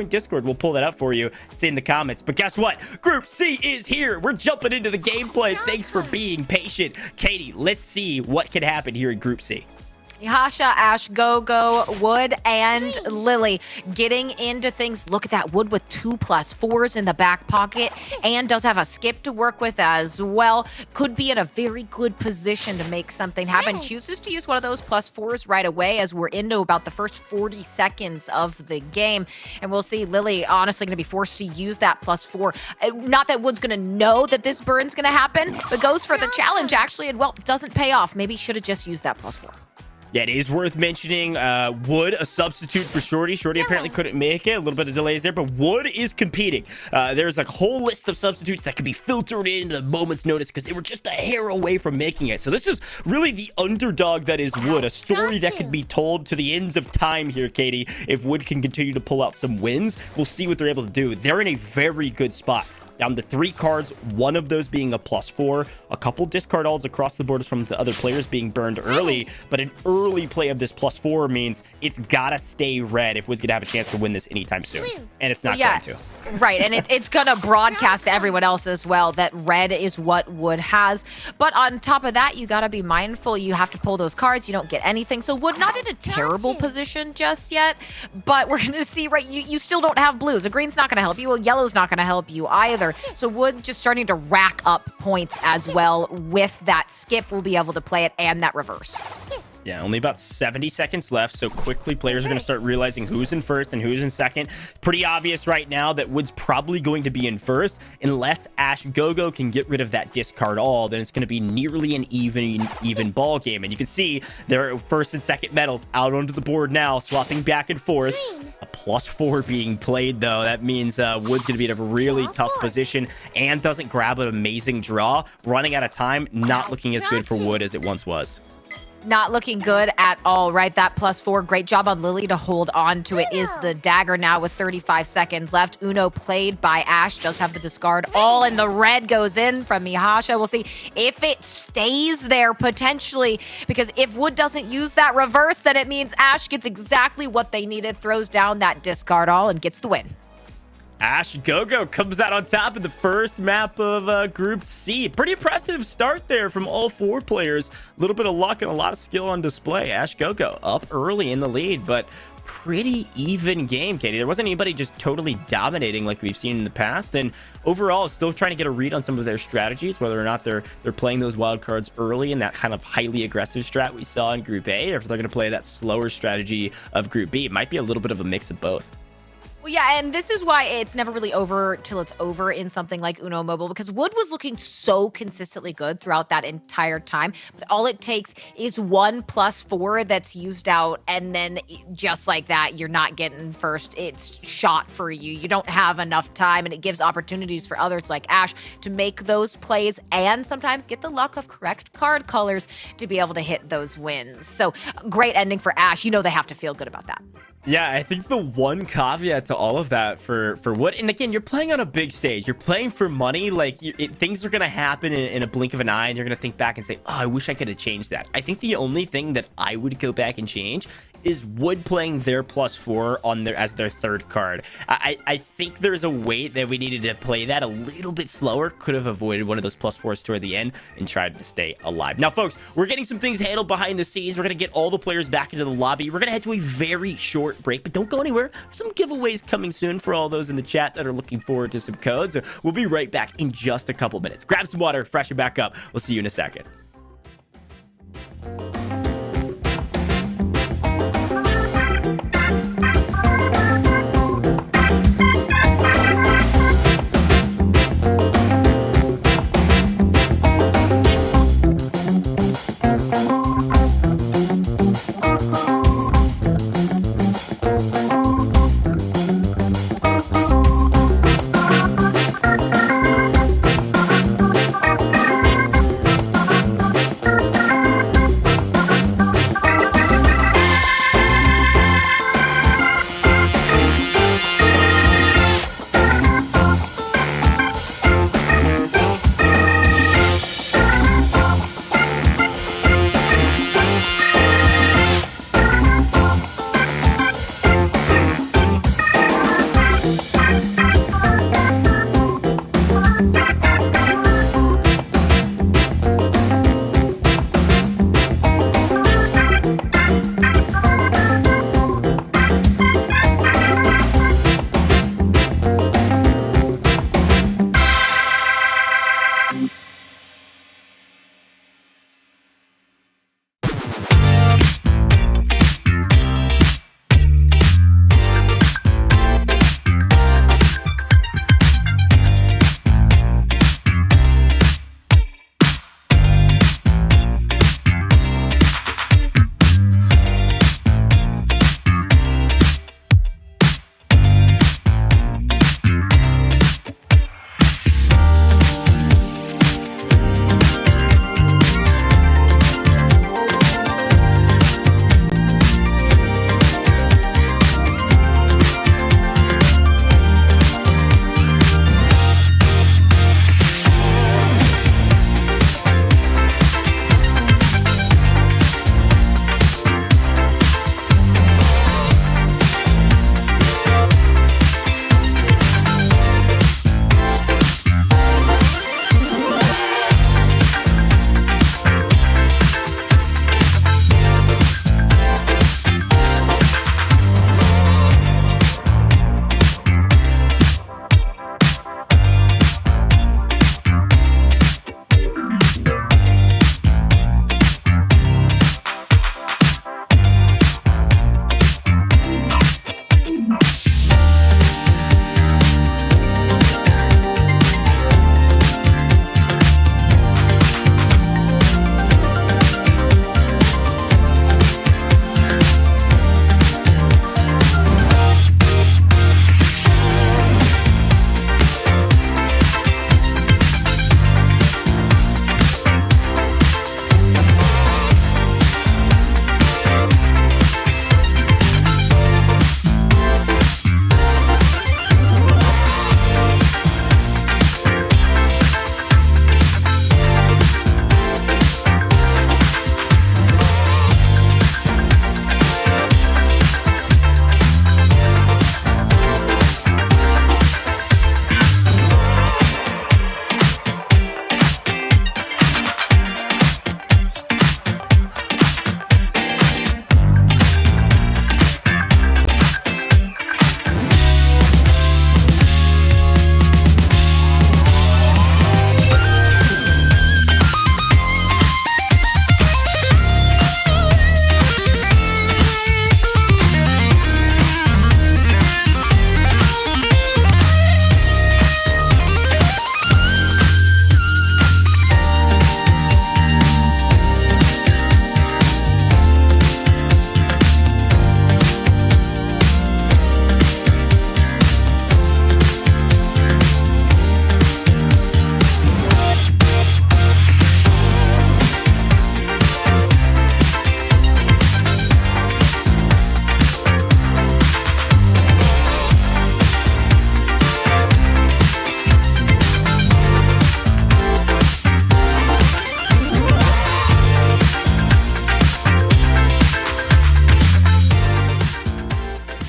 [SPEAKER 1] !Discord will pull that up for you. It's in the comments. But guess what? Group C is here. We're jumping into the gameplay. Thanks for being patient. Katie, let's see what can happen here in Group C.
[SPEAKER 8] Mihasha, Ash, Gojj, Wood, and Lily getting into things. Look at that. Wood with 2+4s in the back pocket and does have a skip to work with as well. Could be in a very good position to make something happen. Chooses to use one of those +4s right away as we're into about the first 40 seconds of the game. And we'll see Lily honestly going to be forced to use that +4. Not that Wood's going to know that this burn's going to happen, but goes for the challenge actually, and well, doesn't pay off. Maybe should have just used that +4.
[SPEAKER 1] Yeah, it is worth mentioning Wood, a substitute for Shorty. Shorty apparently couldn't make it. A little bit of delays there, but Wood is competing. There's a whole list of substitutes that could be filtered in at a moment's notice because they were just a hair away from making it. So this is really the underdog that is Wood, a story that could be told to the ends of time here, Katie. If Wood can continue to pull out some wins, we'll see what they're able to do. They're in a very good spot. Down to 3 cards, one of those being a +4. A couple discard alls across the board from the other players being burned early, but an early play of this +4 means it's gotta stay red if Wood's gonna have a chance to win this anytime soon. And it's not going to.
[SPEAKER 8] Right, and it's gonna broadcast to everyone else as well that red is what Wood has. But on top of that, you gotta be mindful. You have to pull those cards. You don't get anything. So Wood not in a terrible position just yet, but we're gonna see, right, you still don't have blues. A green's not gonna help you. A yellow's not gonna help you either. So Wood just starting to rack up points as well. With that skip, we'll be able to play it and that reverse.
[SPEAKER 1] Yeah, only about 70 seconds left, so quickly players are going to start realizing who's in first and who's in second. Pretty obvious right now that Wood's probably going to be in first, unless Ash Gojj can get rid of that discard all, then it's going to be nearly an even ball game. And you can see their first and second medals out onto the board now, swapping back and forth. A +4 being played, though. That means Wood's going to be in a really tough position and doesn't grab an amazing draw. Running out of time, not looking as good for Wood as it once was.
[SPEAKER 8] Not looking good at all, right? That +4, great job on Lily to hold on to it. Is the dagger now with 35 seconds left. Uno played by Ash, does have the discard all, and the red goes in from Mihasha. We'll see if it stays there potentially, because if Wood doesn't use that reverse, then it means Ash gets exactly what they needed, throws down that discard all, and gets the win.
[SPEAKER 1] Ash Gojj comes out on top of the first map of Group C. Pretty impressive start there from all 4 players. A little bit of luck and a lot of skill on display. Ash Gojj up early in the lead, but pretty even game, Katie. There wasn't anybody just totally dominating like we've seen in the past, and overall still trying to get a read on some of their strategies, whether or not they're playing those wild cards early in that kind of highly aggressive strat we saw in Group A, or if they're going to play that slower strategy of Group B. It might be a little bit of a mix of both.
[SPEAKER 8] Well, yeah, and this is why it's never really over till it's over in something like Uno Mobile, because Wood was looking so consistently good throughout that entire time. But all it takes is one +4 that's used out, and then just like that, you're not getting first. It's shot for you. You don't have enough time, and it gives opportunities for others like Ash to make those plays and sometimes get the luck of correct card colors to be able to hit those wins. So great ending for Ash. You know they have to feel good about that.
[SPEAKER 1] Yeah, I think the one caveat to all of that for Wood, and again, you're playing on a big stage. You're playing for money. Like, things are going to happen in a blink of an eye, and you're going to think back and say, oh, I wish I could have changed that. I think the only thing that I would go back and change is Wood playing their +4 on as their third card. I think there's a way that we needed to play that a little bit slower. Could have avoided one of those +4s toward the end and tried to stay alive. Now, folks, we're getting some things handled behind the scenes. We're going to get all the players back into the lobby. We're going to head to a very short short break, but don't go anywhere. Some giveaways coming soon for all those in the chat that are looking forward to some codes. So we'll be right back in just a couple minutes. Grab some water, freshen back up. We'll see you in a second.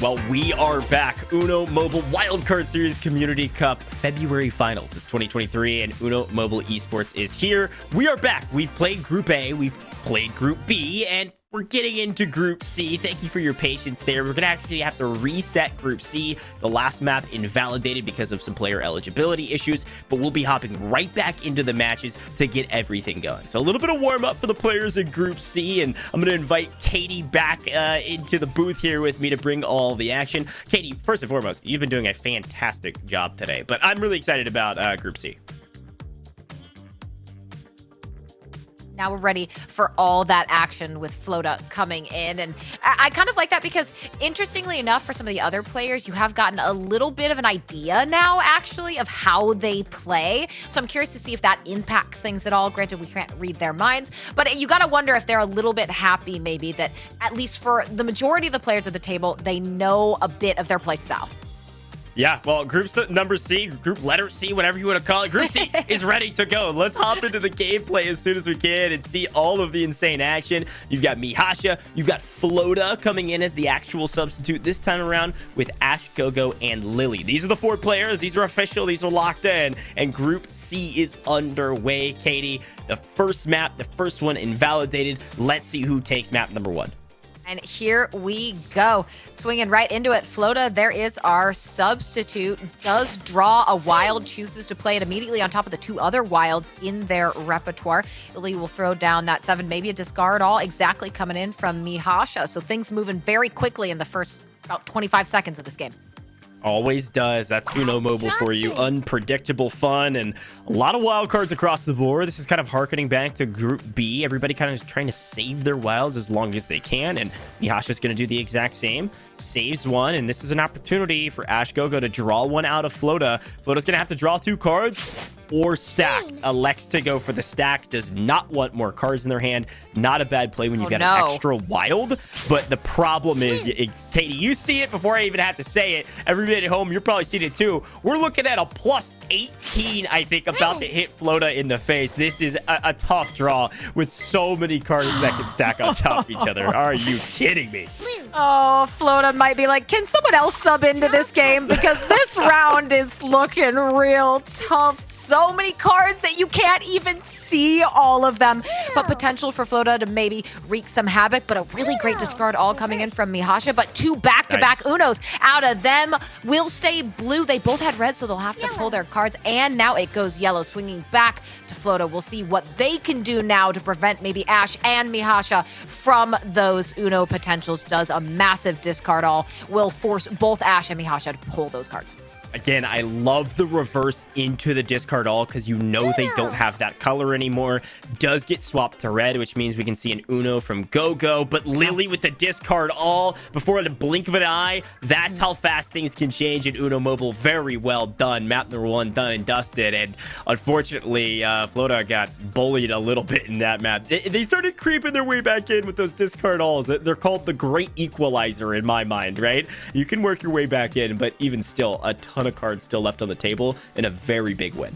[SPEAKER 1] Well, we are back. Uno Mobile Wildcard Series Community Cup February Finals is 2023, and Uno Mobile Esports is here. We are back. We've played Group A, we've played Group B, and We're getting into Group C. Thank you for your patience there. We're going to actually have to reset Group C. The last map invalidated because of some player eligibility issues, but we'll be hopping right back into the matches to get everything going. So a little bit of warm up for the players in Group C, and I'm going to invite Katie back into the booth here with me to bring all the action. Katie, first and foremost, you've been doing a fantastic job today, but I'm really excited about Group C.
[SPEAKER 8] Now we're ready for all that action with Flota coming in. And I kind of like that because, interestingly enough, for some of the other players, you have gotten a little bit of an idea now, actually, of how they play. So I'm curious to see if that impacts things at all. Granted, we can't read their minds, but you got to wonder if they're a little bit happy, maybe, that at least for the majority of the players at the table, they know a bit of their play style.
[SPEAKER 1] Yeah, well, group number C, group letter C, whatever you want to call it, Group C is ready to go. Let's hop into the gameplay as soon as we can and see all of the insane action. You've got Mihasha, you've got Flota coming in as the actual substitute this time around with Ash, Gojj, and Lily. These are the 4 players. These are official. These are locked in. And Group C is underway, Katie. The first map, the first one invalidated. Let's see who takes map number 1.
[SPEAKER 8] And here we go. Swinging right into it. Flota, there is our substitute. Does draw a wild, chooses to play it immediately on top of the 2 other wilds in their repertoire. Lily will throw down that 7, maybe a discard all, exactly coming in from Mihasha. So things moving very quickly in the first about 25 seconds of this game.
[SPEAKER 1] Always does. That's Uno Mobile for you. Unpredictable fun and a lot of wild cards across the board. This is kind of harkening back to Group B. Everybody kind of is trying to save their wilds as long as they can, and Mihasha's going to do the exact same. Saves one, and this is an opportunity for Ash Gojj to draw one out of Flota. Flota's going to have to draw 2 cards or stack. Elects to go for the stack. Does not want more cards in their hand. Not a bad play when you get an extra wild, but the problem is, Katie, you see it before I even have to say it. Everybody at home, you're probably seeing it too. We're looking at a plus 18, I think, about to hit Flota in the face. This is a tough draw with so many cards that can stack on top of each other. Are you kidding me?
[SPEAKER 8] Oh, Flota might be like, can someone else sub into this game? Because this round is looking real tough. So many cards that you can't even see all of them. But potential for Flota to maybe wreak some havoc. But a really great discard all coming in from Mihasha. But 2 back-to-back Unos out of them will stay blue. They both had red, so they'll have to pull their cards. And now it goes yellow, swinging back to Flota. We'll see what they can do now to prevent maybe Ash and Mihasha from those Uno potentials. Does a massive discard all. Will force both Ash and Mihasha to pull those cards.
[SPEAKER 1] Again, I love the reverse into the discard all because you know they don't have that color anymore. Does get swapped to red, which means we can see an Uno from Gojj, but Lily with the discard all before the blink of an eye. That's how fast things can change in Uno Mobile. Very well done. Map number 1 done and dusted. And unfortunately, Flota got bullied a little bit in that map. They started creeping their way back in with those discard alls. They're called the Great Equalizer in my mind, right? You can work your way back in, but even still, a ton of cards still left on the table and a very big win.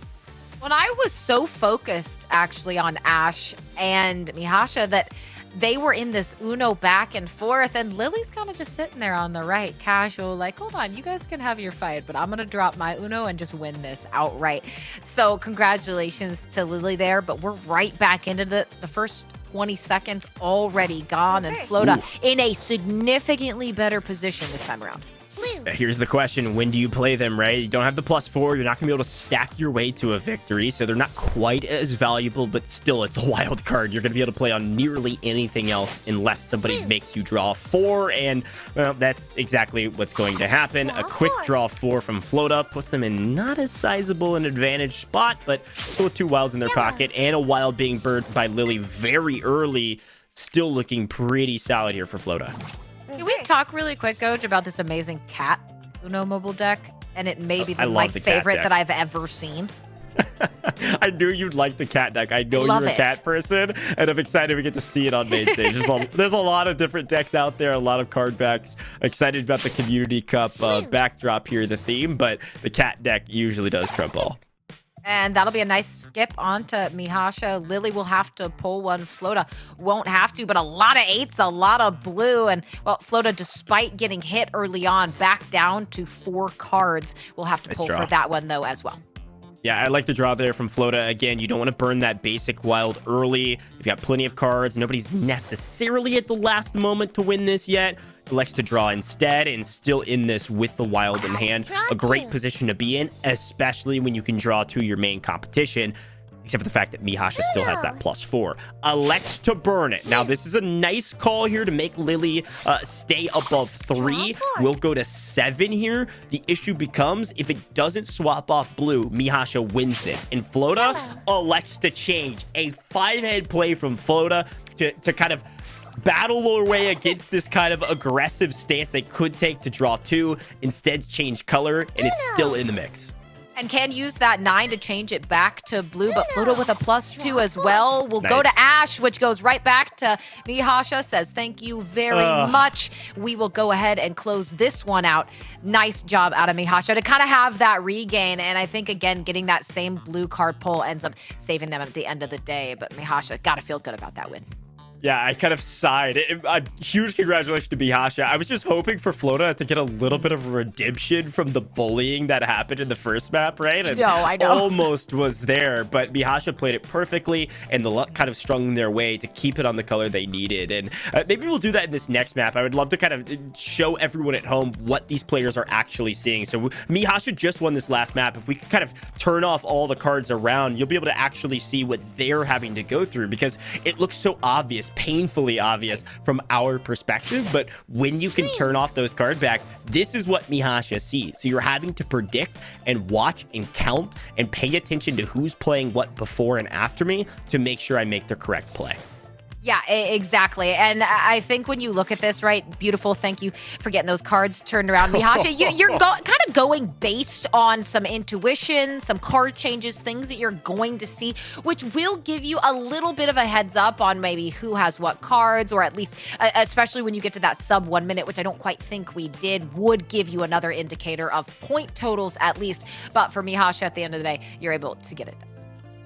[SPEAKER 8] When I was so focused actually on Ash and Mihasha that they were in this Uno back and forth, and Lily's kind of just sitting there on the right, casual, like, hold on, you guys can have your fight, but I'm going to drop my Uno and just win this outright. So congratulations to Lily there, but we're right back into the first 20 seconds already gone, and Flota in a significantly better position this time around.
[SPEAKER 1] Here's the question. When do you play them, right? You don't have the +4. You're not going to be able to stack your way to a victory, so they're not quite as valuable, but still, it's a wild card. You're going to be able to play on nearly anything else unless somebody makes you draw 4, and, well, that's exactly what's going to happen. A quick draw 4 from Flota puts them in not as sizable an advantage spot, but still with 2 wilds in their pocket, and a wild being burnt by Lily very early. Still looking pretty solid here for Flota.
[SPEAKER 8] Can we talk really quick, Gojj, about this amazing cat Uno Mobile deck? And it may be my favorite that I've ever seen.
[SPEAKER 1] I knew you'd like the cat deck. I know you're a cat person, and I'm excited we get to see it on main stage. There's a lot of different decks out there, a lot of card backs. Excited about the Community Cup backdrop here, the theme, but the cat deck usually does trump all.
[SPEAKER 8] And that'll be a nice skip onto Mihasha. Lily will have to pull one. Flota won't have to, but a lot of 8s, a lot of blue. And, well, Flota, despite getting hit early on, back down to 4 cards. We'll have to pull for that one, though, as well.
[SPEAKER 1] Yeah, I like the draw there from Flota. Again, you don't want to burn that basic wild early. You've got plenty of cards. Nobody's necessarily at the last moment to win this yet. Elects to draw instead and still in this with the wild in hand. A great position to be in, especially when you can draw to your main competition. Except for the fact that Mihasha still has that +4. Elects to burn it. Now, this is a nice call here to make Lily stay above 3. We'll go to 7 here. The issue becomes, if it doesn't swap off blue, Mihasha wins this. And Flota elects to change. A 5-head play from Flota to kind of battle their way against this kind of aggressive stance they could take to draw 2. Instead, change color and is still in the mix.
[SPEAKER 8] And can use that 9 to change it back to blue, but Flota with a +2 as well. We'll go to Ash, which goes right back to Mihasha, says thank you very much. We will go ahead and close this one out. Nice job out of Mihasha to kind of have that regain. And I think, again, getting that same blue card pull ends up saving them at the end of the day. But Mihasha, got to feel good about that win.
[SPEAKER 1] Yeah, I kind of sighed. A huge congratulations to Mihasha. I was just hoping for Flota to get a little bit of redemption from the bullying that happened in the first map, right? And
[SPEAKER 8] I know.
[SPEAKER 1] Almost was there, but Mihasha played it perfectly, and the luck kind of strung their way to keep it on the color they needed. And maybe we'll do that in this next map. I would love to kind of show everyone at home what these players are actually seeing. So Mihasha just won this last map. If we could kind of turn off all the cards around, you'll be able to actually see what they're having to go through, because it looks so obvious, painfully obvious from our perspective. But when you can turn off those card backs, this is what Mihasha sees. So you're having to predict and watch and count and pay attention to who's playing what before and after me to make sure I make the correct play.
[SPEAKER 8] Yeah, exactly. And I think when you look at this, right, beautiful, thank you for getting those cards turned around. Mihasha, you're kind of going based on some intuition, some card changes, things that you're going to see, which will give you a little bit of a heads up on maybe who has what cards, or at least, especially when you get to that sub 1 minute, which I don't quite think we did, would give you another indicator of point totals at least. But for Mihasha, at the end of the day, you're able to get it done.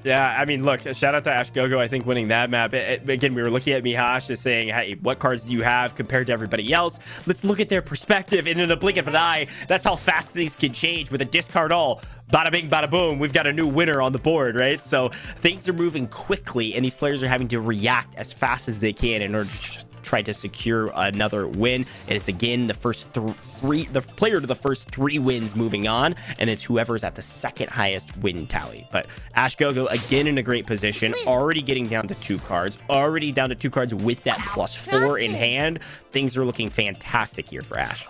[SPEAKER 1] Yeah, I mean, look, shout out to Ash Gogo, I think, winning that map. Again, we were looking at Mihasha saying, hey, what cards do you have compared to everybody else? Let's look at their perspective. And in a blink of an eye, that's how fast things can change with a discard all. Bada bing, bada boom. We've got a new winner on the board, right? So things are moving quickly, and these players are having to react as fast as they can in order to try to secure another win. And it's again the player to the first 3 wins moving on, and it's whoever's at the second highest win tally. But Ash Gogo again in a great position, already getting down to 2 cards, already down to 2 cards with that +4 in hand. Things are looking fantastic here for Ash.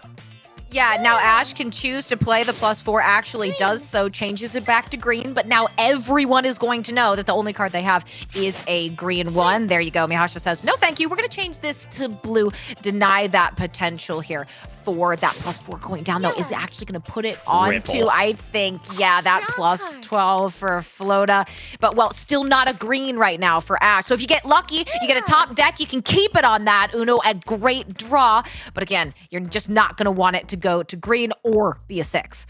[SPEAKER 8] Yeah, now Ash can choose to play the +4, actually does so, changes it back to green, but now everyone is going to know that the only card they have is a green one. There you go. Mihasha says, no, thank you. We're going to change this to blue. Deny that potential here for that +4 going down, though. Is it actually going to put it on to, I think, yeah, that +12 for Flota. But, well, still not a green right now for Ash. So if you get lucky, you get a top deck, you can keep it on that. Uno, a great draw. But again, you're just not going to want it to go to green or be a 6.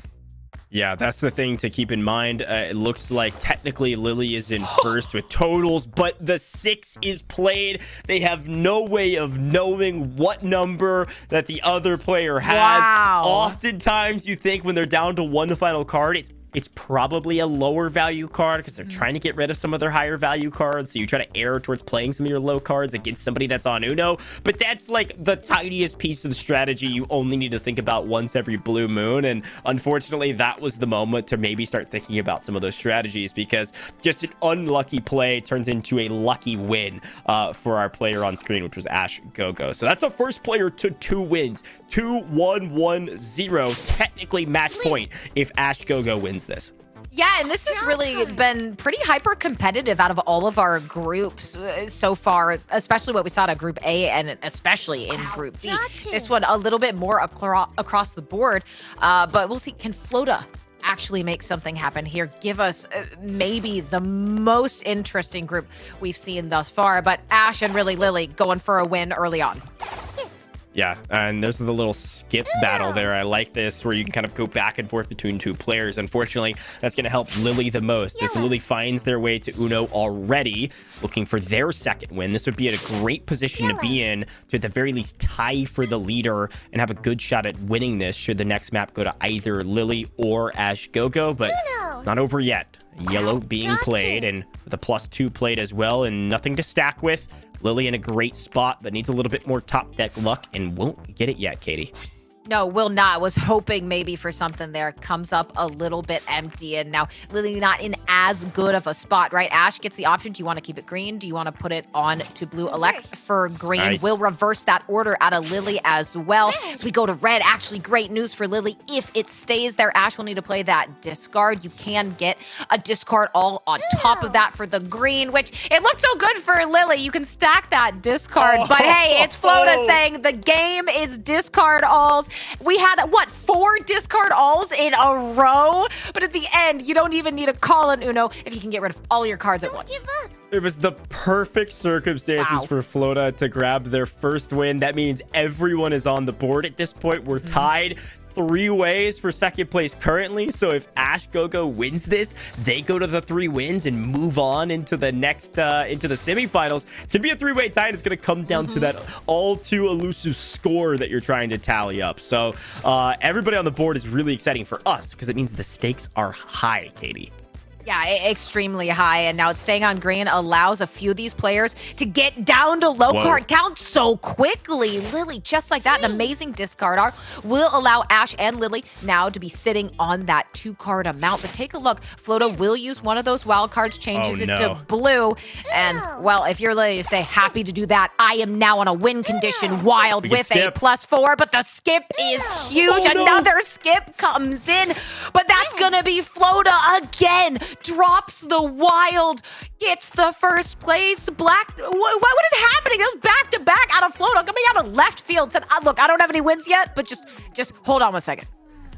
[SPEAKER 1] Yeah, that's the thing to keep in mind. It looks like technically Lily is in first with totals, but the 6 is played. They have no way of knowing what number that the other player has.
[SPEAKER 8] Wow.
[SPEAKER 1] Oftentimes you think when they're down to 1 final card, it's probably a lower value card because they're trying to get rid of some of their higher value cards. So you try to err towards playing some of your low cards against somebody that's on Uno. But that's like the tiniest piece of strategy you only need to think about once every blue moon. And unfortunately, that was the moment to maybe start thinking about some of those strategies, because just an unlucky play turns into a lucky win for our player on screen, which was Ash Gogo. So that's the first player to 2 wins. 2-1-1-0. Technically match point if Ash Gogo wins this.
[SPEAKER 8] Yeah, and this has really been pretty hyper competitive out of all of our groups so far, especially what we saw at Group A and especially in Group B. This one a little bit more across the board, but we'll see. Can Flota actually make something happen here? Give us maybe the most interesting group we've seen thus far, but Ash and really Lily going for a win early on.
[SPEAKER 1] Yeah, and there's the little skip battle there. I like this, where you can kind of go back and forth between 2 players. Unfortunately, that's going to help Lily the most, as Lily finds their way to Uno already, looking for their second win. This would be a great position to be in, to at the very least tie for the leader and have a good shot at winning this should the next map go to either Lily or Ash Gogo. But not over yet. Yellow being played, and with a +2 played as well, and nothing to stack with. Lily in a great spot, but needs a little bit more top deck luck, and won't get it yet, Katie.
[SPEAKER 8] No, will not. Was hoping maybe for something there. Comes up a little bit empty, and now Lily not in as good of a spot, right? Ash gets the option. Do you want to keep it green? Do you want to put it on to blue? Alex for green.
[SPEAKER 1] Nice.
[SPEAKER 8] Will reverse that order out of Lily as well. So we go to red. Actually, great news for Lily. If it stays there, Ash will need to play that discard. You can get a discard all on top of that for the green, which it looks so good for Lily. You can stack that discard, but hey, it's Flota saying the game is discard alls. We had, what, 4 discard alls in a row? But at the end, you don't even need a call in Uno if you can get rid of all your cards at once.
[SPEAKER 1] It was the perfect circumstances for Flota to grab their first win. That means everyone is on the board at this point. We're tied 3 ways for second place currently. So if Ash Gogo wins this, they go to the 3 wins and move on into the next into the semifinals. It's gonna be a 3-way tie, and it's gonna come down to that all too elusive score that you're trying to tally up. So everybody on the board is really exciting for us because it means the stakes are high, Katie.
[SPEAKER 8] Yeah, extremely high, and now it's staying on green allows a few of these players to get down to low card count so quickly. Lily, just like that, an amazing discard art will allow Ash and Lily now to be sitting on that 2-card amount. But take a look, Flota will use one of those wild cards, changes it to blue, and well, if you're Lily, you say happy to do that. I am now on a win condition, wild with a +4, but the skip is huge. Another skip comes in, but that's gonna be Flota again. Drops the wild, gets the first place. Black, what is happening? It was back-to-back out of Flota, coming out of left field. Said, look, I don't have any wins yet, but just hold on 1 second.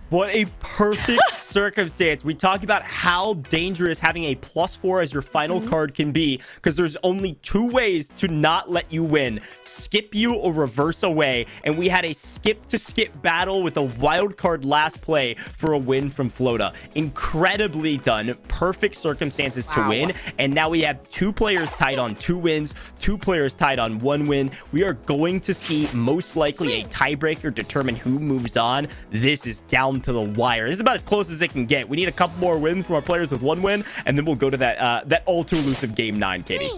[SPEAKER 1] What a perfect circumstance. We talk about how dangerous having a +4 as your final card can be, because there's only 2 ways to not let you win: skip you or reverse away. And we had a skip to skip battle with a wild card last play for a win from Flota. Incredibly done. Perfect circumstances to win. And now we have 2 players tied on 2 wins, 2 players tied on 1 win. We are going to see most likely a tiebreaker determine who moves on. This is down to the wire. This is about as close as it can get. We need a couple more wins from our players with 1 win, and then we'll go to that all too elusive game 9, Katie.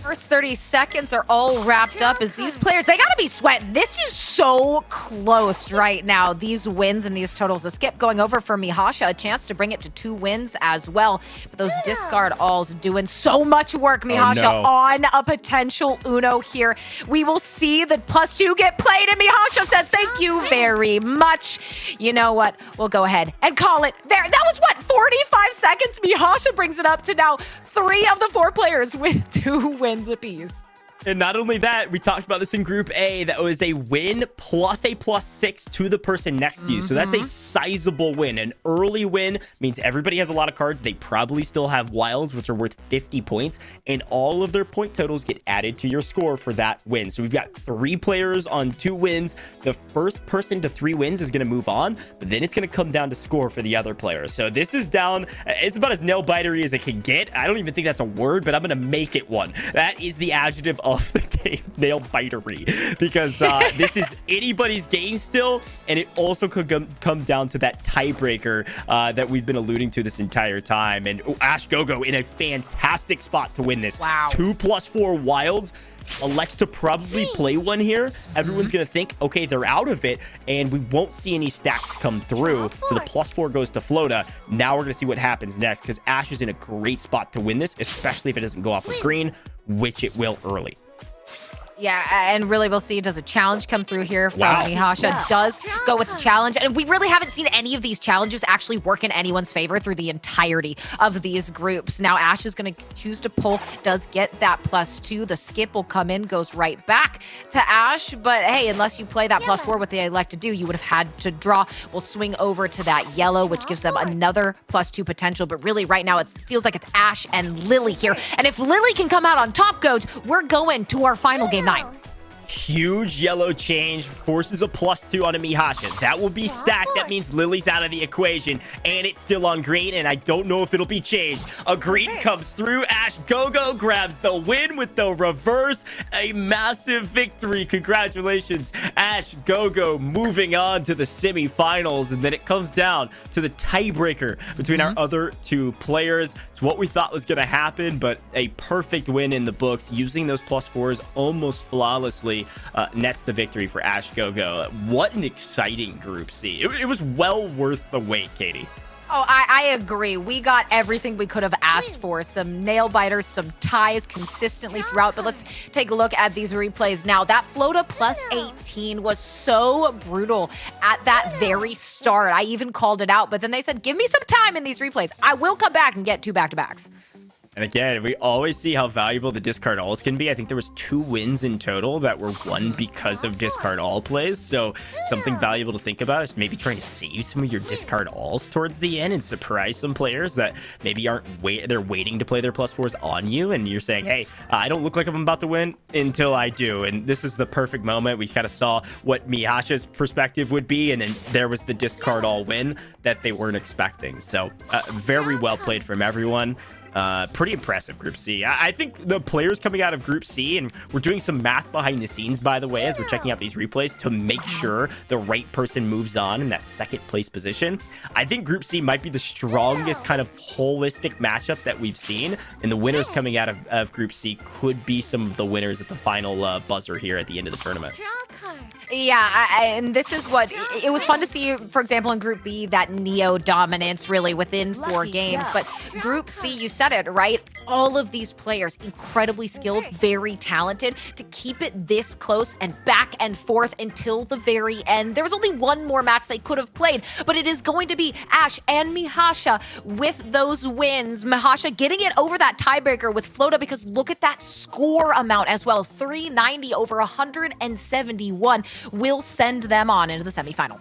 [SPEAKER 8] First 30 seconds are all wrapped up as these players, they gotta be sweating. This is so close right now, these wins and these totals. A skip going over for Mihasha, a chance to bring it to 2 wins as well. But those discard alls doing so much work, Mihasha, on a potential Uno here. We will see the +2 get played, and Mihasha says, thank you very much. You know what? We'll go ahead and call it there. That was, what, 45 seconds? Mihasha brings it up to now 3 of the 4 players with 2 wins apiece.
[SPEAKER 1] And not only that, we talked about this in Group A, that was a win plus a +6 to the person next to you. So that's a sizable win. An early win means everybody has a lot of cards. They probably still have wilds, which are worth 50 points. And all of their point totals get added to your score for that win. So we've got 3 players on 2 wins. The first person to 3 wins is going to move on, but then it's going to come down to score for the other player. So this is down. It's about as nail-bitery as it can get. I don't even think that's a word, but I'm going to make it one. That is the adjective of the game, nail bitery, because this is anybody's game still, and it also could come down to that tiebreaker that we've been alluding to this entire time. And Ash Gogo in a fantastic spot to win this. 2 +4 wilds. Elects to probably play one here. Everyone's gonna think, okay, they're out of it, and we won't see any stacks come through. So the +4 goes to Flota. Now we're gonna see what happens next, because Ash is in a great spot to win this, especially if it doesn't go off with green, which it will early.
[SPEAKER 8] Yeah, and really we'll see, does a challenge come through here from Mihasha? Does go with the challenge. And we really haven't seen any of these challenges actually work in anyone's favor through the entirety of these groups. Now Ash is going to choose to pull, does get that +2. The skip will come in, goes right back to Ash. But hey, unless you play that +4, what they elect to do, you would have had to draw. We'll swing over to that yellow, which gives them another +2 potential. But really right now it feels like it's Ash and Lily here. And if Lily can come out on top, Gojj, we're going to our final game 9.
[SPEAKER 1] Huge yellow change forces a +2 on a Mihasha. That will be stacked. That means Lily's out of the equation, and it's still on green, and I don't know if it'll be changed. A green comes through. Ash Gojj grabs the win with the reverse. A massive victory. Congratulations, Ash Gojj, moving on to the semifinals, and then it comes down to the tiebreaker between our other two players. It's what we thought was going to happen, but a perfect win in the books, using those +4s almost flawlessly, nets the victory for Ash Gojj. What an exciting Group C. It was well worth the wait, Katie.
[SPEAKER 8] Oh, I agree. We got everything we could have asked for. Some nail biters, some ties consistently throughout. But let's take a look at these replays now. That Flota +18 was so brutal at that very start. I even called it out, but then they said, give me some time in these replays. I will come back and get 2 back-to-backs.
[SPEAKER 1] And again, we always see how valuable the discard alls can be. I think there was 2 wins in total that were won because of discard all plays. So something valuable to think about is maybe trying to save some of your discard alls towards the end and surprise some players that maybe they're waiting to play their +4s on you. And you're saying, hey, I don't look like I'm about to win until I do. And this is the perfect moment. We kind of saw what Mihasha's perspective would be. And then there was the discard all win that they weren't expecting. So very well played from everyone. Pretty impressive Group C. I think the players coming out of Group C, and we're doing some math behind the scenes, by the way, as we're checking out these replays to make sure the right person moves on in that second place position. I think Group C might be the strongest kind of holistic matchup that we've seen, and the winners coming out of Group C could be some of the winners at the final buzzer here at the end of the tournament.
[SPEAKER 8] Yeah, and this is what it was fun to see, for example, in Group B, that Neo dominance really within 4 games. But Group C, you said it, right? All of these players, incredibly skilled, very talented, to keep it this close and back and forth until the very end. There was only one more match they could have played, but it is going to be Ash and Mihasha with those wins. Mihasha getting it over that tiebreaker with Flota, because look at that score amount as well. 390 over 171 will send them on into the semifinal.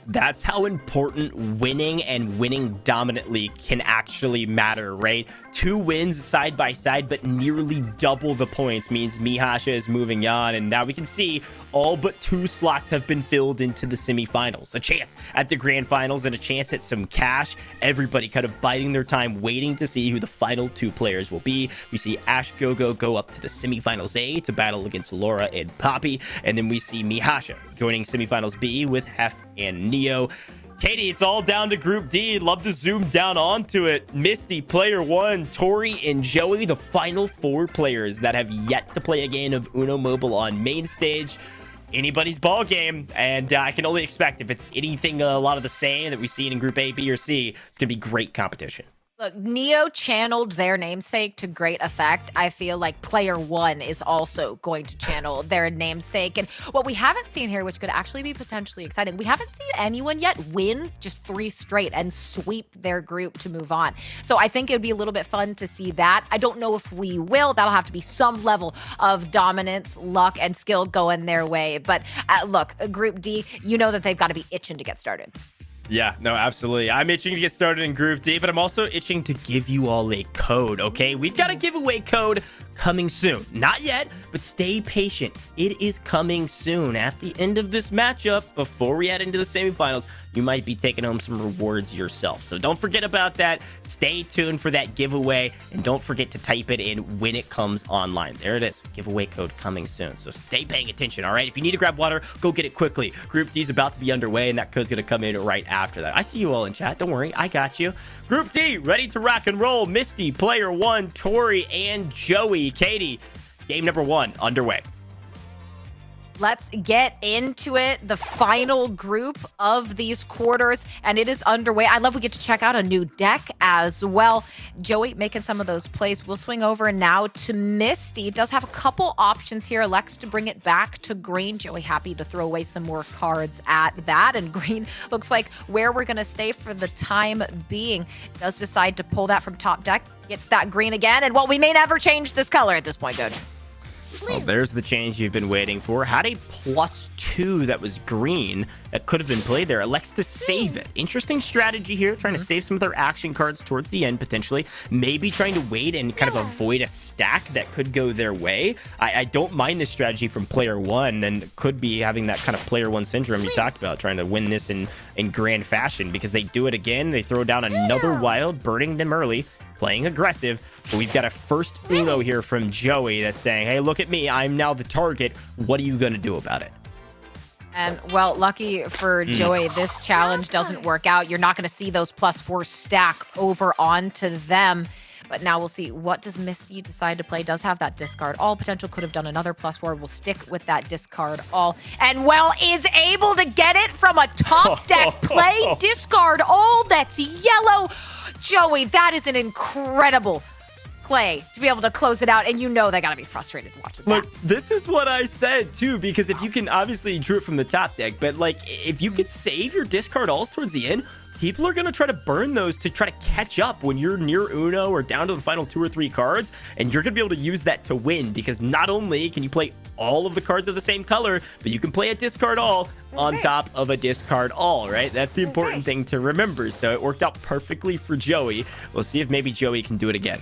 [SPEAKER 1] That's how important winning and winning dominantly can actually matter, right? 2 wins side by side, but nearly double the points means Mihasha is moving on. And now we can see all but 2 slots have been filled into the semifinals. A chance at the grand finals and a chance at some cash. Everybody kind of biding their time, waiting to see who the final 2 players will be. We see Ash Gojj go up to the semifinals A to battle against Laura and Poppy. And then we see Mihasha joining semifinals B with Hef and Neo. Katie, it's all down to Group D. Love to zoom down onto it. Misty, player 1, Tori, and Joey, the final 4 players that have yet to play a game of Uno Mobile on main stage. Anybody's ball game, and I can only expect if it's anything a lot of the same that we've seen in Group A, B, or C, it's going to be great competition.
[SPEAKER 8] Look, Neo channeled their namesake to great effect. I feel like player 1 is also going to channel their namesake. And what we haven't seen here, which could actually be potentially exciting, we haven't seen anyone yet win just 3 straight and sweep their group to move on. So I think it would be a little bit fun to see that. I don't know if we will. That'll have to be some level of dominance, luck, and skill going their way. But look, Group D, you know that they've got to be itching to get started.
[SPEAKER 1] Yeah, no, absolutely. I'm itching to get started in Group D, but I'm also itching to give you all a code, okay? We've got a giveaway code coming soon. Not yet, but stay patient. It is coming soon. At the end of this matchup, before we head into the semifinals, you might be taking home some rewards yourself. So don't forget about that. Stay tuned for that giveaway, and don't forget to type it in when it comes online. There it is. Giveaway code coming soon. So stay paying attention, all right? If you need to grab water, go get it quickly. Group D is about to be underway, and that code's going to come in right after that. I see you all in chat. Don't worry. I got you. Group D, ready to rock and roll. Misty, player 1, Tori, and Joey. Katie, game number 1 underway.
[SPEAKER 8] Let's get into it. The final group of these quarters, and it is underway. I love we get to check out a new deck as well. Joey making some of those plays. We'll swing over now to Misty. Does have a couple options here. Elects to bring it back to green. Joey happy to throw away some more cards at that. And green looks like where we're going to stay for the time being. Does decide to pull that from top deck. Gets that green again. And well, we may never change this color at this point, Gojj.
[SPEAKER 1] Well, there's the change you've been waiting for. Had a +2 that was green that could have been played there. Elects to save it. Interesting strategy here, trying to save some of their action cards towards the end, potentially. Maybe trying to wait and kind of avoid a stack that could go their way. I don't mind this strategy from player one, and could be having that kind of player one syndrome you talked about, trying to win this in grand fashion, because they do it again. They throw down another wild, burning them early, playing aggressive. But we've got a first Uno here from Joey that's saying, hey, look at me. I'm now the target. What are you going to do about it?
[SPEAKER 8] And, well, lucky for Joey, this challenge doesn't work out. You're not going to see those +4 stack over onto them. But now we'll see, what does Misty decide to play? Does have that discard all potential. Could have done another +4. We'll stick with that discard all. And, well, is able to get it from a top deck play. Discard all. That's yellow. Joey, that is an incredible play to be able to close it out, and you know they gotta be frustrated watching that.
[SPEAKER 1] Look, this is what I said too, because if you can, obviously you drew it from the top deck, but like if you could save your discard alls towards the end, people are going to try to burn those to try to catch up when you're near Uno or down to the final 2 or 3 cards, and you're going to be able to use that to win, because not only can you play all of the cards of the same color, but you can play a discard all on top of a discard all, right? That's the important thing to remember. So it worked out perfectly for Joey. We'll see if maybe Joey can do it again.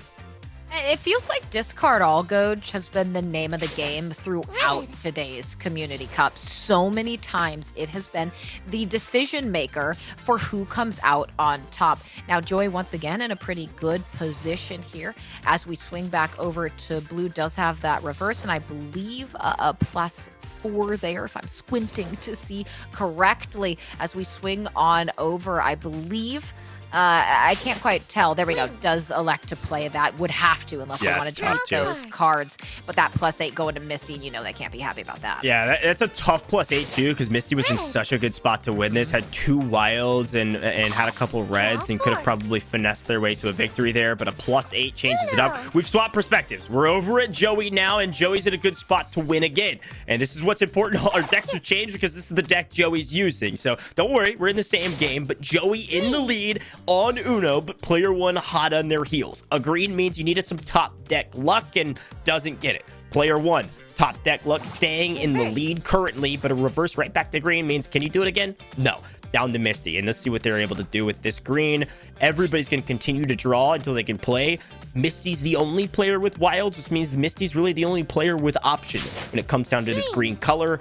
[SPEAKER 8] It feels like discard all, Gojj, has been the name of the game throughout today's Community Cup. So many times it has been the decision maker for who comes out on top. Now, Joey, once again, in a pretty good position here. As we swing back over to blue, does have that reverse, and I believe a +4 there, if I'm squinting to see correctly. As we swing on over, I believe... I can't quite tell. There we go. Does elect to play that. Would have to, unless they want to take those cards. But that +8 going to Misty, and you know they can't be happy about that.
[SPEAKER 1] Yeah, that's a tough +8 too, because Misty was in such a good spot to win this. Had 2 wilds and had a couple reds, and could have probably finessed their way to a victory there. But a +8 changes it up. We've swapped perspectives. We're over at Joey now, and Joey's in a good spot to win again. And this is what's important. Our decks have changed because this is the deck Joey's using. So don't worry, we're in the same game, but Joey in the lead on Uno, but player one hot on their heels. A green means you needed some top deck luck and doesn't get it. Player one, top deck luck, staying in the lead currently, but a reverse right back to green means, can you do it again? No. Down to Misty, and let's see what they're able to do with this green. Everybody's going to continue to draw until they can play. Misty's the only player with wilds, which means Misty's really the only player with options when it comes down to this green color,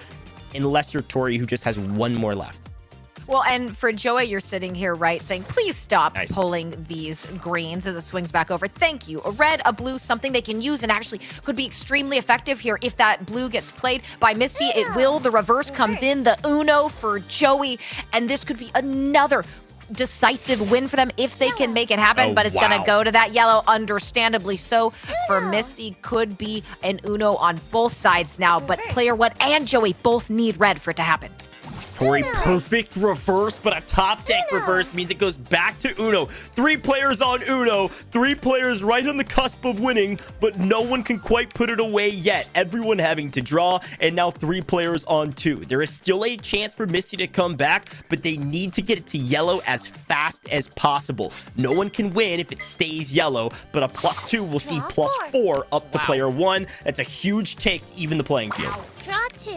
[SPEAKER 1] unless you're Tori, who just has 1 more left.
[SPEAKER 8] Well, and for Joey, you're sitting here, right, saying, please stop pulling these greens as it swings back over. Thank you. A red, a blue, something they can use and actually could be extremely effective here. If that blue gets played by Misty, it will. The reverse comes in, the Uno for Joey, and this could be another decisive win for them if they can make it happen, but it's going to go to that yellow, understandably so. For Misty, could be an Uno on both sides now, but player one and Joey both need red for it to happen.
[SPEAKER 1] Tori, perfect reverse, but a top deck reverse means it goes back to Uno. 3 players on Uno, 3 players right on the cusp of winning, but no one can quite put it away yet. Everyone having to draw, and now 3 players on 2. There is still a chance for Misty to come back, but they need to get it to yellow as fast as possible. No one can win if it stays yellow, but a +2 will see +4 up to player one. That's a huge take, even the playing field.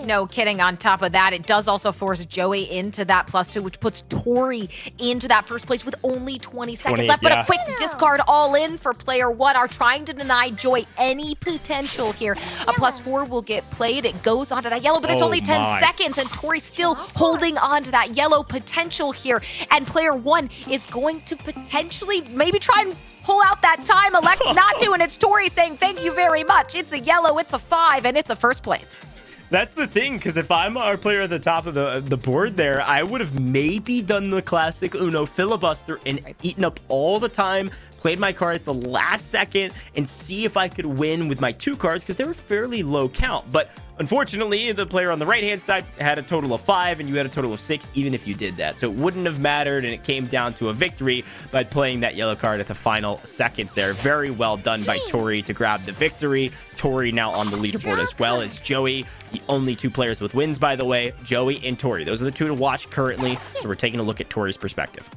[SPEAKER 8] No kidding. On top of that, it does also force Joey into that +2, which puts Tori into that first place with only 20 seconds left. But a quick discard all in for player one are trying to deny Joey any potential here. A +4 will get played. It goes onto that yellow, but it's only 10 seconds, and Tori's still holding on to that yellow potential here. And player one is going to potentially maybe try and pull out that time. Elect's not doing it. It's Tori saying, thank you very much. It's a yellow, it's a 5, and it's a first place.
[SPEAKER 1] That's the thing, because if I'm our player at the top of the board there, I would have maybe done the classic Uno filibuster and eaten up all the time, played my card at the last second, and see if I could win with my 2 cards, because they were fairly low count. But unfortunately, the player on the right-hand side had a total of 5, and you had a total of 6, even if you did that. So it wouldn't have mattered, and it came down to a victory by playing that yellow card at the final seconds there. Very well done by Tori to grab the victory. Tori now on the leaderboard as well as Joey. The only 2 players with wins, by the way, Joey and Tori. Those are the 2 to watch currently, so we're taking a look at Tori's perspective.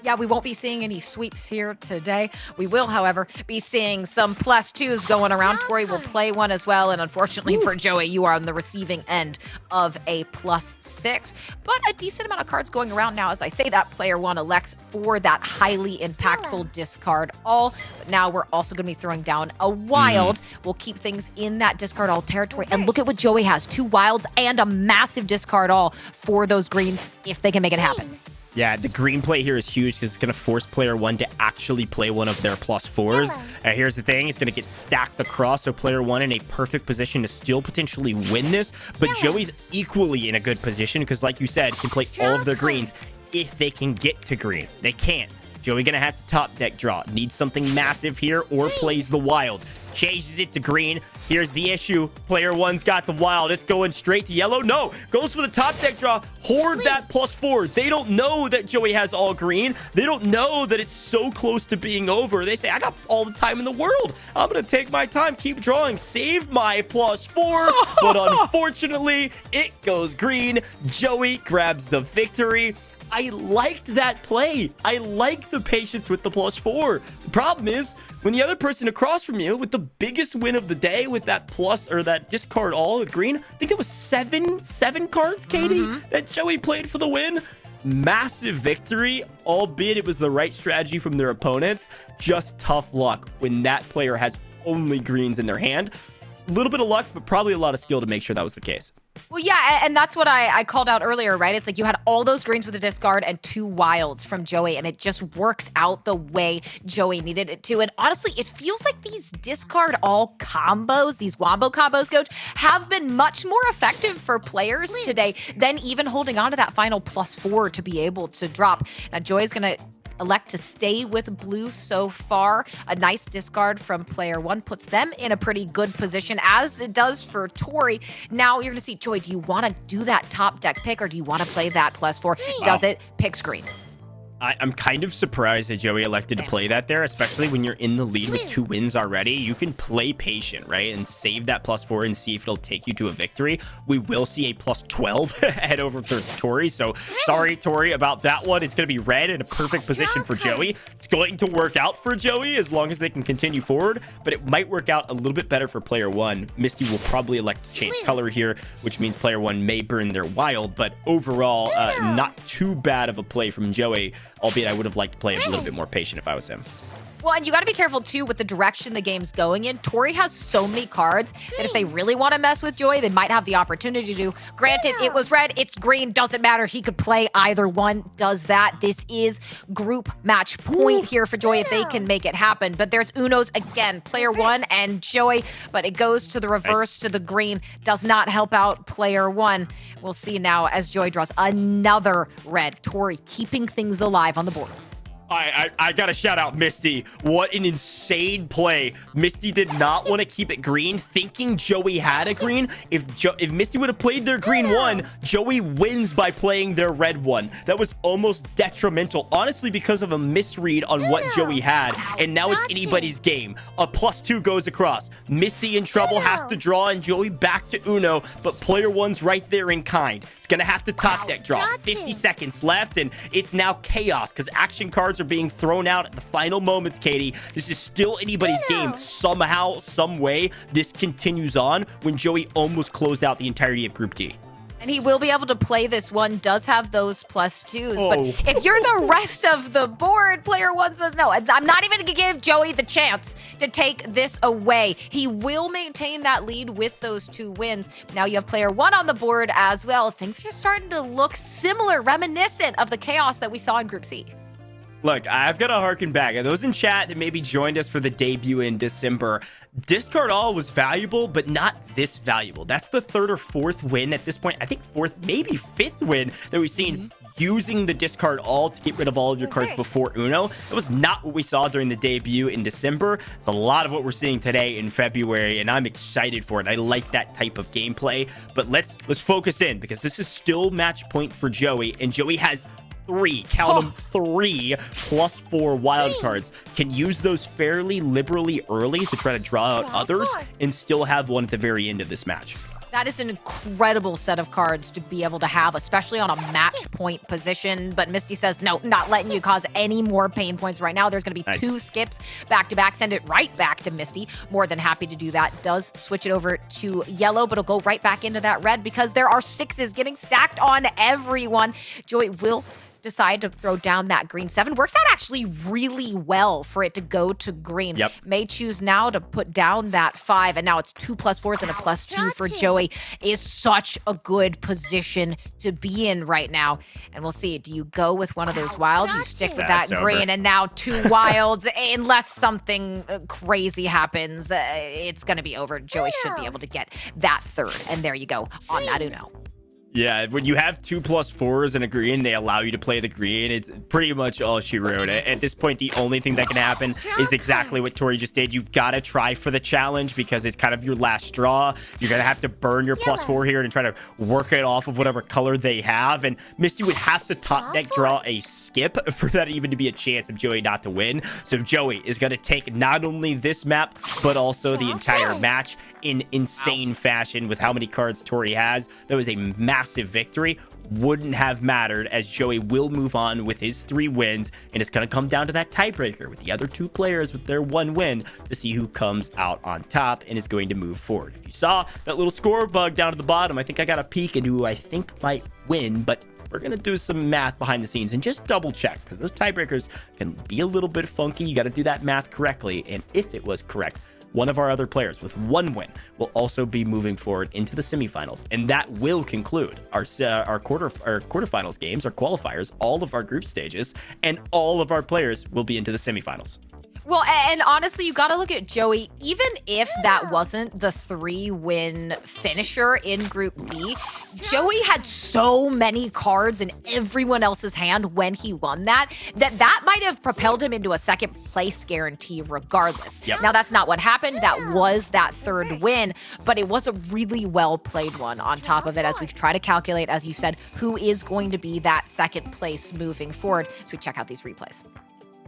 [SPEAKER 8] Yeah, we won't be seeing any sweeps here today. We will, however, be seeing some +2s going around. Tori will play one as well, and unfortunately for Joey, you are on the receiving end of a +6. But a decent amount of cards going around now. As I say that, player one elects for that highly impactful discard all. But now we're also going to be throwing down a wild. We'll keep things in that discard all territory. And look at what Joey has. 2 wilds and a massive discard all for those greens if they can make it happen.
[SPEAKER 1] Yeah, the green play here is huge because it's going to force player one to actually play one of their +4s. Here's the thing. It's going to get stacked across, so player one in a perfect position to still potentially win this. But Joey's equally in a good position because, like you said, can play all of their greens if they can get to green. They can't. Joey going to have to top deck draw. Needs something massive here or plays the wild. Changes it to green. Here's the issue. Player one's got the wild. It's going straight to yellow. No, goes for the top deck draw. Hoard that +4. They don't know that Joey has all green. They don't know that it's so close to being over. They say, I got all the time in the world. I'm going to take my time, keep drawing, save my +4. But unfortunately, it goes green. Joey grabs the victory. I liked that play. I like the patience with the +4. The problem is when the other person across from you with the biggest win of the day with that plus or that discard all with green, I think it was seven cards, Katie, that Joey played for the win. Massive victory, albeit it was the right strategy from their opponents. Just tough luck when that player has only greens in their hand. A little bit of luck, but probably a lot of skill to make sure that was the case.
[SPEAKER 8] Well, yeah, and that's what I called out earlier, right? It's like you had all those greens with a discard and 2 wilds from Joey, and it just works out the way Joey needed it to. And honestly, it feels like these discard all combos, these wombo combos, Gojj, have been much more effective for players today than even holding on to that final +4 to be able to drop. Now, Joey's going to elect to stay with blue so far. A nice discard from player one puts them in a pretty good position, as it does for Tori. Now you're going to see, Joey, do you want to do that top deck pick or do you want to play that +4? Does it? Picks green.
[SPEAKER 1] I'm kind of surprised that Joey elected to play that there, especially when you're in the lead with 2 wins already. You can play patient, right, and save that +4 and see if it'll take you to a victory. We will see a +12 head over to Tori, so sorry, Tori, about that one. It's going to be red in a perfect position for Joey. It's going to work out for Joey as long as they can continue forward, but it might work out a little bit better for player one. Misty will probably elect to change color here, which means player one may burn their wild, but overall, not too bad of a play from Joey. Albeit I would have liked to play a little bit more patient if I was him.
[SPEAKER 8] Well, and you got to be careful, too, with the direction the game's going in. Tori has so many cards that if they really want to mess with Joey, they might have the opportunity to. Granted, it was red, it's green, doesn't matter. He could play either one, does that. This is group match point here for Joey if they can make it happen. But there's Uno's again, player one and Joey, but it goes to the reverse to the green. Does not help out player one. We'll see now as Joey draws another red. Tori keeping things alive on the board.
[SPEAKER 1] I gotta shout out Misty. What an insane play. Misty did not want to keep it green, thinking Joey had a green. If Misty would have played their green one, Joey wins by playing their red one. That was almost detrimental, honestly, because of a misread on what Joey had. And now it's anybody's game. A +2 goes across. Misty in trouble, has to draw, and Joey back to Uno, but player one's right there in kind. It's gonna have to top deck draw. 50 seconds left, and it's now chaos because action cards are being thrown out at the final moments, Katie. This is still anybody's game. Somehow, some way, this continues on when Joey almost closed out the entirety of Group D.
[SPEAKER 8] And he will be able to play this one, does have those +2s. But if you're the rest of the board, player one says, no, I'm not even going to give Joey the chance to take this away. He will maintain that lead with those 2 wins. Now you have player one on the board as well. Things are starting to look similar, reminiscent of the chaos that we saw in Group C.
[SPEAKER 1] Look, I've got to harken back. Those in chat that maybe joined us for the debut in December, discard all was valuable, but not this valuable. That's the 3rd or 4th win at this point. I think 4th, maybe 5th win that we've seen using the discard all to get rid of all of your cards before Uno. That was not what we saw during the debut in December. It's a lot of what we're seeing today in February, and I'm excited for it. I like that type of gameplay, but let's focus in because this is still match point for Joey, and Joey has 3, count them, 3 +4 wild cards. Can use those fairly liberally early to try to draw out others and still have one at the very end of this match.
[SPEAKER 8] That is an incredible set of cards to be able to have, especially on a match point position. But Misty says, no, not letting you cause any more pain points right now. There's going to be 2 skips back to back. Send it right back to Misty. More than happy to do that. Does switch it over to yellow, but it'll go right back into that red because there are 6s getting stacked on everyone. Joey will decide to throw down that green 7. Works out actually really well for it to go to green.
[SPEAKER 1] Yep.
[SPEAKER 8] May choose now to put down that 5, and now it's 2 +4s and a +2 for Joey. Is such a good position to be in right now. And we'll see, do you go with one of those wilds? You stick with that green, and now 2 wilds. Unless something crazy happens, it's going to be over. Joey should be able to get that 3rd, and there you go on that Uno.
[SPEAKER 1] Yeah, when you have 2 +4s and a green, they allow you to play the green. It's pretty much all she wrote. At this point, the only thing that can happen is exactly what Tori just did. You've got to try for the challenge because it's kind of your last straw. You're going to have to burn your +4 here and try to work it off of whatever color they have. And Misty would have to top deck draw a skip for that even to be a chance of Joey not to win. So Joey is going to take not only this map, but also the entire match in insane fashion with how many cards Tori has. That was a massive victory. Wouldn't have mattered as Joey will move on with his 3 wins, and it's going to come down to that tiebreaker with the other 2 players with their 1 win to see who comes out on top and is going to move forward. If you saw that little score bug down at the bottom, I think I got a peek into who I think might win, but we're going to do some math behind the scenes and just double check because those tiebreakers can be a little bit funky. You got to do that math correctly, and if it was correct, one of our other players with 1 win will also be moving forward into the semifinals, and that will conclude our quarterfinals games, our qualifiers, all of our group stages, and all of our players will be into the semifinals.
[SPEAKER 8] Well, and honestly, you got to look at Joey. Even if that wasn't the 3-win finisher in Group D, Joey had so many cards in everyone else's hand when he won that might have propelled him into a 2nd place guarantee regardless.
[SPEAKER 1] Yep.
[SPEAKER 8] Now, that's not what happened. That was that 3rd win, but it was a really well-played one on top of it as we try to calculate, as you said, who is going to be that 2nd place moving forward as we check out these replays.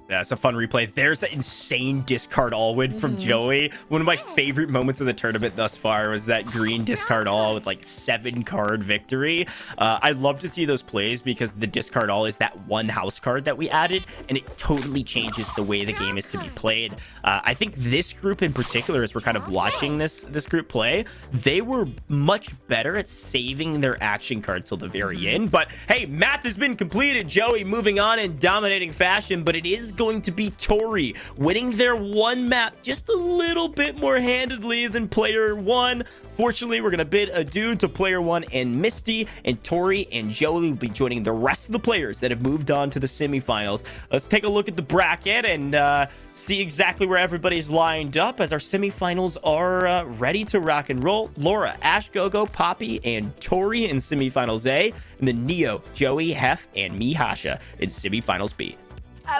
[SPEAKER 1] Yeah, it's a fun replay. There's that insane discard all win from Joey. One of my favorite moments of the tournament thus far was that green discard all with like 7-card victory. I love to see those plays because the discard all is that 1 house card that we added, and it totally changes the way the game is to be played. I think this group in particular, as we're kind of watching this group play, they were much better at saving their action card till the very end. But hey, math has been completed. Joey moving on in dominating fashion, but it is going to be Tori winning their 1 map just a little bit more handedly than player 1. Fortunately, we're going to bid adieu to player 1 and Misty, and Tori and Joey will be joining the rest of the players that have moved on to the semifinals. Let's take a look at the bracket and see exactly where everybody's lined up as our semifinals are ready to rock and roll. Laura, Ash, Gogo, Poppy, and Tori in semifinals A, and then Neo, Joey, Hef, and Mihasha in semifinals B.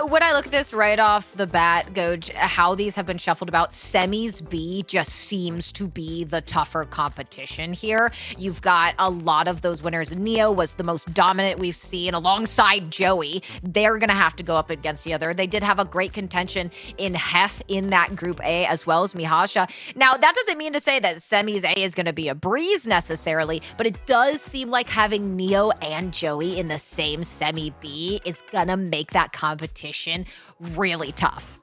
[SPEAKER 8] When I look at this right off the bat, Gojj, how these have been shuffled about, semis B just seems to be the tougher competition here. You've got a lot of those winners. Neo was the most dominant we've seen alongside Joey. They're going to have to go up against the other. They did have a great contention in Hef in that Group A as well as Mihasha. Now, that doesn't mean to say that semis A is going to be a breeze necessarily, but it does seem like having Neo and Joey in the same semi B is going to make that competition really tough.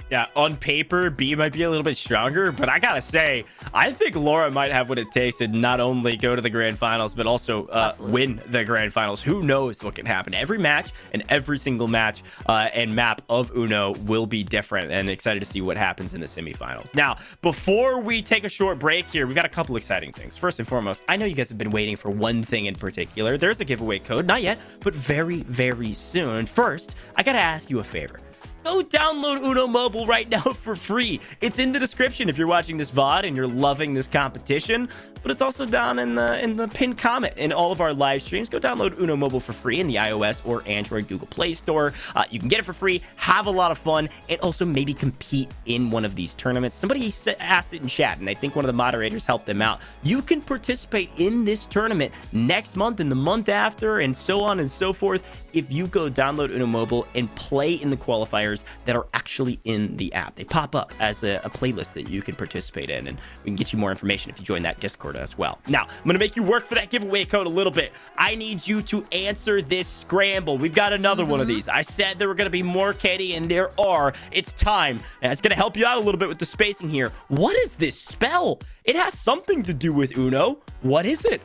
[SPEAKER 1] Yeah, on paper, B might be a little bit stronger, but I gotta say, I think Laura might have what it takes to not only go to the grand finals, but also win the grand finals. Who knows what can happen? Every match and every single match and map of Uno will be different, and excited to see what happens in the semifinals. Now, before we take a short break here, we've got a couple exciting things. First and foremost, I know you guys have been waiting for one thing in particular. There's a giveaway code, not yet, but very, very soon. First, I gotta ask you a favor. Go download Uno Mobile right now for free. It's in the description if you're watching this VOD and you're loving this competition, but it's also down in the pinned comment in all of our live streams. Go download Uno Mobile for free in the iOS or Android Google Play Store. You can get it for free, have a lot of fun, and also maybe compete in one of these tournaments. Somebody asked it in chat, and I think one of the moderators helped them out. You can participate in this tournament next month and the month after, and so on and so forth, if you go download Uno Mobile and play in the qualifiers players that are actually in the app. They pop up as a playlist that you can participate in, and we can get you more information if you join that Discord as well. Now, I'm going to make you work for that giveaway code a little bit. I need you to answer this scramble. We've got another one of these. I said there were going to be more, Katie, and there are. It's time, and it's going to help you out a little bit with the spacing here. What is this spell? It has something to do with Uno. What is it?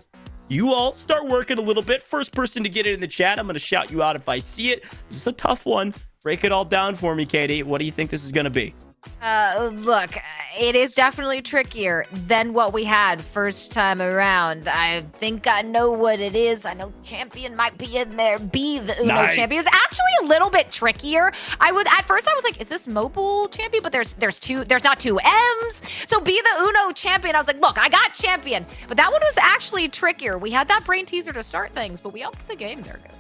[SPEAKER 1] You all start working a little bit. First person to get it in the chat, I'm going to shout you out if I see it. This is a tough one. Break it all down for me, Katie. What do you think this is going to be?
[SPEAKER 8] Look, it is definitely trickier than what we had first time around. I think I know what it is. I know champion might be in there. Be the Uno champion is actually a little bit trickier. At first I was like, is this mobile champion? But there's not two M's. So be the Uno champion. I was like, look, I got champion. But that one was actually trickier. We had that brain teaser to start things, but we upped the game there, Gojj.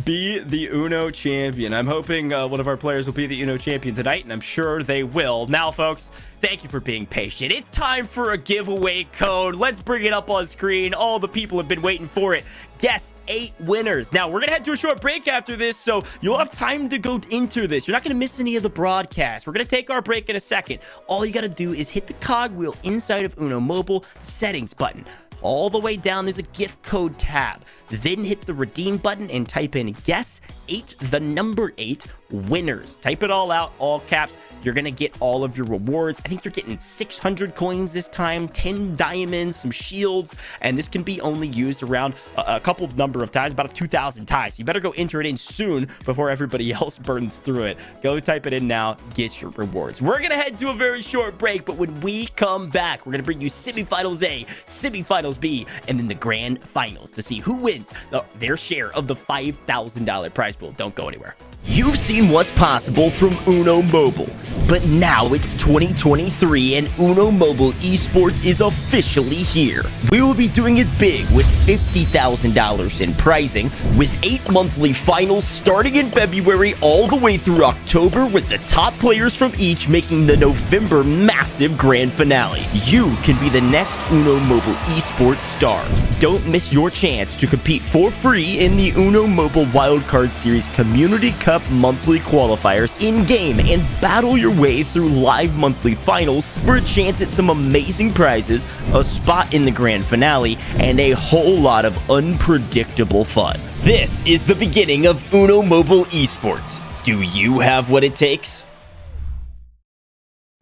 [SPEAKER 1] Be the Uno champion. I'm hoping one of our players will be the Uno champion tonight, and I'm sure they will. Now, folks, thank you for being patient. It's time for a giveaway code. Let's bring it up on screen. All the people have been waiting for it. Guess 8 winners. Now, we're going to head to a short break after this, so you'll have time to go into this. You're not going to miss any of the broadcast. We're going to take our break in a second. All you got to do is hit the cogwheel inside of Uno Mobile, settings button. All the way down, there's a gift code tab. Then hit the redeem button and type in guess 8, the number 8 winners. Type it all out, all caps. You're going to get all of your rewards. I think you're getting 600 coins this time, 10 diamonds, some shields, and this can be only used around a couple number of times, about 2,000 times. You better go enter it in soon before everybody else burns through it. Go type it in now, get your rewards. We're going to head to a very short break, but when we come back, we're going to bring you Semifinals A, Semifinals B, and then the Grand Finals to see who wins their share of the $5,000 prize pool. Don't go anywhere. You've seen what's possible from Uno Mobile, but now it's 2023 and Uno Mobile Esports is officially here. We will be doing it big with $50,000 in prizing, with 8 monthly finals starting in February all the way through October, with the top players from each making the November massive grand finale. You can be the next Uno Mobile Esports star. Don't miss your chance to compete for free in the Uno Mobile Wildcard Series Community Cup monthly qualifiers in-game and battle your way through live monthly finals for a chance at some amazing prizes, a spot in the grand finale, and a whole lot of unpredictable fun. This is the beginning of Uno Mobile Esports. Do you have what it takes?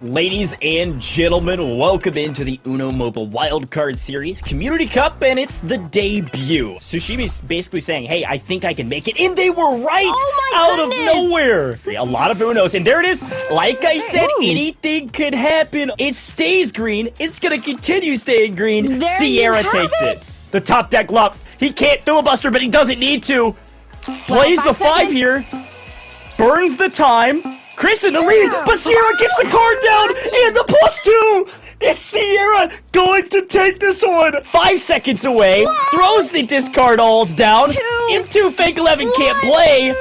[SPEAKER 1] Ladies and gentlemen, welcome into the Uno Mobile Wildcard Series Community Cup, and it's the debut. Sushimi's basically saying, hey, I think I can make it, and they were right out of nowhere. A lot of Unos, and there it is. Like I said, anything could happen. It stays green. It's going to continue staying green.
[SPEAKER 7] There
[SPEAKER 1] Sierra
[SPEAKER 7] you have
[SPEAKER 1] takes
[SPEAKER 7] it.
[SPEAKER 1] it. The top deck lump. He can't filibuster, but he doesn't need to. Plays the 5 here. Burns the time. Chris in the lead, but Sierra gets the card down and the +2. It's Sierra going to take this one. 5 seconds away. Throws the discard alls down. M2 Fake 11 can't play.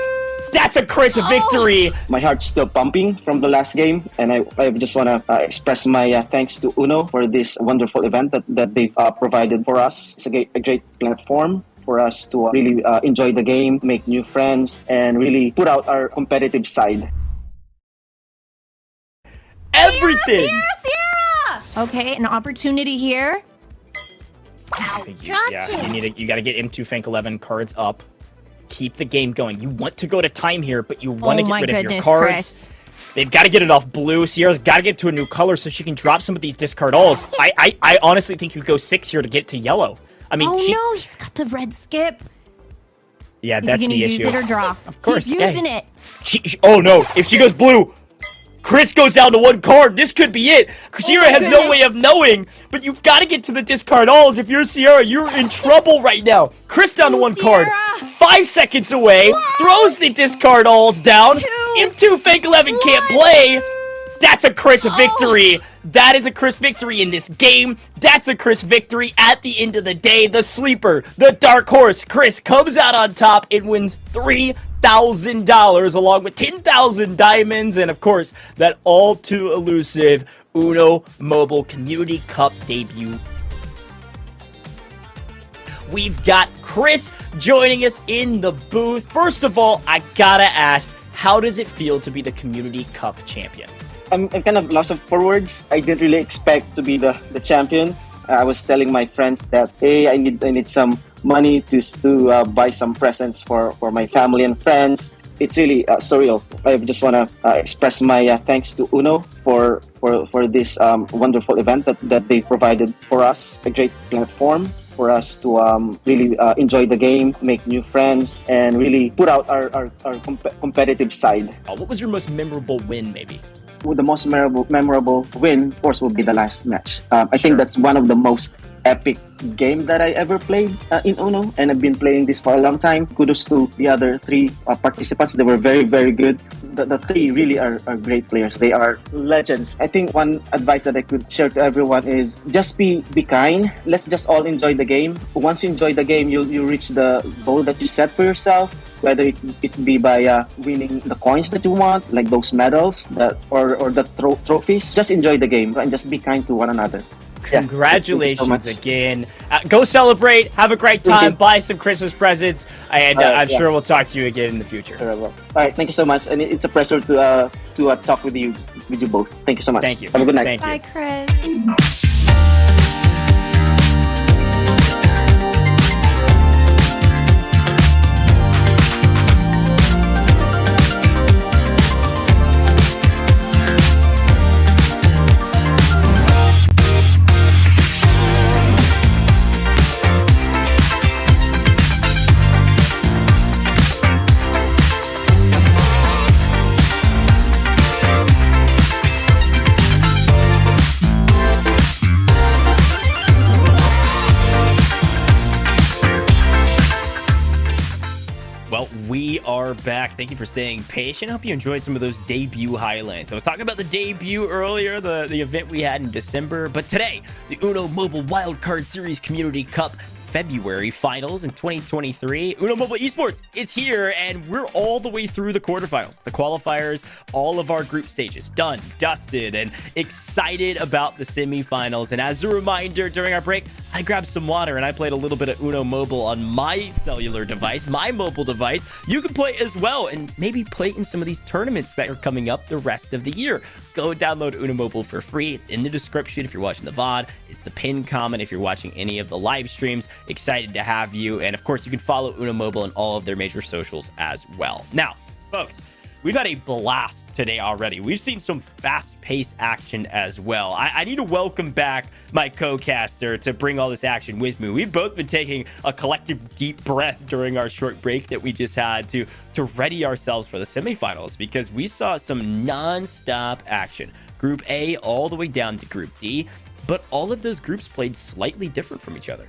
[SPEAKER 1] That's a Chris victory.
[SPEAKER 6] My heart's still pumping from the last game, and I just want to express my thanks to Uno for this wonderful event that they've provided for us. It's a great platform for us to really enjoy the game, make new friends, and really put out our competitive side.
[SPEAKER 1] Everything.
[SPEAKER 7] Sierra! Okay, an opportunity here.
[SPEAKER 1] You got to get M2 Fank 11 cards up. Keep the game going. You want to go to time here, but you want to get rid of your cards.
[SPEAKER 7] Chris.
[SPEAKER 1] They've got to get it off blue. Sierra's got to get to a new color so she can drop some of these discard alls. I honestly think you go 6 here to get to yellow. I mean,
[SPEAKER 7] no, he's got the red skip.
[SPEAKER 1] Yeah, that's the issue.
[SPEAKER 7] Is he gonna use it or draw?
[SPEAKER 1] Of course,
[SPEAKER 7] he's using it.
[SPEAKER 1] Oh no! If she goes blue, Chris goes down to 1 card. This could be it. Sierra has no way of knowing, but you've got to get to the discard alls. If you're Sierra, you're in trouble right now. Chris down to 1 card. 5 seconds away. Throws the discard alls down. M2 Fake 11 can't play. That's a Chris victory. That is a Chris victory in this game. That's a Chris victory at the end of the day. The sleeper, the dark horse, Chris comes out on top and wins $3,000 along with 10,000 diamonds and, of course, that all too elusive Uno Mobile Community Cup debut. We've got Chris joining us in the booth. First of all, I gotta ask, how does it feel to be the Community Cup champion?
[SPEAKER 6] I'm kind of lost for words. I didn't really expect to be the champion. I was telling my friends that, hey, I need some money to buy some presents for my family and friends. It's really surreal. I just want to express my thanks to Uno for this wonderful event that they provided for us. A great platform for us to really enjoy the game, make new friends, and really put out our competitive side.
[SPEAKER 1] What was your most memorable win, maybe?
[SPEAKER 6] The most memorable win, of course, will be the last match. I think that's one of the most epic game that I ever played in Uno, and I've been playing this for a long time. Kudos to the other three participants. They were very, very good. The three really are great players. They are legends. I think one advice that I could share to everyone is just be kind. Let's just all enjoy the game. Once you enjoy the game, you'll reach the goal that you set for yourself. Whether it's be by winning the coins that you want, like those medals, or the trophies. Just enjoy the game and just be kind to one another.
[SPEAKER 1] Congratulations again. Go celebrate. Have a great time. Buy some Christmas presents. And I'm sure we'll talk to you again in the future.
[SPEAKER 6] All right. Thank you so much. And it's a pleasure to talk with you both. Thank you so much.
[SPEAKER 1] Thank you.
[SPEAKER 6] Have a good night.
[SPEAKER 1] Thank
[SPEAKER 4] Bye,
[SPEAKER 1] you.
[SPEAKER 4] Chris.
[SPEAKER 1] Well, we are back. Thank you for staying patient. I hope you enjoyed some of those debut highlights. I was talking about the debut earlier, the event we had in December, but today, the Uno Mobile Wildcard Series Community Cup February finals in 2023. Uno Mobile Esports is here, and we're all the way through the quarterfinals, the qualifiers, all of our group stages done, dusted, and excited about the semifinals. And as a reminder, during our break, I grabbed some water and I played a little bit of Uno Mobile on my cellular device, my mobile device. You can play as well, and maybe play in some of these tournaments that are coming up the rest of the year. Go download Uno Mobile for free. It's in the description if you're watching the VOD. It's the pinned comment if you're watching any of the live streams. Excited to have you. And of course, you can follow Uno Mobile on all of their major socials as well. Now, folks, we've had a blast today already. We've seen some fast-paced action as well. I need to welcome back my co-caster to bring all this action with me. We've both been taking a collective deep breath during our short break that we just had to ready ourselves for the semifinals, because we saw some non-stop action. Group A all the way down to Group D, but all of those groups played slightly different from each other.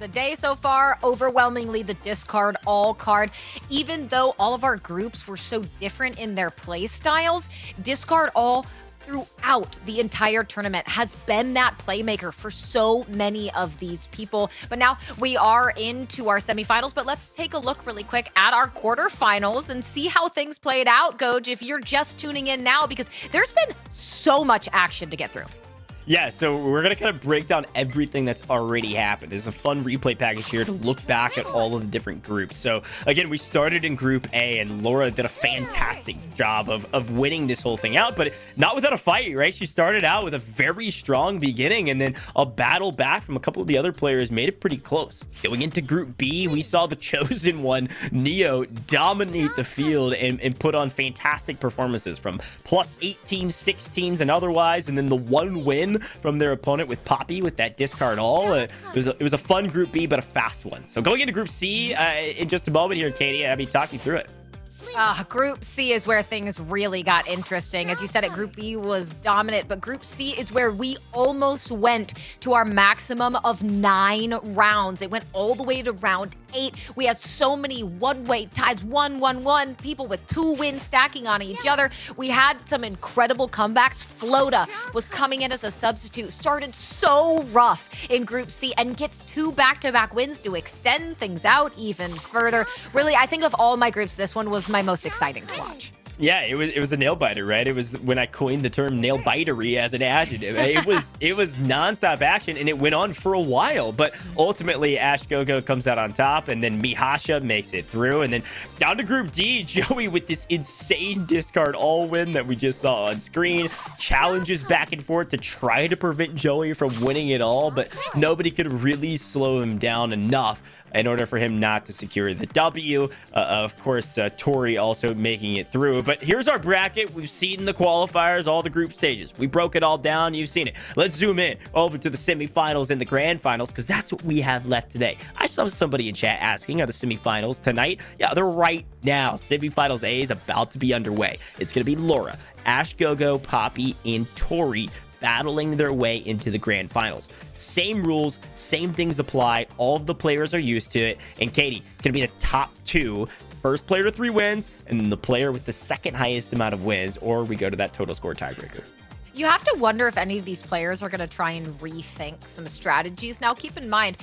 [SPEAKER 8] The day so far, overwhelmingly the discard all card. Even though all of our groups were so different in their play styles, discard all throughout the entire tournament has been that playmaker for so many of these people. But now we are into our semifinals, but let's take a look really quick at our quarterfinals and see how things played out, Gojj, if you're just tuning in now, because there's been so much action to get through.
[SPEAKER 1] Yeah, so we're going to kind of break down everything that's already happened. There's a fun replay package here to look back at all of the different groups. So again, we started in Group A, and Laura did a fantastic job of winning this whole thing out, but not without a fight, right? She started out with a very strong beginning, and then a battle back from a couple of the other players made it pretty close. Going into Group B, we saw the chosen one, Neo, dominate the field and put on fantastic performances from plus 18, 16s, and otherwise, and then the one win from their opponent with Poppy with that discard all. It was a fun Group B, but a fast one. So going into Group C in just a moment here, Katie, I'll be talking through it.
[SPEAKER 8] Group C is where things really got interesting. As you said, Group B was dominant, but Group C is where we almost went to our maximum of 9 rounds. It went all the way to round 8. We had so many one-way ties, 1-1-1, people with 2 wins stacking on each other. We had some incredible comebacks. Flota was coming in as a substitute, started so rough in Group C and gets 2 back-to-back wins to extend things out even further. Really, I think of all my groups, this one was my most exciting to watch.
[SPEAKER 1] Yeah, it was a nail biter, right? It was when I coined the term nail bitery as an adjective. It was nonstop action, and it went on for a while. But ultimately, Ash Gojj comes out on top, and then Mihasha makes it through, and then down to Group D, Joey with this insane discard all win that we just saw on screen, challenges back and forth to try to prevent Joey from winning it all, but nobody could really slow him down enough in order for him not to secure the W. Of course, Tori also making it through. But here's our bracket. We've seen the qualifiers, all the group stages. We broke it all down. You've seen it. Let's zoom in over to the semifinals and the grand finals, because that's what we have left today. I saw somebody in chat asking, are the semifinals tonight? Yeah, they're right now. Semifinals A is about to be underway. It's going to be Laura, Ash Gojj, Poppy, and Tori battling their way into the grand finals. Same rules, same things apply. All of the players are used to it. And Katie, it's going to be the top two. First player to 3 wins, and then the player with the second highest amount of wins, or we go to that total score tiebreaker.
[SPEAKER 8] You have to wonder if any of these players are going to try and rethink some strategies. Now, keep in mind,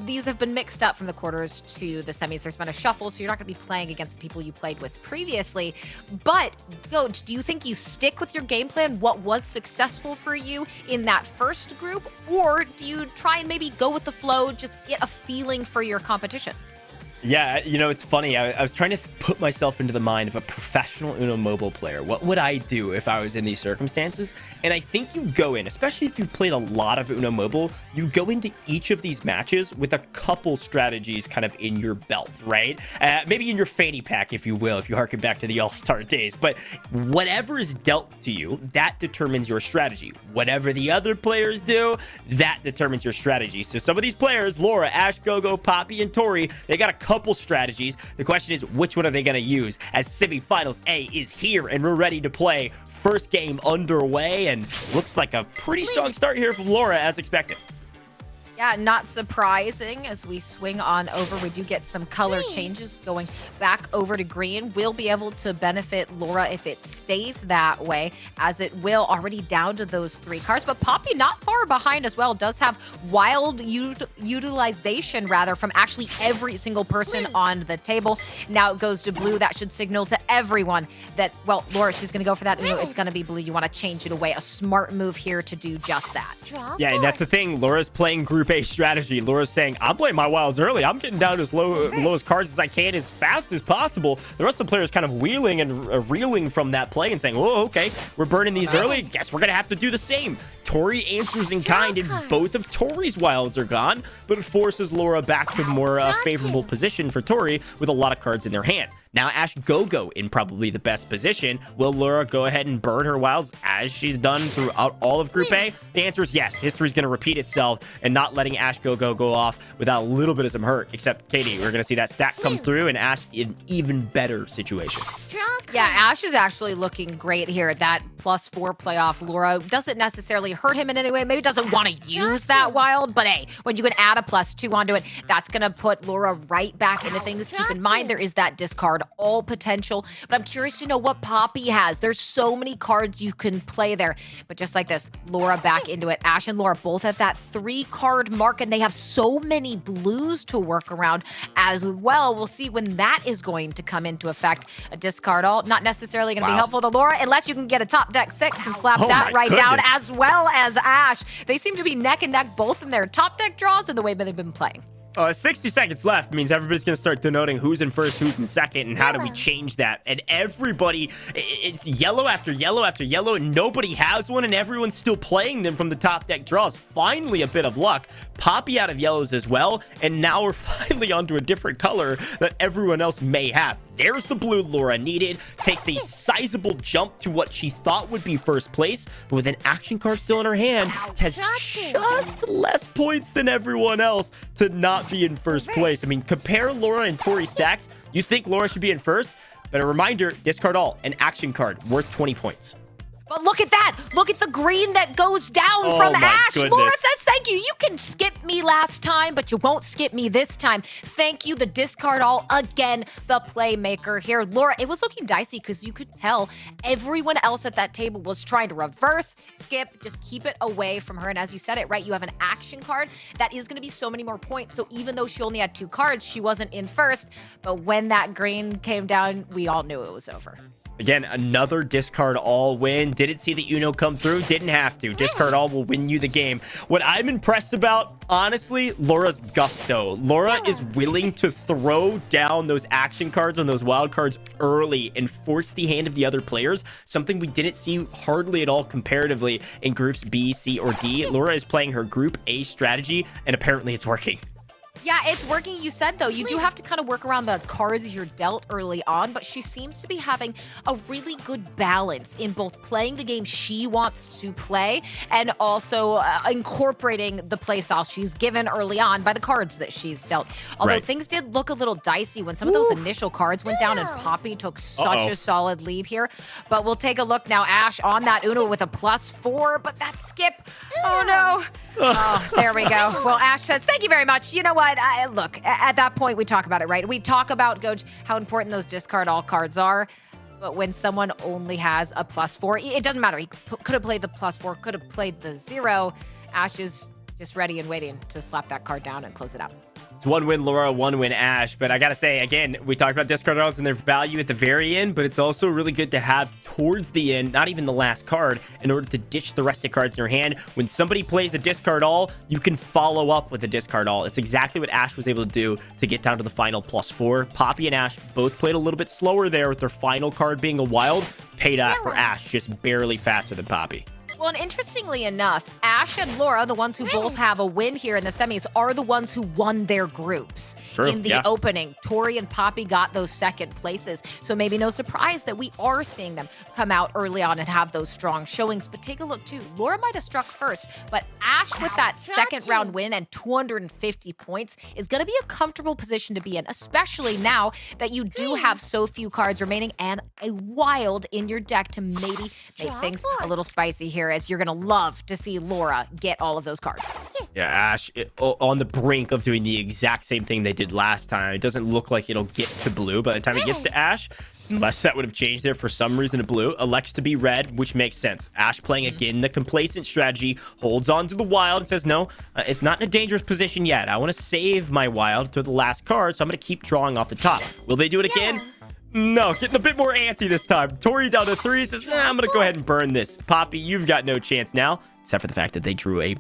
[SPEAKER 8] these have been mixed up from the quarters to the semis. There's been a shuffle, so you're not going to be playing against the people you played with previously. But, Gojj, do you think you stick with your game plan, what was successful for you in that first group? Or do you try and maybe go with the flow, just get a feeling for your competition?
[SPEAKER 1] Yeah, you know, it's funny. I was trying to put myself into the mind of a professional Uno Mobile player. What would I do if I was in these circumstances? And I think you go in, especially if you've played a lot of Uno Mobile, you go into each of these matches with a couple strategies kind of in your belt, right? Maybe in your fanny pack, if you will, if you harken back to the All-Star days. But whatever is dealt to you, that determines your strategy. Whatever the other players do, that determines your strategy. So some of these players, Laura, Ash Gojj, Poppy, and Tori, they got a couple strategies. The question is, which one are they going to use? As semifinals A is here and we're ready to play. First game underway, and looks like a pretty strong start here from Laura as expected.
[SPEAKER 8] Yeah, not surprising. As we swing on over, we do get some color changes going back over to green. We'll be able to benefit Laura if it stays that way, as it will already down to those 3 cards. But Poppy not far behind as well, does have wild utilization rather from actually every single person on the table. Now it goes to blue. That should signal to everyone that, well, Laura, she's going to go for that. No, it's going to be blue. You want to change it away. A smart move here to do just that.
[SPEAKER 1] Yeah, and that's the thing. Laura's playing Group A strategy. Laura's saying, I'm playing my wilds early. I'm getting down to as lowest cards as I can as fast as possible. The rest of the players kind of wheeling and reeling from that play and saying, oh, okay, we're burning these early. Guess we're going to have to do the same. Tori answers in kind, and both of Tori's wilds are gone, but it forces Laura back to a more favorable position for Tori with a lot of cards in their hand. Now Ash Gojj in probably the best position. Will Laura go ahead and burn her wilds as she's done throughout all of Group A? The answer is yes. History's going to repeat itself, and not letting Ash Gojj go off without a little bit of some hurt. Except, Katie, we're going to see that stack come through, and Ash in an even better situation.
[SPEAKER 8] Yeah, Ash is actually looking great here. That +4 playoff. Laura doesn't necessarily hurt him in any way. Maybe doesn't want to use that wild, but hey, when you can add a +2 onto it, that's going to put Laura right back into things. Keep in mind, there is that discard all potential, but I'm curious to know what Poppy has. There's so many cards you can play there, but just like this, Laura back into it. Ash and Laura both at that 3-card mark, and they have so many blues to work around as well. We'll see when that is going to come into effect. A discard all, not necessarily going to be helpful to Laura, unless you can get a top deck 6 and slap that right down, as well as Ash. They seem to be neck and neck both in their top deck draws and the way they've been playing.
[SPEAKER 1] 60 seconds left means everybody's going to start denoting who's in first, who's in second, and how do we change that. And everybody, it's yellow after yellow after yellow, and nobody has one, and everyone's still playing them from the top deck draws. Finally, a bit of luck. Poppy out of yellows as well, and now we're finally onto a different color that everyone else may have. There's the blue Laura needed. Takes a sizable jump to what she thought would be first place, but with an action card still in her hand, has just less points than everyone else to not be in first place. I mean, compare Laura and Tori stacks. You think Laura should be in first, but a reminder, discard all, an action card worth 20 points.
[SPEAKER 8] But look at that. Look at the green that goes down from Ash.
[SPEAKER 1] Goodness.
[SPEAKER 8] Laura says, thank you. You can skip me last time, but you won't skip me this time. Thank you. The discard all again, the playmaker here. Laura, it was looking dicey because you could tell everyone else at that table was trying to reverse, skip, just keep it away from her. And as you said it, right, you have an action card that is going to be so many more points. So even though she only had 2 cards, she wasn't in first. But when that green came down, we all knew it was over.
[SPEAKER 1] Again, another discard all win. Didn't see the Uno come through. Didn't have to. Discard all will win you the game. What I'm impressed about, honestly, Laura's gusto. Laura is willing to throw down those action cards on those wild cards early and force the hand of the other players. Something we didn't see hardly at all comparatively in groups B, C, or D. Laura is playing her group A strategy, and apparently it's working.
[SPEAKER 8] Yeah, it's working. You said, though, you do have to kind of work around the cards you're dealt early on, but she seems to be having a really good balance in both playing the game she wants to play and also incorporating the playstyle she's given early on by the cards that she's dealt. Although things did look a little dicey when some of those initial cards went down and Poppy took such a solid lead here. But we'll take a look now. Ash on that Uno with a +4, but that skip, oh no. Oh, there we go. Well, Ash says, thank you very much. You know what? Look, at that point, we talk about it, right? We talk about, Gojj, how important those discard all cards are. But when someone only has a +4, it doesn't matter. He could have played the +4, could have played the 0. Ash is just ready and waiting to slap that card down and close it out.
[SPEAKER 1] It's 1 win Laura, 1 win Ash. But I gotta say, again, we talked about discard alls and their value at the very end, but it's also really good to have towards the end, not even the last card, in order to ditch the rest of the cards in your hand. When somebody plays a discard all, you can follow up with a discard all. It's exactly what Ash was able to do to get down to the final +4. Poppy and Ash both played a little bit slower there with their final card being a wild. Paid off for Ash, just barely faster than Poppy.
[SPEAKER 8] Well, and interestingly enough, Ash and Laura, the ones who both have a win here in the semis, are the ones who won their groups in the opening. Tori and Poppy got those second places. So maybe no surprise that we are seeing them come out early on and have those strong showings. But take a look, too. Laura might have struck first, but Ash with that second round win and 250 points is going to be a comfortable position to be in, especially now that you do have so few cards remaining and a wild in your deck to maybe make things a little spicy here, as you're going to love to see Laura get all of those cards.
[SPEAKER 1] Yeah, Ash on the brink of doing the exact same thing they did last time. It doesn't look like it'll get to blue by the time it gets to Ash, unless that would have changed there for some reason to blue. Elects to be red, which makes sense. Ash playing again the complacent strategy, holds on to the wild and says, no, it's not in a dangerous position yet. I want to save my wild to the last card, so I'm going to keep drawing off the top. Will they do it again? No, getting a bit more antsy this time. Tori down to 3 says, I'm going to go ahead and burn this. Poppy, you've got no chance now, except for the fact that they drew a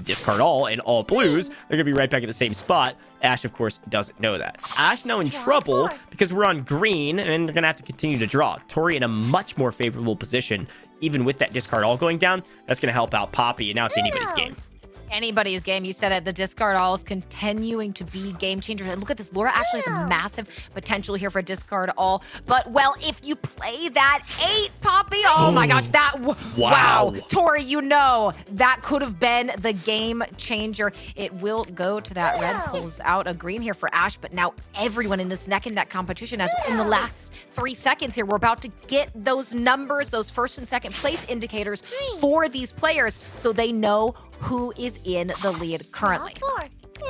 [SPEAKER 1] discard all and all blues. They're going to be right back at the same spot. Ash, of course, doesn't know that. Ash now in trouble because we're on green, and they're going to have to continue to draw. Tori in a much more favorable position, even with that discard all going down. That's going to help out Poppy, and now it's anybody's game.
[SPEAKER 8] Anybody's game. You said it. The discard all is continuing to be game changers. And look at this. Laura actually has a massive potential here for a discard all. But, well, if you play that 8, Poppy, oh my gosh, that, wow. Tori, you know, that could have been the game changer. It will go to that red, pulls out a green here for Ash. But now everyone in this neck and neck competition, as in the last 3 seconds here, we're about to get those numbers, those first and second place indicators for these players so they know who is in the lead currently.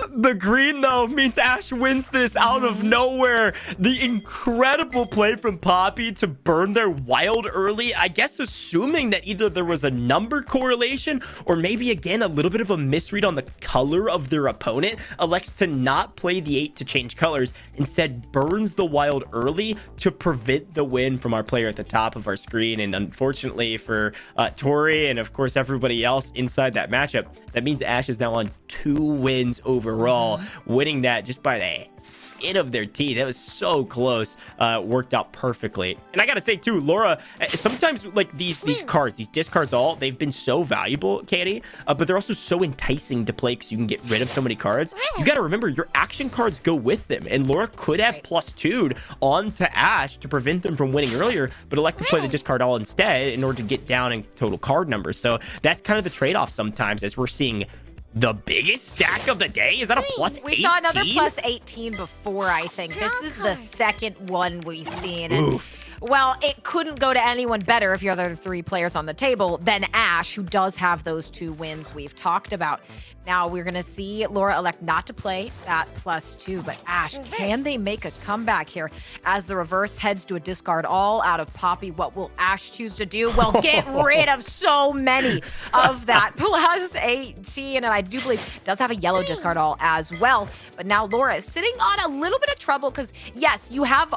[SPEAKER 1] The green, though, means Ash wins this out of nowhere. The incredible play from Poppy to burn their wild early, I guess assuming that either there was a number correlation or maybe, again, a little bit of a misread on the color of their opponent, elects to not play the 8 to change colors, instead burns the wild early to prevent the win from our player at the top of our screen. And unfortunately for Tori and, of course, everybody else inside that matchup, that means Ash is now on 2 wins overall, winning that just by the skin of their teeth. That was so close. Worked out perfectly. And I gotta say too, Laura, sometimes like these cards, these discards all, they've been so valuable, Katie, but they're also so enticing to play because you can get rid of so many cards. You gotta remember your action cards go with them, and Laura could have +2'd onto Ash to prevent them from winning earlier, but elect to play the discard all instead in order to get down in total card numbers. So that's kind of the trade-off sometimes, as we're seeing the biggest stack of the day. Is that a +18?
[SPEAKER 8] We saw another +18 before, I think. This is the second one we've seen. And, well, it couldn't go to anyone better if you're the other 3 players on the table than Ash, who does have those 2 wins we've talked about. Now, we're going to see Laura elect not to play that +2, but Ash, can they make a comeback here? As the reverse heads to a discard all out of Poppy, what will Ash choose to do? Well, get rid of so many of that +18, and I do believe does have a yellow discard all as well. But now Laura is sitting on a little bit of trouble because, yes, you have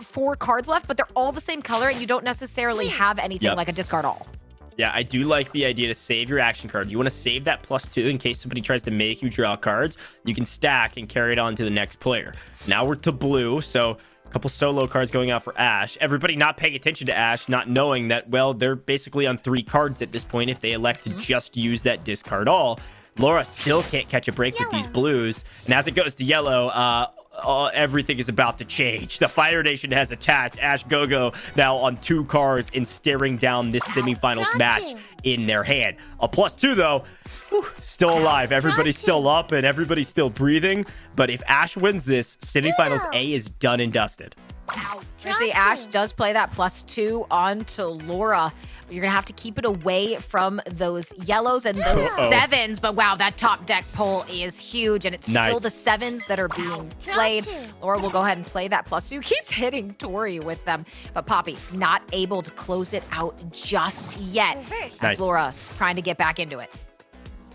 [SPEAKER 8] 4 cards left, but they're all the same color, and you don't necessarily have anything like a discard all.
[SPEAKER 1] Yeah, I do like the idea to save your action card. You want to save that +2 in case somebody tries to make you draw cards. You can stack and carry it on to the next player. Now we're to blue, so a couple solo cards going out for Ash. Everybody not paying attention to Ash, not knowing that, well, they're basically on 3 cards at this point if they elect to just use that discard all. Laura still can't catch a break with these blues. And as it goes to yellow, everything is about to change. The Fire Nation has attacked. Ash Gojj now on 2 cards and staring down this semifinals match in their hand. A +2 though, still alive. Everybody's still up and everybody's still breathing. But if Ash wins this, semifinals A is done and dusted.
[SPEAKER 8] You see, Ash does play that +2 onto Laura. You're going to have to keep it away from those yellows and those 7s. But wow, that top deck pull is huge. And it's still the 7s that are being played. Laura will go ahead and play that +2. Keeps hitting Tori with them. But Poppy not able to close it out just yet. As Laura trying to get back into it.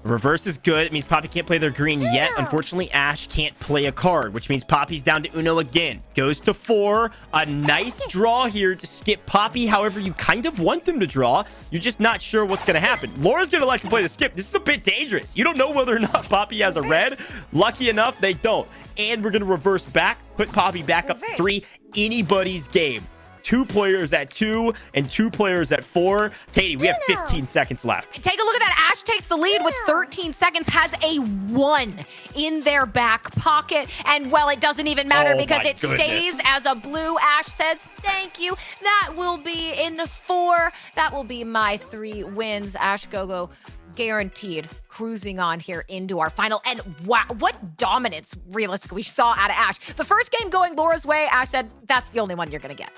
[SPEAKER 1] Reverse is good. It means Poppy can't play their green yet. Unfortunately, Ash can't play a card, which means Poppy's down to Uno again. Goes to 4. A nice draw here to skip Poppy. However, you kind of want them to draw. You're just not sure what's going to happen. Laura's going to like to play the skip. This is a bit dangerous. You don't know whether or not Poppy has a red. Lucky enough, they don't. And we're going to reverse back, put Poppy back up to 3. Anybody's game. 2 players at 2 and 2 players at 4. Katie, we have 15 seconds left.
[SPEAKER 8] Take a look at that. Ash takes the lead with 13 seconds, has a 1 in their back pocket. And, well, it doesn't even matter because it stays as a blue. Ash says, thank you. That will be in 4. That will be my 3 wins. Ash Gojj guaranteed cruising on here into our final. And wow, what dominance realistically we saw out of Ash. The first game going Laura's way, Ash said, that's the only one you're going to get.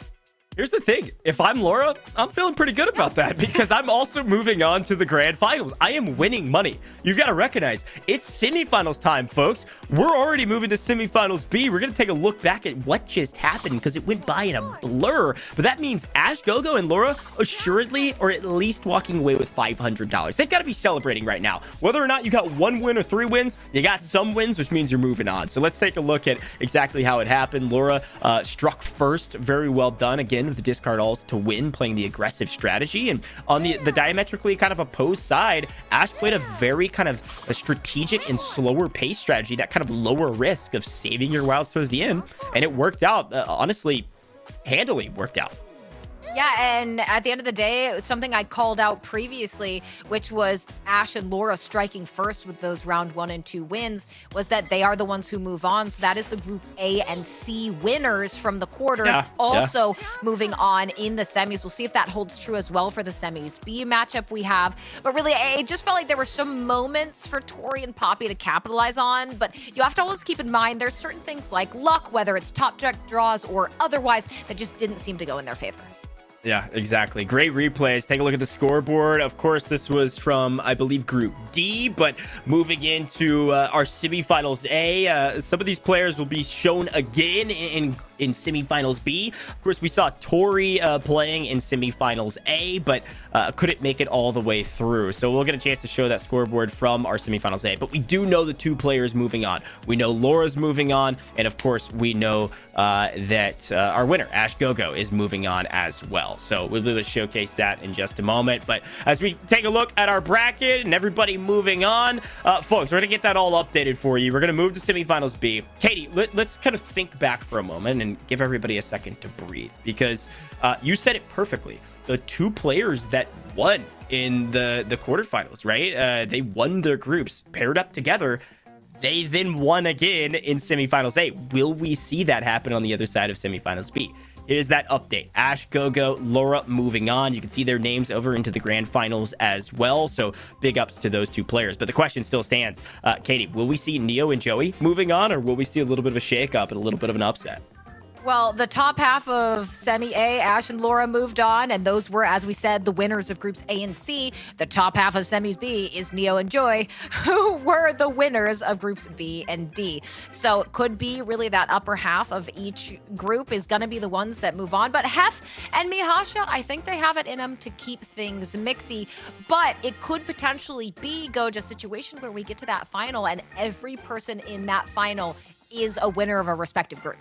[SPEAKER 1] Here's the thing. If I'm Laura, I'm feeling pretty good about that because I'm also moving on to the grand finals. I am winning money. You've got to recognize it's semifinals time, folks. We're already moving to semifinals B. We're going to take a look back at what just happened because it went by in a blur. But that means Ash Gojj and Laura assuredly are at least walking away with $500. They've got to be celebrating right now. Whether or not you got 1 win or 3 wins, you got some wins, which means you're moving on. So let's take a look at exactly how it happened. Laura struck first. Very well done. Again, with the discard alls to win, playing the aggressive strategy. And on the diametrically kind of opposed side, Ash played a very kind of a strategic and slower pace strategy, that kind of lower risk of saving your wilds towards the end. And it worked out, honestly, handily worked out.
[SPEAKER 8] Yeah, and at the end of the day, it was something I called out previously, which was Ash and Laura striking first with those round 1 and 2 wins, was that they are the ones who move on. So that is the Group A and C winners from the quarters, also moving on in the semis. We'll see if that holds true as well for the semis B matchup we have. But really, it just felt like there were some moments for Tori and Poppy to capitalize on. But you have to always keep in mind there's certain things like luck, whether it's top deck draws or otherwise, that just didn't seem to go in their favor.
[SPEAKER 1] Yeah, exactly. Great replays. Take a look at the scoreboard. Of course, this was from, I believe, Group D, but moving into our semifinals A, some of these players will be shown again in semifinals B. Of course, we saw Tori playing in semifinals A, but couldn't make it all the way through. So we'll get a chance to show that scoreboard from our semifinals A. But we do know the 2 players moving on. We know Laura's moving on, and of course, we know that our winner, Ash Gojj, is moving on as well. So we'll be able to showcase that in just a moment. But as we take a look at our bracket and everybody moving on, folks, we're going to get that all updated for you. We're going to move to semifinals B. Katie, let's kind of think back for a moment and give everybody a second to breathe, because you said it perfectly. The 2 players that won in the quarterfinals, right? They won their groups, paired up together. They then won again in semifinals A. Will we see that happen on the other side of semifinals B? Here's that update. Ash Gojj, Laura moving on. You can see their names over into the grand finals as well. So big ups to those 2 players. But the question still stands. Katie, will we see Neo and Joey moving on, or will we see a little bit of a shakeup and a little bit of an upset?
[SPEAKER 8] Well, the top half of Semi A, Ash and Laura moved on, and those were, as we said, the winners of Groups A and C. The top half of Semis B is Neo and Joy, who were the winners of Groups B and D. So it could be really that upper half of each group is going to be the ones that move on. But Hef and Mihasha, I think they have it in them to keep things mixy. But it could potentially be, Gojj, a situation where we get to that final and every person in that final is a winner of a respective group.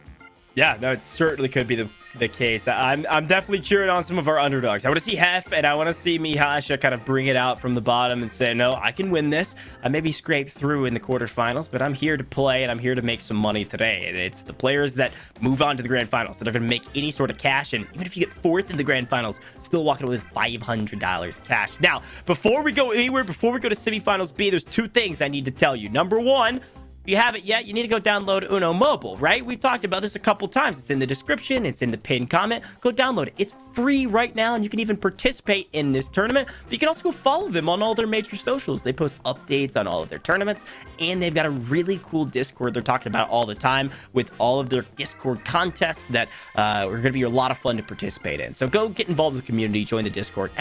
[SPEAKER 9] Yeah, no, it certainly could be the case. I'm definitely cheering on some of our underdogs. I want to see Hef, and I want to see Mihasha kind of bring it out from the bottom and say, no, I can win this. I maybe scrape through in the quarterfinals, but I'm here to play, and I'm here to make some money today. And it's the players that move on to the grand finals that are going to make any sort of cash. And even if you get fourth in the grand finals, still walking away with $500 cash. Now, before we go anywhere, before we go to semifinals B, there's two things I need to tell you. Number one, if you haven't yet, you need to go download Uno Mobile, right? We've talked about this a couple times. It's in the description. It's in the pinned comment. Go download it. It's free right now, and you can even participate in this tournament. But you can also go follow them on all their major socials. They post updates on all of their tournaments, and they've got a really cool Discord they're talking about all the time with all of their Discord contests that are going to be a lot of fun to participate in. So go get involved with the community, join the Discord.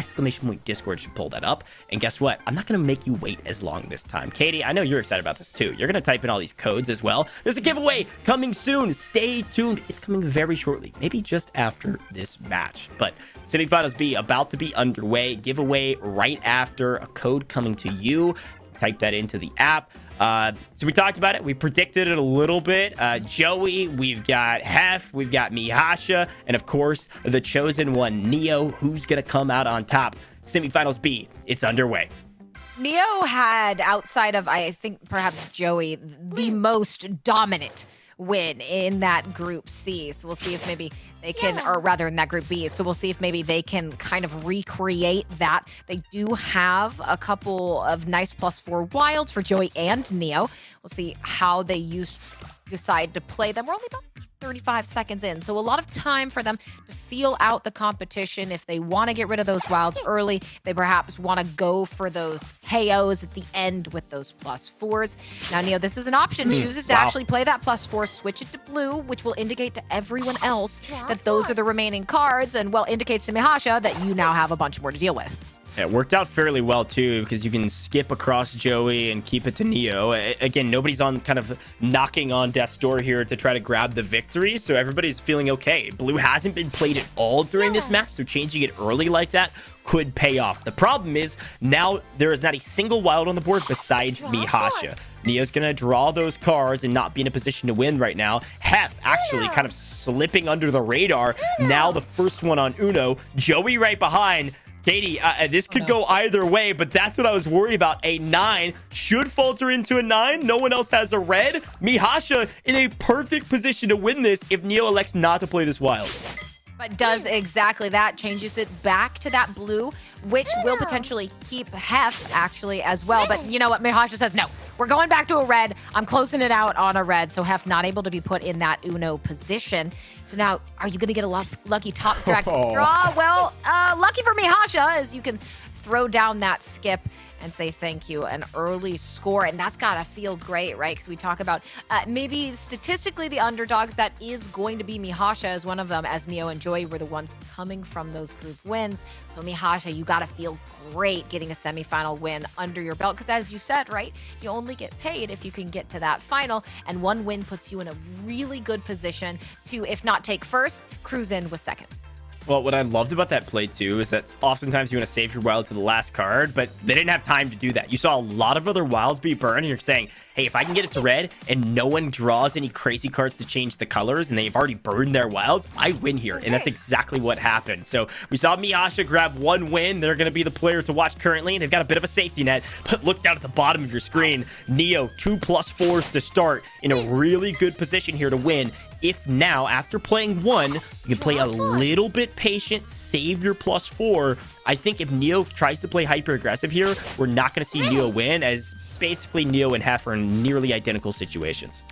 [SPEAKER 9] !Discord should pull that up. And guess what? I'm not going to make you wait as long this time. Katie, I know you're excited about this too. You're going to type in all these codes as well. There's a giveaway coming soon. Stay tuned. It's coming very shortly, maybe just after this match. But Semifinals B about to be underway. Giveaway right after, a code coming to you. Type that into the app. So we talked about it. We predicted it a little bit. Joey, we've got Hef, we've got Mihasha, and of course, the chosen one, Neo. Who's going to come out on top? Semifinals B, it's underway.
[SPEAKER 8] Neo had, outside of, I think, perhaps Joey, the most dominant win in that Group C. So we'll see if maybe they can, or rather in that Group B. So we'll see if maybe they can kind of recreate that. They do have a couple of nice +4 wilds for Joey and Neo. We'll see how they decide to play them. We're only about 35 seconds in, so a lot of time for them to feel out the competition. If they want to get rid of those wilds early, they perhaps want to go for those KOs at the end with those +4s. Now, Neo, this is an option. Chooses to actually play that +4, switch it to blue, which will indicate to everyone else that those are the remaining cards, and, well, indicates to Mihasha that you now have a bunch more to deal with.
[SPEAKER 9] It worked out fairly well, too, because you can skip across Joey and keep it to Neo. Again, nobody's on kind of knocking on death's door here to try to grab the victory, so everybody's feeling okay. Blue hasn't been played at all during this match, so changing it early like that could pay off. The problem is now there is not a single wild on the board besides Mihasha. Neo's going to draw those cards and not be in a position to win right now. Hef actually kind of slipping under the radar. Now the first one on Uno. Joey right behind. Katie, this could go either way, but that's what I was worried about. A 9 should falter into a 9. No one else has a red. Mihasha in a perfect position to win this if Neo elects not to play this wild.
[SPEAKER 8] But does exactly that, changes it back to that blue, which will potentially keep Hef actually as well. But you know what? Mihasha says, no, we're going back to a red. I'm closing it out on a red. So Hef not able to be put in that Uno position. So now, are you going to get a lucky top deck draw? Well, lucky for Mihasha, as you can throw down that skip and say thank you, an early score. And that's got to feel great, right? Because we talk about maybe statistically the underdogs. That is going to be Mihasha as one of them, as Neo and Joey were the ones coming from those group wins. So Mihasha, you got to feel great getting a semifinal win under your belt. Because as you said, right, you only get paid if you can get to that final. And one win puts you in a really good position to, if not take first, cruise in with second.
[SPEAKER 9] Well, what I loved about that play, too, is that oftentimes you want to save your wild to the last card, but they didn't have time to do that. You saw a lot of other wilds be burned, and you're saying, hey, if I can get it to red and no one draws any crazy cards to change the colors and they've already burned their wilds, I win here. And that's exactly what happened. So we saw Mihasha grab one win. They're going to be the player to watch currently. They've got a bit of a safety net, but look down at the bottom of your screen. Neo, 2 +4s to start, in a really good position here to win. If now, after playing one, you can play a little bit patient, save your +4. I think if Neo tries to play hyper-aggressive here, we're not going to see Neo win, as basically Neo and Hef are in nearly identical situations.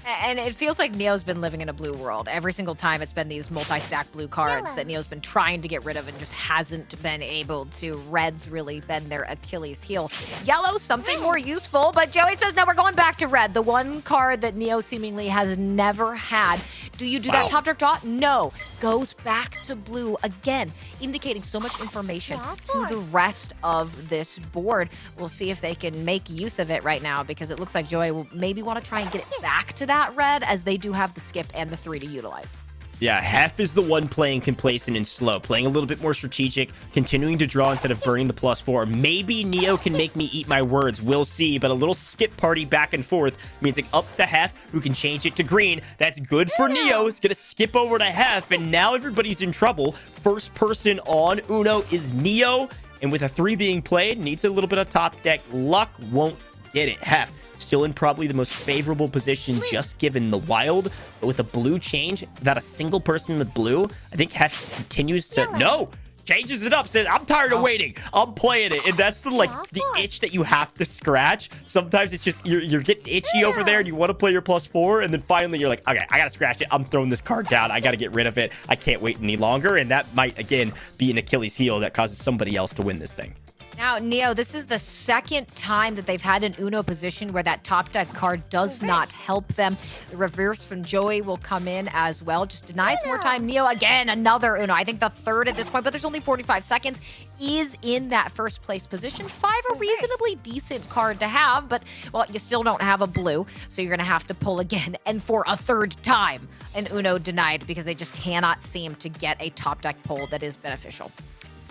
[SPEAKER 8] And it feels like Neo's been living in a blue world. Every single time it's been these multi-stack blue cards that Neo's been trying to get rid of and just hasn't been able to. Red's really been their Achilles heel. Yellow, something more useful, but Joey says, no, we're going back to red. The one card that Neo seemingly has never had. Do you do that top deck draw? No. Goes back to blue again, indicating so much information to the rest of this board. We'll see if they can make use of it right now, because it looks like Joey will maybe want to try and get it back to that red, as they do have the skip and the 3 to utilize.
[SPEAKER 9] Yeah, Hef is the one playing complacent and slow, playing a little bit more strategic, continuing to draw instead of burning the +4. Maybe Neo can make me eat my words. We'll see, but a little skip party back and forth means like up to Hef, who can change it to green. That's good for Neo. It's going to skip over to Hef, and now everybody's in trouble. First person on Uno is Neo, and with a 3 being played, needs a little bit of top deck luck. Won't get it. Hef still in probably the most favorable position just given the wild, but with a blue change without a single person with blue, I think Hef continues to changes it up, says I'm tired of waiting, I'm playing it. And that's the itch that you have to scratch. Sometimes it's just you're getting itchy over there and you want to play your +4, and then finally you're like, okay, I gotta scratch it, I'm throwing this card down, I gotta get rid of it, I can't wait any longer. And that might again be an Achilles heel that causes somebody else to win this thing.
[SPEAKER 8] Now, Neo, this is the second time that they've had an Uno position where that top deck card does not help them. The reverse from Joey will come in as well. Just denies more time. Neo, again, another Uno. I think the third at this point, but there's only 45 seconds. Is in that first place position. 5, a reasonably decent card to have, but, well, you still don't have a blue, so you're going to have to pull again. And for a third time, an Uno denied because they just cannot seem to get a top deck pull that is beneficial.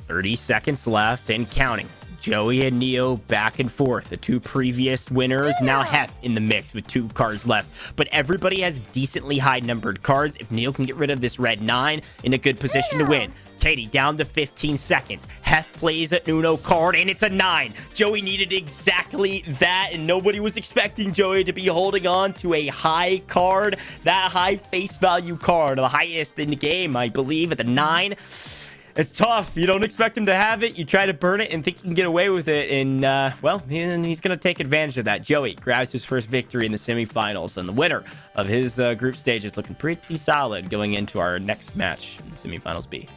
[SPEAKER 9] 30 seconds left and counting. Joey and Neo back and forth. The 2 previous winners. Now Hef in the mix with 2 cards left. But everybody has decently high numbered cards. If Neo can get rid of this red 9, in a good position to win. Katie down to 15 seconds. Hef plays an Uno card, and it's a 9. Joey needed exactly that, and nobody was expecting Joey to be holding on to a high card. That high face value card, the highest in the game, I believe, at the 9. It's tough. You don't expect him to have it. You try to burn it and think you can get away with it. And, well, he's going to take advantage of that. Joey grabs his first victory in the semifinals. And the winner of his group stage is looking pretty solid going into our next match in semifinals B.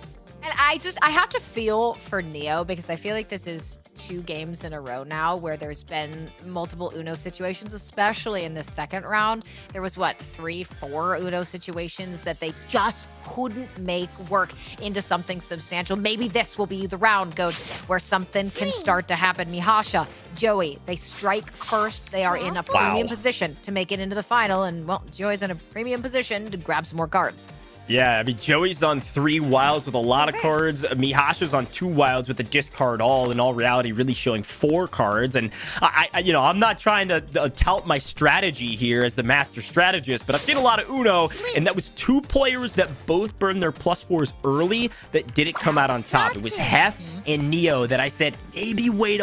[SPEAKER 8] And I have to feel for Neo because I feel like this is 2 games in a row now where there's been multiple Uno situations, especially in the second round. There was, 3, 4 Uno situations that they just couldn't make work into something substantial. Maybe this will be the round, Gojj, where something can start to happen. Mihasha, Joey, they strike first. They are in a premium position to make it into the final. And, well, Joey's in a premium position to grab some more cards.
[SPEAKER 9] Yeah, I mean, Joey's on 3 wilds with a lot of cards. Mihasha's on 2 wilds with a discard all. In all reality, really showing 4 cards. And I'm not trying to tout my strategy here as the master strategist, but I've seen a lot of Uno, and that was 2 players that both burned their +4s early that didn't come out on top. It was Hef and Neo that I said maybe wait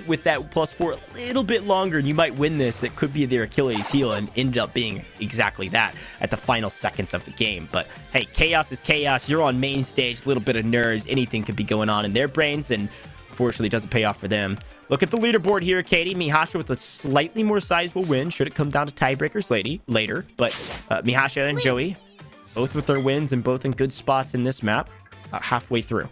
[SPEAKER 9] with that +4 a little bit longer, and you might win this. That could be their Achilles heel, and ended up being exactly that at the final seconds of the game. But hey, chaos is chaos. You're on main stage, a little bit of nerves. Anything could be going on in their brains, and unfortunately doesn't pay off for them. Look at the leaderboard here, Katie. Mihasha with a slightly more sizable win. Should it come down to tiebreakers later. But Mihasha and Joey, both with their wins and both in good spots in this map, halfway through.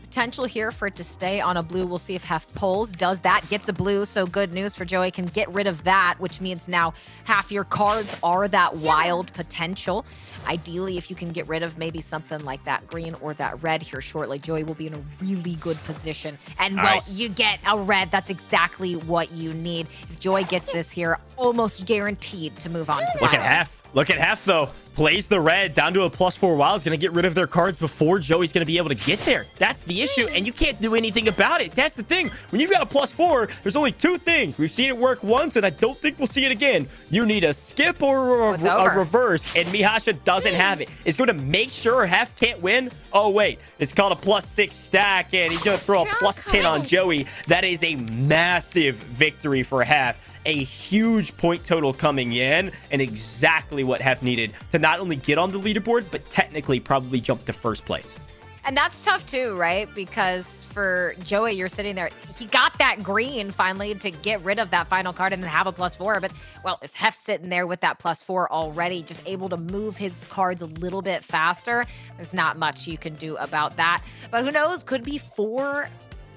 [SPEAKER 8] Potential here for it to stay on a blue. We'll see if Hef pulls. Does that, gets a blue. So good news for Joey, can get rid of that, which means now half your cards are that wild potential. Ideally, if you can get rid of maybe something like that green or that red here shortly, Joey will be in a really good position. And well, you get a red. That's exactly what you need. If Joey gets this here, almost guaranteed to move on to
[SPEAKER 9] Look at Hef. Look at Hef, though. Plays the red down to a +4 wild. Is going to get rid of their cards before Joey's going to be able to get there. That's the issue, and you can't do anything about it. That's the thing. When you've got a +4, there's only 2 things. We've seen it work once, and I don't think we'll see it again. You need a skip or a reverse, and Mihasha doesn't have it. It's going to make sure Hef can't win. Oh, wait. It's called a +6 stack, and he's going to throw a +10 on Joey. That is a massive victory for Hef. A huge point total coming in, and exactly what Hef needed to not only get on the leaderboard, but technically probably jump to first place.
[SPEAKER 8] And that's tough too, right? Because for Joey, you're sitting there, he got that green finally to get rid of that final card and then have a +4. But, well, if Hef's sitting there with that +4 already, just able to move his cards a little bit faster, there's not much you can do about that. But who knows, could be 4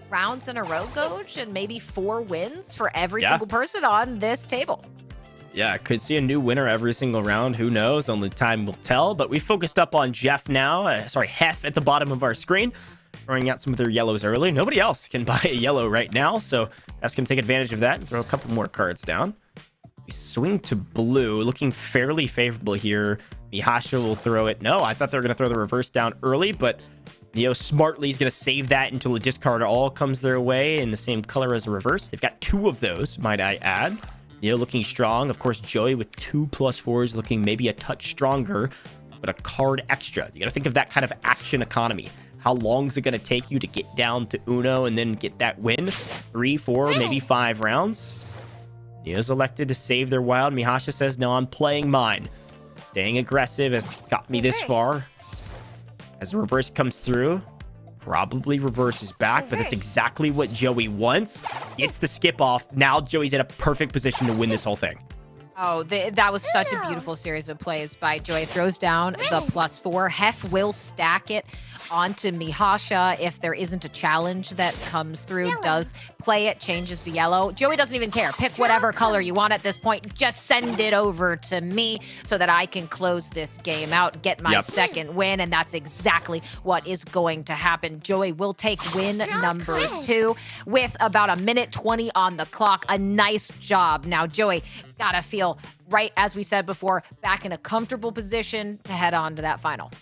[SPEAKER 8] rounds in a row, Gojj, and maybe 4 wins for every single person on this table.
[SPEAKER 9] Yeah, I could see a new winner every single round. Who knows? Only time will tell. But we focused up on Jeff now. Hef at the bottom of our screen. Throwing out some of their yellows early. Nobody else can buy a yellow right now. So Hef's going to take advantage of that and throw a couple more cards down. We swing to blue, looking fairly favorable here. Mihasha will throw it. No, I thought they were going to throw the reverse down early, but Neo smartly is going to save that until a discard all comes their way in the same color as the reverse. They've got 2 of those, might I add. Neo looking strong. Of course, Joey with 2 +4s looking maybe a touch stronger, but a card extra. You got to think of that kind of action economy. How long is it going to take you to get down to Uno and then get that win? 3, 4, maybe 5 rounds. Neo's elected to save their wild. Mihasha says, no, I'm playing mine. Staying aggressive has got me this far. As the reverse comes through, probably reverses back, but that's exactly what Joey wants. Gets the skip off. Now Joey's in a perfect position to win this whole thing.
[SPEAKER 8] Oh, that was such a beautiful series of plays by Joey. Throws down the +4. Hef will stack it onto Mihasha if there isn't a challenge that comes through. Does play it, changes to yellow. Joey doesn't even care. Pick whatever color you want at this point. Just send it over to me so that I can close this game out, get my second win, and that's exactly what is going to happen. Joey will take win number 2 with about 1:20 on the clock. A nice job. Now, Joey gotta feel, right as we said before, back in a comfortable position to head on to that final.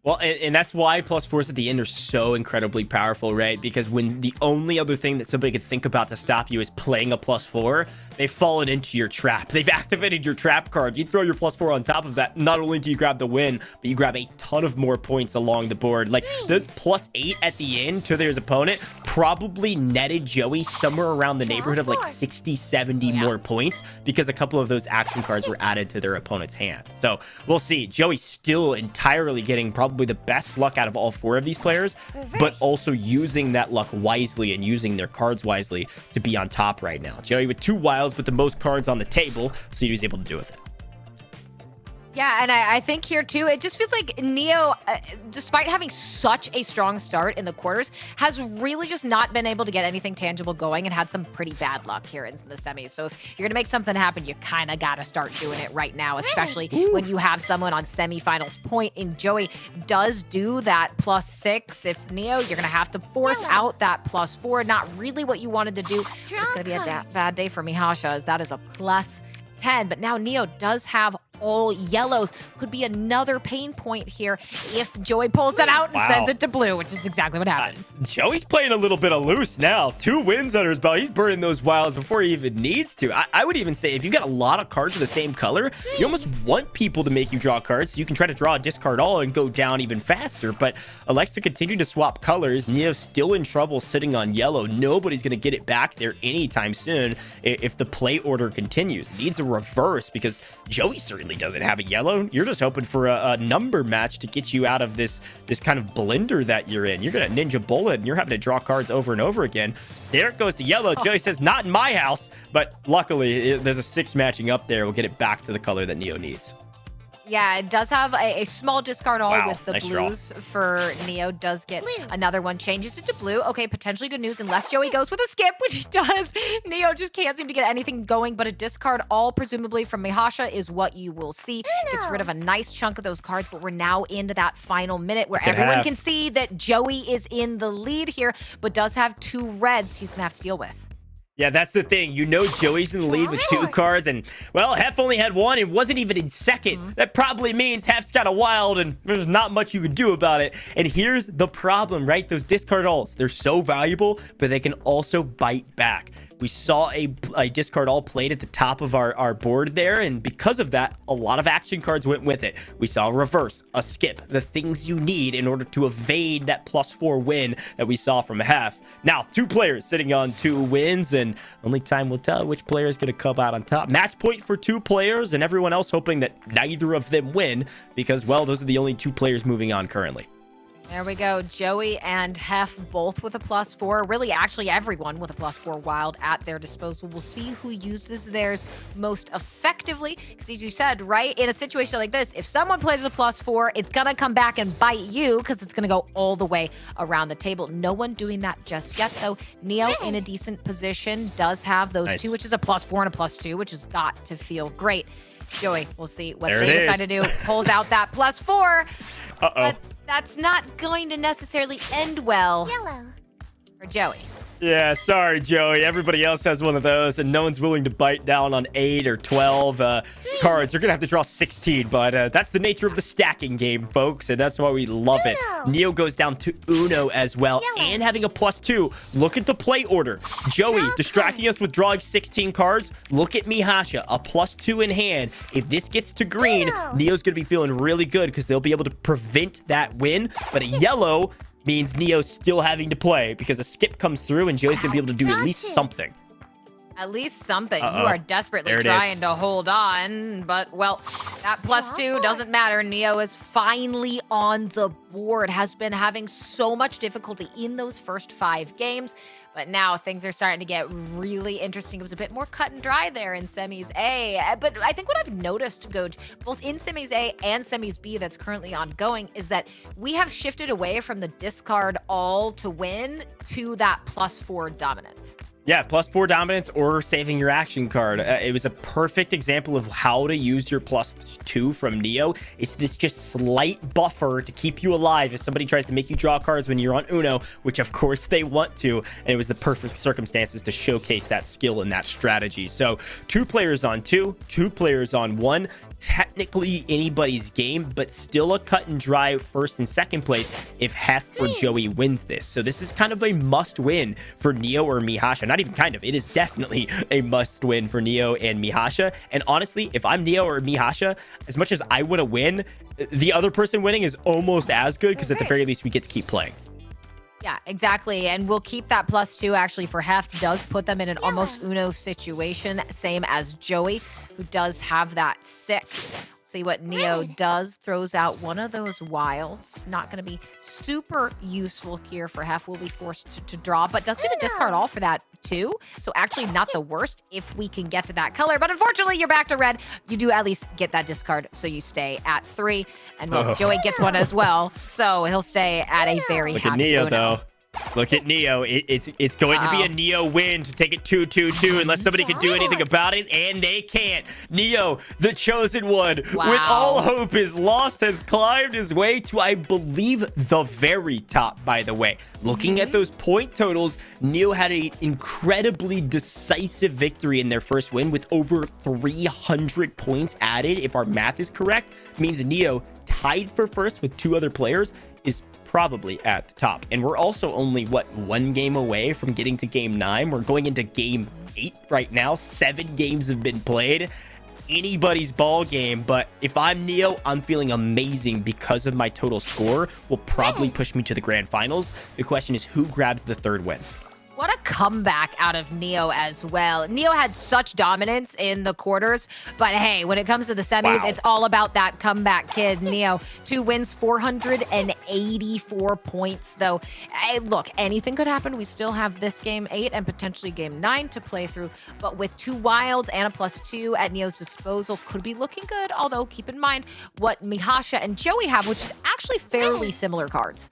[SPEAKER 9] Well, and that's why +4s at the end are so incredibly powerful, right? Because when the only other thing that somebody could think about to stop you is playing a +4, they've fallen into your trap. They've activated your trap card. You throw your +4 on top of that, not only do you grab the win, but you grab a ton of more points along the board. Like, the +8 at the end to their opponent probably netted Joey somewhere around the neighborhood of like 60, 70 more points because a couple of those action cards were added to their opponent's hand. So we'll see. Joey's still entirely getting probably the best luck out of all 4 of these players, but also using that luck wisely and using their cards wisely to be on top right now. Joey with 2 wilds, but the most cards on the table, so he was able to do with it.
[SPEAKER 8] Yeah, and I think here too, it just feels like Neo, despite having such a strong start in the quarters, has really just not been able to get anything tangible going and had some pretty bad luck here in the semis. So if you're going to make something happen, you kind of got to start doing it right now, especially when you have someone on semifinals point. And Joey does do that +6. If Neo, you're going to have to force out that +4. Not really what you wanted to do. It's going to be a bad day for Mihasha, as that is a +10. But now Neo does have all yellows. Could be another pain point here if Joey pulls that out and sends it to blue, which is exactly what happens.
[SPEAKER 9] Joey's playing a little bit of loose now. 2 wins under his belt. He's burning those wilds before he even needs to. I would even say if you've got a lot of cards of the same color, you almost want people to make you draw cards so you can try to draw a discard all and go down even faster. But elects to continue to swap colors. Neo's still in trouble sitting on yellow. Nobody's going to get it back there anytime soon if the play order continues. Needs a reverse because Joey certainly doesn't have a yellow. You're just hoping for a number match to get you out of this kind of blender that you're in. You're gonna ninja bullet and you're having to draw cards over and over again. There it goes the yellow. Joey says, not in my house, but luckily there's a 6 matching up there. We'll get it back to the color that Neo needs.
[SPEAKER 8] Yeah, it does have a small discard all with the
[SPEAKER 9] nice
[SPEAKER 8] blues for Neo. Does get another one, changes it to blue. Okay, potentially good news unless Joey goes with a skip, which he does. Neo just can't seem to get anything going, but a discard all presumably from Mihasha is what you will see. Gets rid of a nice chunk of those cards, but we're now into that final minute where everyone can see that Joey is in the lead here, but does have 2 reds he's gonna have to deal with.
[SPEAKER 9] Yeah, that's the thing. You know Joey's in the lead with 2 cards, and, well, Hef only had 1 and wasn't even in second. That probably means Hef's got a wild, and there's not much you can do about it. And here's the problem, right? Those discard alts, they're so valuable, but they can also bite back. We saw a discard all played at the top of our board there, and because of that, a lot of action cards went with it. We saw a reverse, a skip, the things you need in order to evade that +4 win that we saw from Hef. Now, 2 players sitting on 2 wins, and only time will tell which player is going to come out on top. Match point for 2 players, and everyone else hoping that neither of them win, because, well, those are the only 2 players moving on currently.
[SPEAKER 8] There we go. Joey and Hef both with a +4. Really, actually everyone with a +4 wild at their disposal. We'll see who uses theirs most effectively. Because as you said, right, in a situation like this, if someone plays a +4, it's going to come back and bite you because it's going to go all the way around the table. No one doing that just yet, though. Neo in a decent position does have those 2, which is a +4 and a +2, which has got to feel great. Joey, we'll see what they decide to do. Pulls out that +4.
[SPEAKER 9] Uh-oh.
[SPEAKER 8] But that's not going to necessarily end well for Joey.
[SPEAKER 9] Yeah, sorry, Joey. Everybody else has one of those, and no one's willing to bite down on 8 or 12 cards. You're going to have to draw 16, but that's the nature of the stacking game, folks, and that's why we love it. Neo goes down to Uno as well, and having a +2. Look at the play order. Joey distracting us with drawing 16 cards. Look at Mihasha, a +2 in hand. If this gets to green, Neo's going to be feeling really good because they'll be able to prevent that win, but a yellow means Neo's still having to play because a skip comes through and Joey's going to be able to do at least something.
[SPEAKER 8] At least something. You are desperately
[SPEAKER 9] There it
[SPEAKER 8] trying
[SPEAKER 9] is.
[SPEAKER 8] to hold on, but, well, that +2 doesn't matter. Neo is finally on the board, has been having so much difficulty in those first 5 games, but now things are starting to get really interesting. It was a bit more cut and dry there in Semis A, but I think what I've noticed, Gojj, both in Semis A and Semis B that's currently ongoing, is that we have shifted away from the discard all to win to that +4 dominance.
[SPEAKER 9] Yeah, +4 dominance or saving your action card. It was a perfect example of how to use your +2 from Neo. It's this just slight buffer to keep you alive if somebody tries to make you draw cards when you're on Uno, which of course they want to. And it was the perfect circumstances to showcase that skill and that strategy. So 2 players on 2, 2 players on 1. Technically anybody's game, but still a cut and dry first and second place if Hef or Joey wins this. So this is kind of a must win for Neo or Mihasha. Not even kind of, it is definitely a must win for Neo and Mihasha. And honestly, if I'm Neo or Mihasha, as much as I want to win, the other person winning is almost as good because at the very least we get to keep playing.
[SPEAKER 8] Yeah, exactly. And we'll keep that +2 actually for Heft. Does put them in an almost Uno situation, same as Joey, who does have that 6. See what Neo does. Throws out one of those wilds. Not going to be super useful here for Hef. Will be forced to draw, but does get a discard all for that too. So actually not the worst if we can get to that color. But unfortunately, you're back to red. You do at least get that discard, so you stay at 3. And well, Joey gets one as well, so he'll stay at a very
[SPEAKER 9] Look
[SPEAKER 8] happy
[SPEAKER 9] at Neo,
[SPEAKER 8] Uno.
[SPEAKER 9] though. Look at Neo. It's going to be a Neo win to take it 2-2-2 unless somebody can do anything about it, and they can't. Neo, the chosen one, with all hope is lost, has climbed his way to, I believe, the very top, by the way. Looking at those point totals, Neo had an incredibly decisive victory in their first win with over 300 points added, if our math is correct. Means Neo, tied for first with 2 other players, is probably at the top. And we're also only, what, 1 game away from getting to game 9. We're going into game 8 right now. 7 games have been played. Anybody's ball game, but if I'm Neo, I'm feeling amazing because of my total score will probably push me to the grand finals. The question is, who grabs the 3rd win?
[SPEAKER 8] What a comeback out of Neo as well. Neo had such dominance in the quarters, but hey, when it comes to the semis, it's all about that comeback kid, Neo. 2 wins, 484 points, though. Hey, look, anything could happen. We still have this game 8 and potentially game 9 to play through, but with 2 wilds and a +2 at Neo's disposal, could be looking good, although keep in mind what Mihasha and Joey have, which is actually fairly similar cards.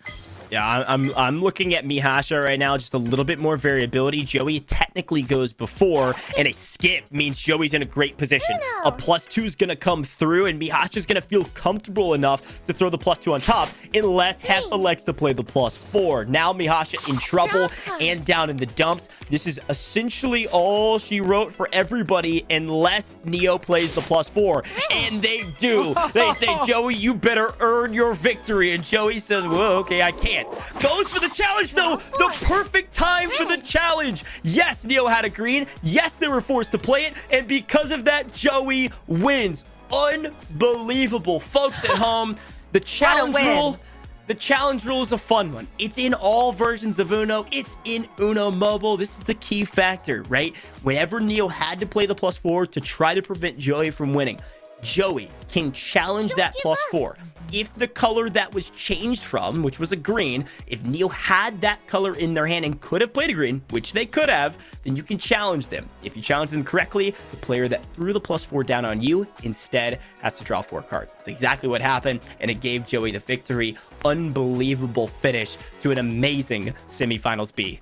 [SPEAKER 9] Yeah, I'm looking at Mihasha right now, just a little bit more variability. Joey technically goes before, and a skip means Joey's in a great position. A +2 is going to come through, and Mihasha's going to feel comfortable enough to throw the +2 on top, unless Hef elects to play the +4. Now Mihasha in trouble and down in the dumps. This is essentially all she wrote for everybody, unless Neo plays the +4. And they do. They say, Joey, you better earn your victory. And Joey says, whoa, okay, I can't. Goes for the challenge, though. The perfect time for the challenge. Yes, Neo had a green. Yes, they were forced to play it. And because of that, Joey wins. Unbelievable. Folks at home, the challenge rule... The challenge rule is a fun one. It's in all versions of Uno. It's in Uno Mobile. This is the key factor, right? Whenever Neo had to play the +4 to try to prevent Joey from winning, Joey can challenge that +4. If the color that was changed from, which was a green, if Neo had that color in their hand and could have played a green, which they could have, then you can challenge them. If you challenge them correctly, the player that threw the +4 down on you instead has to draw 4 cards. That's exactly what happened, and it gave Joey the victory. Unbelievable finish to an amazing Semifinals B.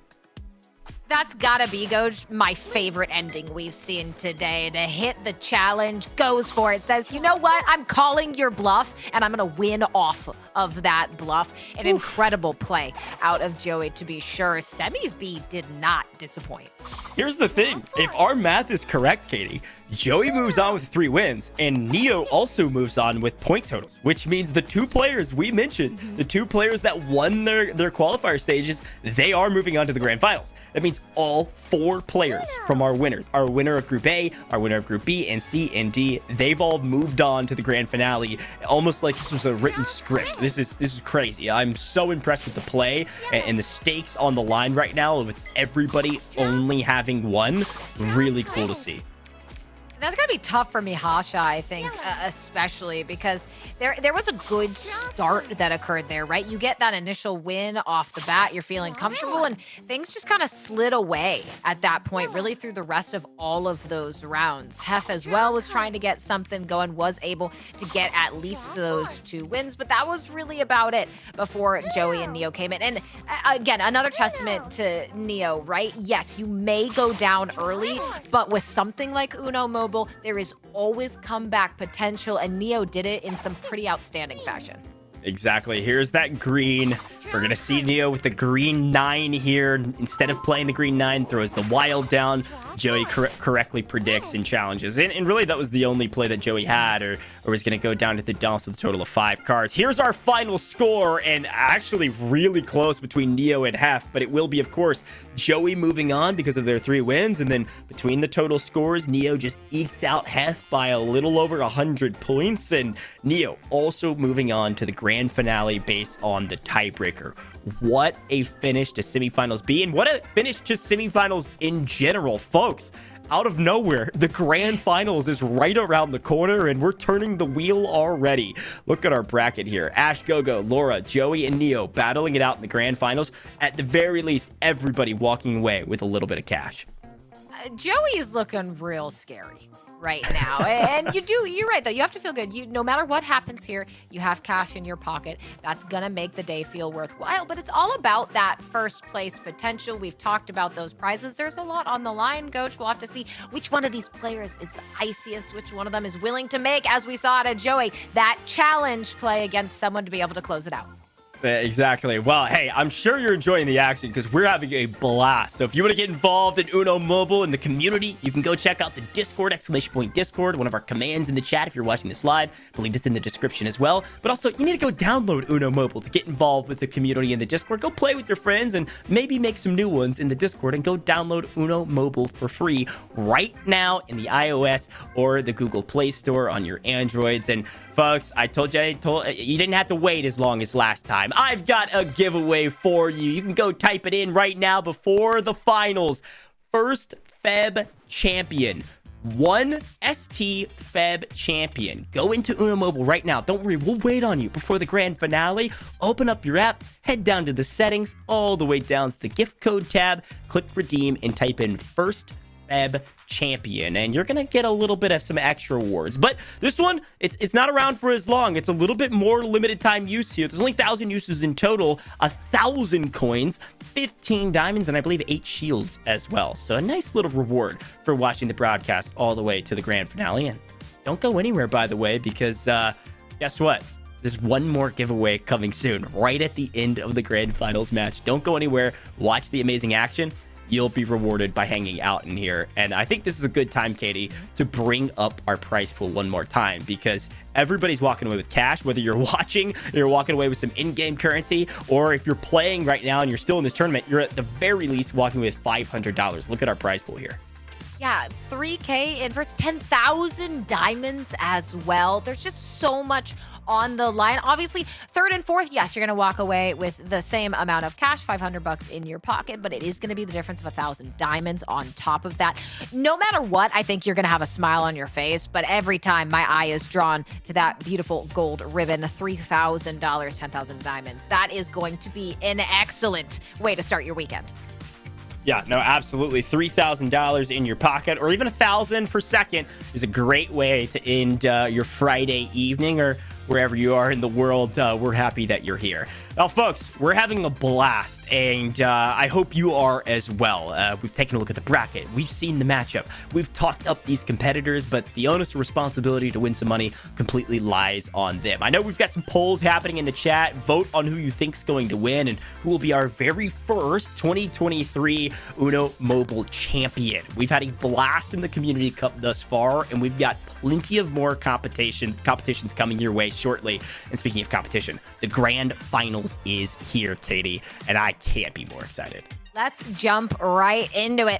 [SPEAKER 8] That's gotta be, Gojj, my favorite ending we've seen today. To hit the challenge, goes for it, says, you know what? I'm calling your bluff, and I'm gonna win off of that bluff. An incredible play out of Joey, to be sure. Semis B did not disappoint.
[SPEAKER 9] Here's the thing. If our math is correct, Katie, Joey moves on with 3 wins, and Neo also moves on with point totals, which means the 2 players we mentioned, the 2 players that won their qualifier stages, they are moving on to the grand finals. That means all 4 players from our winners, our winner of Group A, our winner of Group B, and C and D, they've all moved on to the grand finale, almost like this was a written script. This is crazy. I'm so impressed with the play and the stakes on the line right now with everybody only having 1. Really cool to see.
[SPEAKER 8] That's going to be tough for Mihasha, I think, especially because there was a good start that occurred there, right? You get that initial win off the bat, you're feeling comfortable, and things just kind of slid away at that point, really through the rest of all of those rounds. Hef as well was trying to get something going, was able to get at least those 2 wins, but that was really about it before Joey and Neo came in. And again, another testament to Neo, right? Yes, you may go down early, but with something like Uno Mobile, there is always comeback potential, and Neo did it in some pretty outstanding fashion.
[SPEAKER 9] Exactly. Here's that green. We're going to see Neo with the green 9 here. Instead of playing the green 9, throws the wild down. Joey correctly predicts and challenges. And really, that was the only play that Joey had, or was going to go down to the dumps with a total of 5 cards. Here's our final score, and actually really close between Neo and Hef, but it will be, of course, Joey moving on because of their 3 wins, and then between the total scores, Neo just eked out Hef by a little over 100 points, and Neo also moving on to the grand finale based on the tiebreaker. What a finish to semifinals B, and what a finish to semifinals in general, folks. Out of nowhere, the grand finals is right around the corner, and we're turning the wheel already. Look at our bracket here. Ash, Gogo, Laura, Joey, and Neo battling it out in the grand finals. At the very least, everybody walking away with a little bit of cash.
[SPEAKER 8] Joey is looking real scary right now. And you're right, though. You have to feel good. No matter what happens here, you have cash in your pocket. That's going to make the day feel worthwhile. But it's all about that first place potential. We've talked about those prizes. There's a lot on the line, Gojj. We'll have to see which one of these players is the iciest, which one of them is willing to make, as we saw out of Joey, that challenge play against someone to be able to close it out.
[SPEAKER 9] Exactly. Well, hey, I'm sure you're enjoying the action because we're having a blast. So if you want to get involved in Uno Mobile in the community, you can go check out the Discord, !Discord, one of our commands in the chat if you're watching this live. I believe it's in the description as well. But also, you need to go download Uno Mobile to get involved with the community in the Discord. Go play with your friends and maybe make some new ones in the Discord, and go download Uno Mobile for free right now in the iOS or the Google Play Store on your Androids. And folks, I told you you didn't have to wait as long as last time. I've got a giveaway for you. You can go type it in right now before the finals. First Feb champion. 1 ST Feb champion. Go into Uno Mobile right now. Don't worry, we'll wait on you before the grand finale. Open up your app, head down to the settings, all the way down to the gift code tab, click redeem, and type in First Feb champion, and you're gonna get a little bit of some extra rewards. But this one, it's not around for as long. It's a little bit more limited time use here. There's only 1,000 uses in total, 1,000 coins, 15 diamonds, and I believe 8 shields as well. So a nice little reward for watching the broadcast all the way to the grand finale. And don't go anywhere, by the way, because guess what? There's one more giveaway coming soon, right at the end of the grand finals match. Don't go anywhere. Watch the amazing action. You'll be rewarded by hanging out in here. And I think this is a good time, Katie, to bring up our prize pool one more time, because everybody's walking away with cash, whether you're watching, you're walking away with some in-game currency, or if you're playing right now and you're still in this tournament, you're at the very least walking away with $500. Look at our prize pool here.
[SPEAKER 8] Yeah, 3K in first 10,000 diamonds as well. There's just so much on the line. Obviously, third and fourth, yes, you're going to walk away with the same amount of cash, $500 in your pocket, but it is going to be the difference of 1,000 diamonds on top of that. No matter what, I think you're going to have a smile on your face, but every time my eye is drawn to that beautiful gold ribbon, $3,000, 10,000 diamonds, that is going to be an excellent way to start your weekend.
[SPEAKER 9] Yeah, no, absolutely. $3,000 in your pocket, or even $1,000 for second, is a great way to end your Friday evening, or wherever you are in the world. We're happy that you're here. Well, folks, we're having a blast, and I hope you are as well. We've taken a look at the bracket. We've seen the matchup. We've talked up these competitors, but the onus and responsibility to win some money completely lies on them. I know we've got some polls happening in the chat. Vote on who you think's going to win and who will be our very first 2023 Uno Mobile champion. We've had a blast in the Community Cup thus far, and we've got plenty of more competitions coming your way shortly. And speaking of competition, the Grand Finals is here, Katie, and I can't be more excited.
[SPEAKER 8] Let's jump right into it.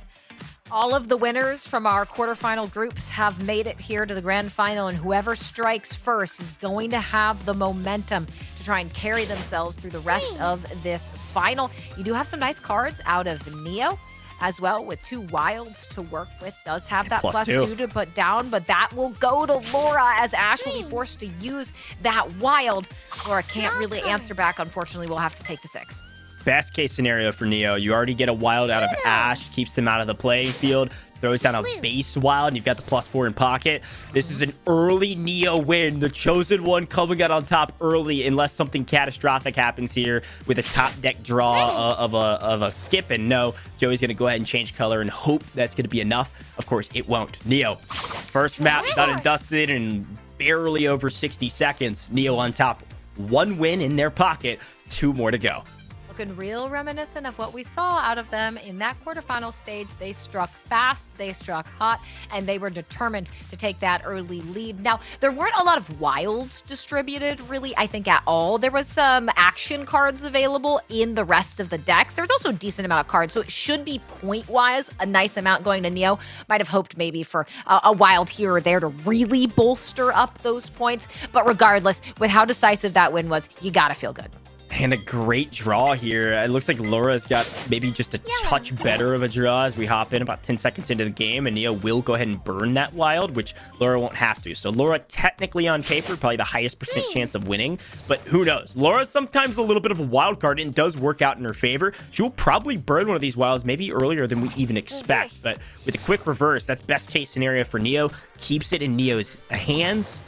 [SPEAKER 8] All of the winners from our quarterfinal groups have made it here to the grand final, and whoever strikes first is going to have the momentum to try and carry themselves through the rest of this final. You do have some nice cards out of Neo as well, with 2 wilds to work with. Does have that plus two to put down, but that will go to Laura as Ash will be forced to use that wild. Laura can't really answer back. Unfortunately, we'll have to take the 6.
[SPEAKER 9] Best case scenario for Neo, you already get a wild out of Ash, keeps him out of the playing field, throws down a base wild, and you've got the +4 in pocket. This is an early Neo win. The chosen one coming out on top early, unless something catastrophic happens here with a top deck draw of a skip. And no, Joey's going to go ahead and change color and hope that's going to be enough. Of course, it won't. Neo, first map done and dusted in barely over 60 seconds. Neo on top, 1 win in their pocket, 2 more to go.
[SPEAKER 8] Looking real reminiscent of what we saw out of them in that quarterfinal stage. They struck fast, they struck hot, and they were determined to take that early lead. Now, there weren't a lot of wilds distributed, really, I think, at all. There was some action cards available in the rest of the decks. There was also a decent amount of cards, so it should be point-wise a nice amount going to Neo. Might have hoped maybe for a wild here or there to really bolster up those points. But regardless, with how decisive that win was, you gotta feel good.
[SPEAKER 9] And a great draw here. It looks like Laura's got maybe just a touch better of a draw as we hop in about 10 seconds into the game, and Neo will go ahead and burn that wild, which Laura won't have to. So Laura, technically on paper, probably the highest % chance of winning, but who knows? Laura's sometimes a little bit of a wild card, and it does work out in her favor. She will probably burn one of these wilds maybe earlier than we even expect, but with a quick reverse, that's best case scenario for Neo. Keeps it in Neo's hands.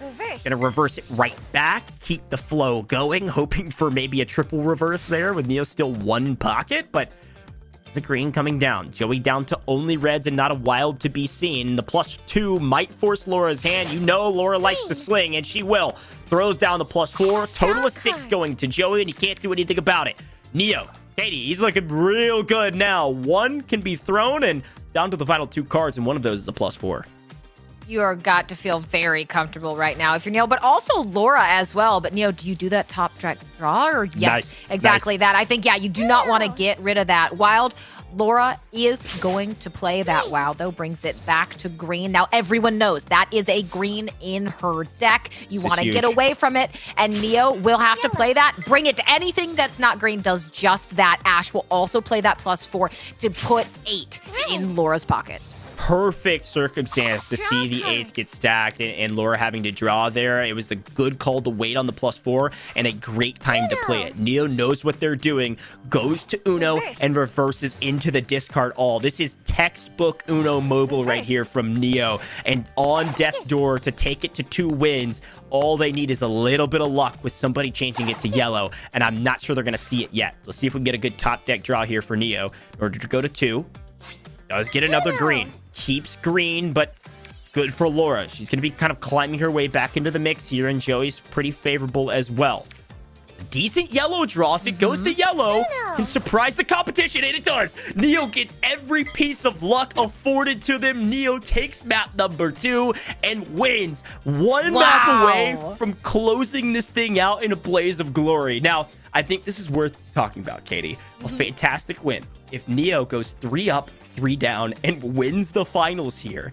[SPEAKER 9] Gonna reverse it right back, keep the flow going, hoping for maybe a triple reverse there with Neo still 1 in pocket, but the green coming down. Joey down to only reds and not a wild to be seen. The +2 might force Laura's hand. You know Laura likes to sling, and she will. Throws down the +4. Total of 6 going to Joey, and he can't do anything about it. Neo, Katie, he's looking real good now. 1 can be thrown, and down to the final 2 cards, and one of those is a +4.
[SPEAKER 8] You are got to feel very comfortable right now if you're Neo, but also Laura as well. But Neo, do you do that top deck draw? Or yes,
[SPEAKER 9] nice.
[SPEAKER 8] Exactly that. I think, yeah, you do not want to get rid of that wild. Laura is going to play that wild, though, brings it back to green. Now, everyone knows that is a green in her deck. You want to get away from it, and Neo will have to play that. Bring it to anything that's not green, does just that. Ash will also play that +4 to put 8 in Laura's pocket.
[SPEAKER 9] Perfect circumstance to see the 8s get stacked and Laura having to draw there. It was a good call to wait on the +4 and a great time to play it. Neo knows what they're doing, goes to Uno and reverses into the discard all. This is textbook Uno Mobile right here from Neo, and on death's door to take it to 2 wins. All they need is a little bit of luck with somebody changing it to yellow, and I'm not sure they're going to see it yet. Let's see if we can get a good top deck draw here for Neo in order to go to 2. Does get another green. Keeps green, but good for Laura. She's going to be kind of climbing her way back into the mix here, and Joey's pretty favorable as well. A decent yellow draw. If it goes to yellow, can surprise the competition, and it does. Neo gets every piece of luck afforded to them. Neo takes map number 2 and wins. 1 map away from closing this thing out in a blaze of glory. Now, I think this is worth talking about, Katie. A fantastic win. If Neo goes 3 up, 3 down, and wins the finals here,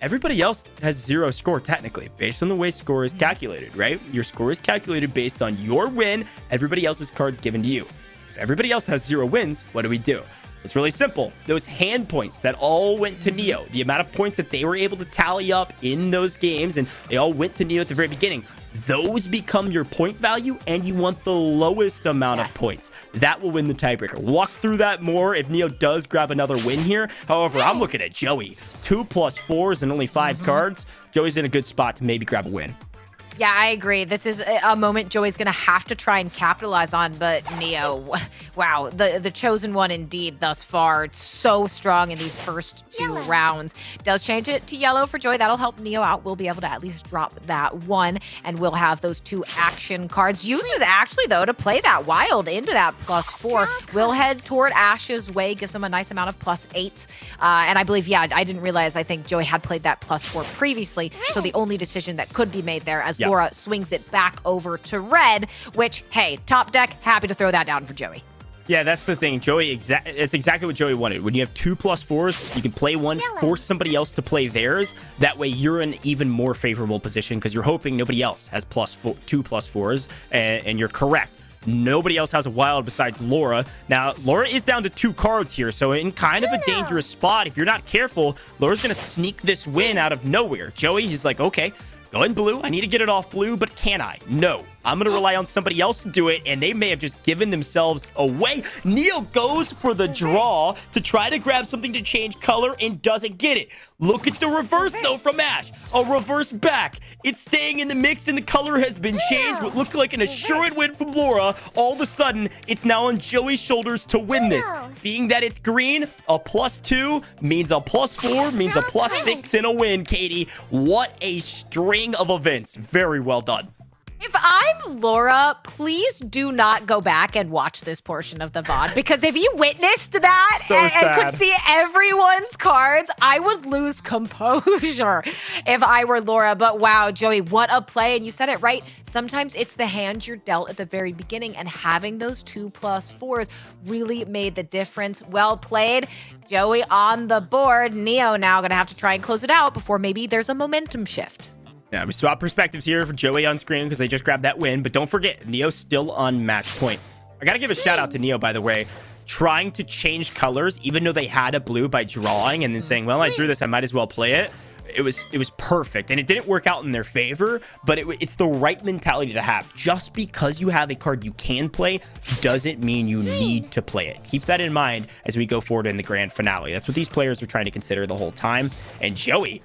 [SPEAKER 9] everybody else has 0 score technically, based on the way score is calculated, right? Your score is calculated based on your win, everybody else's cards given to you. If everybody else has 0 wins, what do? It's really simple. Those hand points that all went to Neo, the amount of points that they were able to tally up in those games, and they all went to Neo at the very beginning, those become your point value, and you want the lowest amount of points. That will win the tiebreaker. Walk through that more if Neo does grab another win here. However, I'm looking at Joey. 2 +4s and only 5 cards. Joey's in a good spot to maybe grab a win.
[SPEAKER 8] Yeah, I agree. This is a moment Joey's going to have to try and capitalize on, but Neo, wow, the chosen one indeed thus far. It's so strong in these first two rounds. Does change it to yellow for Joey. That'll help Neo out. We'll be able to at least drop that one, and we'll have those 2 action cards. Uses actually, though, to play that wild into that +4. We'll head toward Ash's way, gives him a nice amount of +8. And I believe, yeah, I didn't realize, I think Joey had played that +4 previously, so the only decision that could be made there as Laura swings it back over to red, which, hey, top deck, happy to throw that down for Joey.
[SPEAKER 9] Yeah, that's the thing. Joey, it's exactly what Joey wanted. When you have 2 +4s, you can play one, force somebody else to play theirs. That way, you're in an even more favorable position because you're hoping nobody else has 2 +4s, and you're correct. Nobody else has a wild besides Laura. Now, Laura is down to 2 cards here, so in kind of a dangerous spot. If you're not careful, Laura's going to sneak this win out of nowhere. Joey, he's like, okay, go in blue. I need to get it off blue, but can I? No. I'm going to rely on somebody else to do it, and they may have just given themselves away. Neo goes for the draw to try to grab something to change color and doesn't get it. Look at the reverse, though, from Ash. A reverse back. It's staying in the mix, and the color has been changed. What looked like an assured win from Laura, all of a sudden, it's now on Joey's shoulders to win this. Being that it's green, a +2 means a +4, means a +6 in a win, Katie. What a string of events. Very well done.
[SPEAKER 8] If I'm Laura, please do not go back and watch this portion of the VOD, because if you witnessed that and could see everyone's cards, I would lose composure if I were Laura. But wow, Joey, what a play. And you said it right. Sometimes it's the hand you're dealt at the very beginning, and having those 2 +4s really made the difference. Well played. Joey on the board. Neo now going to have to try and close it out before maybe there's a momentum shift.
[SPEAKER 9] Yeah, we swap perspectives here for Joey on screen because they just grabbed that win. But don't forget, Neo's still on match point. I got to give a shout out to Neo, by the way. Trying to change colors, even though they had a blue by drawing and then saying, well, I drew this, I might as well play it. It was perfect. And it didn't work out in their favor, but it's the right mentality to have. Just because you have a card you can play doesn't mean you need to play it. Keep that in mind as we go forward in the grand finale. That's what these players are trying to consider the whole time. And Joey's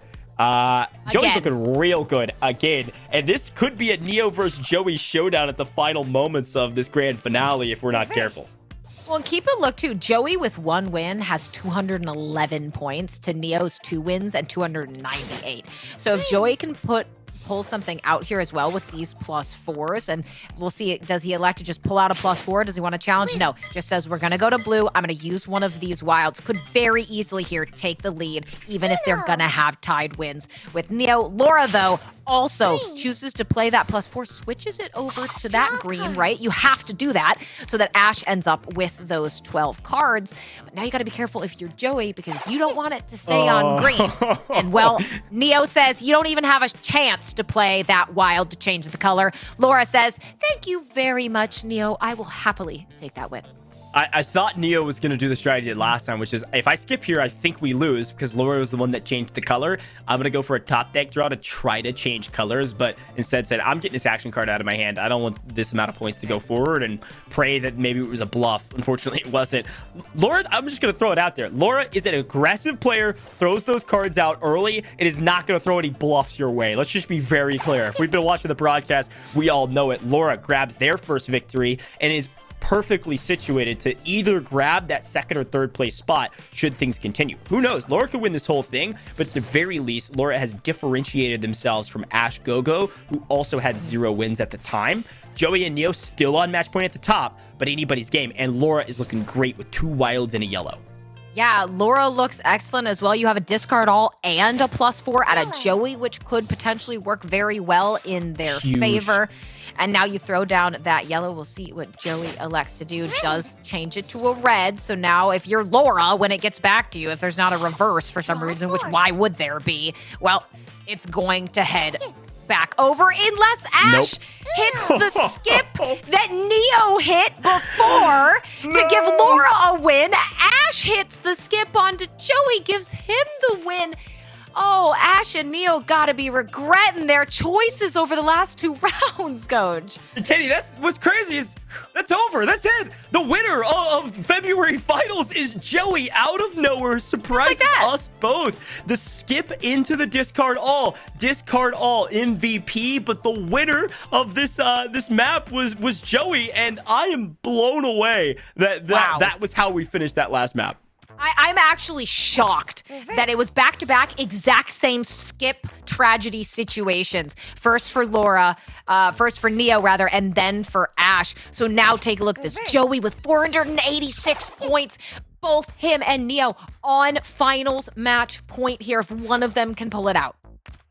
[SPEAKER 9] looking real good again, and this could be a Neo versus Joey showdown at the final moments of this grand finale if we're not careful.
[SPEAKER 8] Well, keep a look too. Joey with 1 win has 211 points to Neo's 2 wins and 298. So if Joey can pull something out here as well with these +4s, and we'll see, does he elect to just pull out a +4? Does he want to challenge? No, just says we're going to go to blue. I'm going to use one of these wilds. Could very easily here take the lead, even if they're going to have tied wins with Neo. Laura, though, also chooses to play that +4, switches it over to that green, right? You have to do that so that Ash ends up with those 12 cards. But now you got to be careful if you're Joey, because you don't want it to stay on green. And well, Neo says you don't even have a chance to play that wild to change the color. Laura says, thank you very much, Neo. I will happily take that win.
[SPEAKER 9] I thought Neo was going to do the strategy last time, which is if I skip here, I think we lose because Laura was the one that changed the color. I'm going to go for a top deck draw to try to change colors, but instead said, I'm getting this action card out of my hand. I don't want this amount of points to go forward, and pray that maybe it was a bluff. Unfortunately, it wasn't. Laura, I'm just going to throw it out there. Laura is an aggressive player, throws those cards out early. It is not going to throw any bluffs your way. Let's just be very clear. If we've been watching the broadcast, we all know it. Laura grabs their first victory and is perfectly situated to either grab that second or third place spot should things continue. Who knows? Laura could win this whole thing, but at the very least, Laura has differentiated themselves from Ash Gogo, who also had 0 wins at the time. Joey and Neo still on match point at the top, but anybody's game. And Laura is looking great with 2 wilds and a yellow.
[SPEAKER 8] Yeah, Laura looks excellent as well. You have a discard all and a +4 at a Joey, which could potentially work very well in their favor. And now you throw down that yellow. We'll see what Joey elects to do. Does change it to a red. So now if you're Laura, when it gets back to you, if there's not a reverse for some reason, which why would there be? Well, it's going to head back over unless Ash hits the skip that Neo hit before to give Laura a win. Ash hits the skip onto Joey, gives him the win. Oh, Ash and Neo gotta be regretting their choices over the last 2 rounds, Gojj.
[SPEAKER 9] Katie, that's what's crazy is that's over. That's it. The winner of February finals is Joey out of nowhere. Surprised us both. The skip into the discard all MVP, but the winner of this map was Joey, and I am blown away that was how we finished that last map.
[SPEAKER 8] I'm actually shocked that it was back-to-back exact same skip tragedy situations. First for Neo rather, and then for Ash. So now take a look at this. Joey with 486 points. Both him and Neo on finals match point here if one of them can pull it out.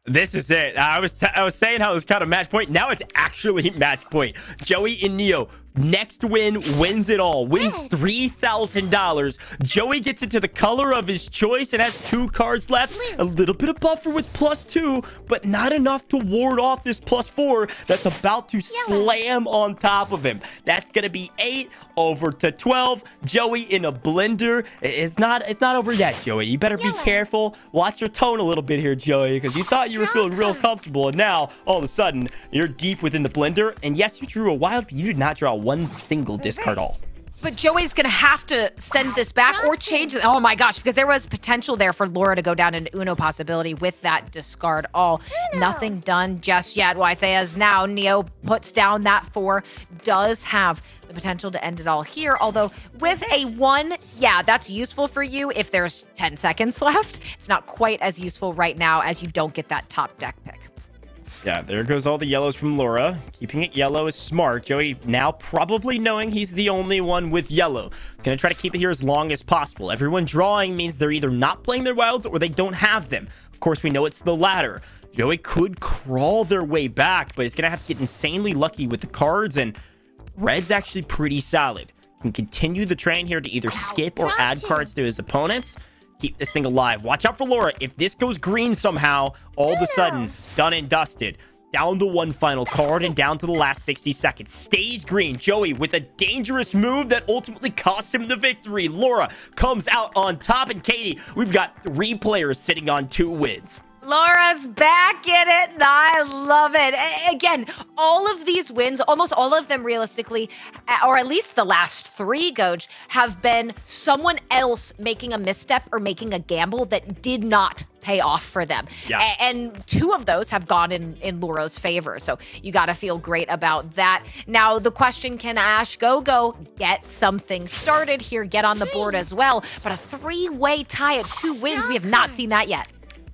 [SPEAKER 9] This is it. I was saying how it was kind of match point. Now it's actually match point. Joey and Neo. Next win wins it all. Wins $3,000. Joey gets into the color of his choice and has 2 cards left. A little bit of buffer with +2, but not enough to ward off this +4 that's about to slam on top of him. That's gonna be 8 over to 12. Joey in a blender. It's not over yet, Joey. You better be careful. Watch your tone a little bit here, Joey, because you thought you were feeling real comfortable, and now all of a sudden you're deep within the blender. And yes, you drew a wild, but you did not draw one single discard all.
[SPEAKER 8] But Joey's going to have to send this back or change it. Oh my gosh, because there was potential there for Laura to go down an Uno possibility with that discard all. Nothing done just yet. Well, I say as now, Neo puts down that 4, does have the potential to end it all here. Although with a 1, yeah, that's useful for you if there's 10 seconds left. It's not quite as useful right now as you don't get that top deck pick.
[SPEAKER 9] Yeah, there goes all the yellows from Laura. Keeping it yellow is smart. Joey now probably knowing he's the only one with yellow. He's going to try to keep it here as long as possible. Everyone drawing means they're either not playing their wilds or they don't have them. Of course, we know it's the latter. Joey could crawl their way back, but he's going to have to get insanely lucky with the cards, and red's actually pretty solid. He can continue the train here to either skip or add cards to his opponents. Keep this thing alive. Watch out for Laura. If this goes green somehow, all of a sudden, done and dusted. Down to 1 final card and down to the last 60 seconds. Stays green. Joey with a dangerous move that ultimately costs him the victory. Laura comes out on top. And Katie, we've got 3 players sitting on 2 wins.
[SPEAKER 8] Laura's back in it, and I love it. Again, all of these wins, almost all of them realistically, or at least the last 3, Gojj, have been someone else making a misstep or making a gamble that did not pay off for them. Yeah. And 2 of those have gone in Laura's favor. So you got to feel great about that. Now, the question, can Ash Go get something started here, get on the board as well? But a 3-way tie at 2 wins, we have not seen that yet.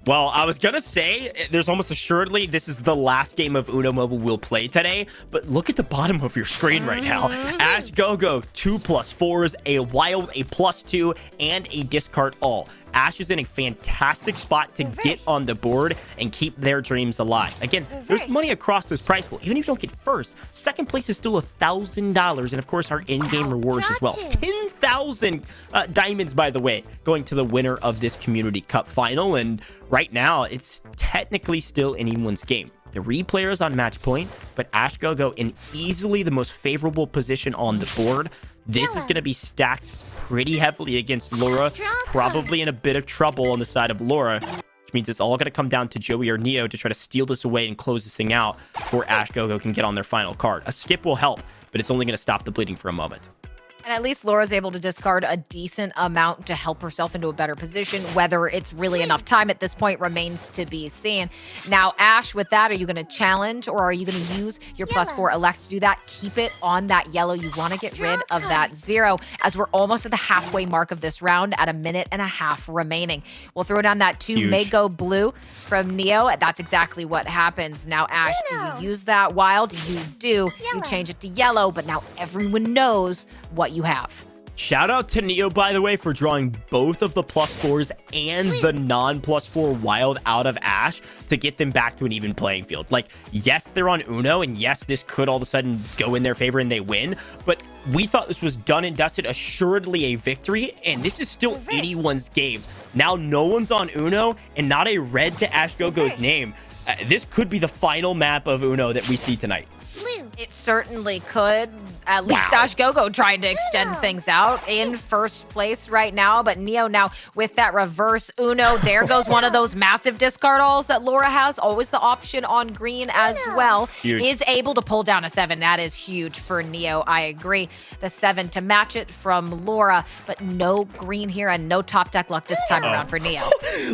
[SPEAKER 9] Well, I was going to say, there's almost assuredly this is the last game of Uno Mobile we'll play today, but look at the bottom of your screen right now. Ash Go 2 +4s, a wild, a +2, and a discard all. Ash is in a fantastic spot to get on the board and keep their dreams alive. Again, there's money across this price pool. Even if you don't get first, second place is still $1,000. And of course, our in-game rewards as well. 10,000 diamonds, by the way, going to the winner of this Community Cup final. And right now, it's technically still anyone's game. 3 players on match point, but Ash Go in easily the most favorable position on the board. This is going to be stacked pretty heavily against Laura, probably in a bit of trouble on the side of Laura, which means it's all going to come down to Joey or Neo to try to steal this away and close this thing out before Ash Go can get on their final card. A skip will help, but it's only going to stop the bleeding for a moment.
[SPEAKER 8] And at least Laura's able to discard a decent amount to help herself into a better position. Whether it's really enough time at this point remains to be seen. Now, Ash, with that, are you going to challenge or are you going to use your +4 Alex to do that? Keep it on that yellow. You want to get rid of that 0 as we're almost at the halfway mark of this round at 1.5 minutes remaining. We'll throw down that 2 may go blue from Neo. That's exactly what happens. Now, Ash, do you use that wild? You do. You change it to yellow, but now everyone knows what you have.
[SPEAKER 9] Shout out to Neo, by the way, for drawing both of the +4s and the non-+4 wild out of Ash to get them back to an even playing field. Like, yes, they're on Uno, and yes, this could all of a sudden go in their favor and they win, but we thought this was done and dusted, assuredly a victory, and this is still anyone's game. Now, no one's on Uno, and not a red to Ash Go's name. This could be the final map of Uno that we see tonight.
[SPEAKER 4] Blue.
[SPEAKER 8] It certainly could. At least Stash Gogo trying to extend things out in first place right now. But Neo now with that reverse Uno. There goes one of those massive discard alls that Laura has. Always the option on green as well.
[SPEAKER 9] Huge.
[SPEAKER 8] Is able to pull down a 7. That is huge for Neo. I agree. The 7 to match it from Laura. But no green here and no top deck luck this time around for Neo.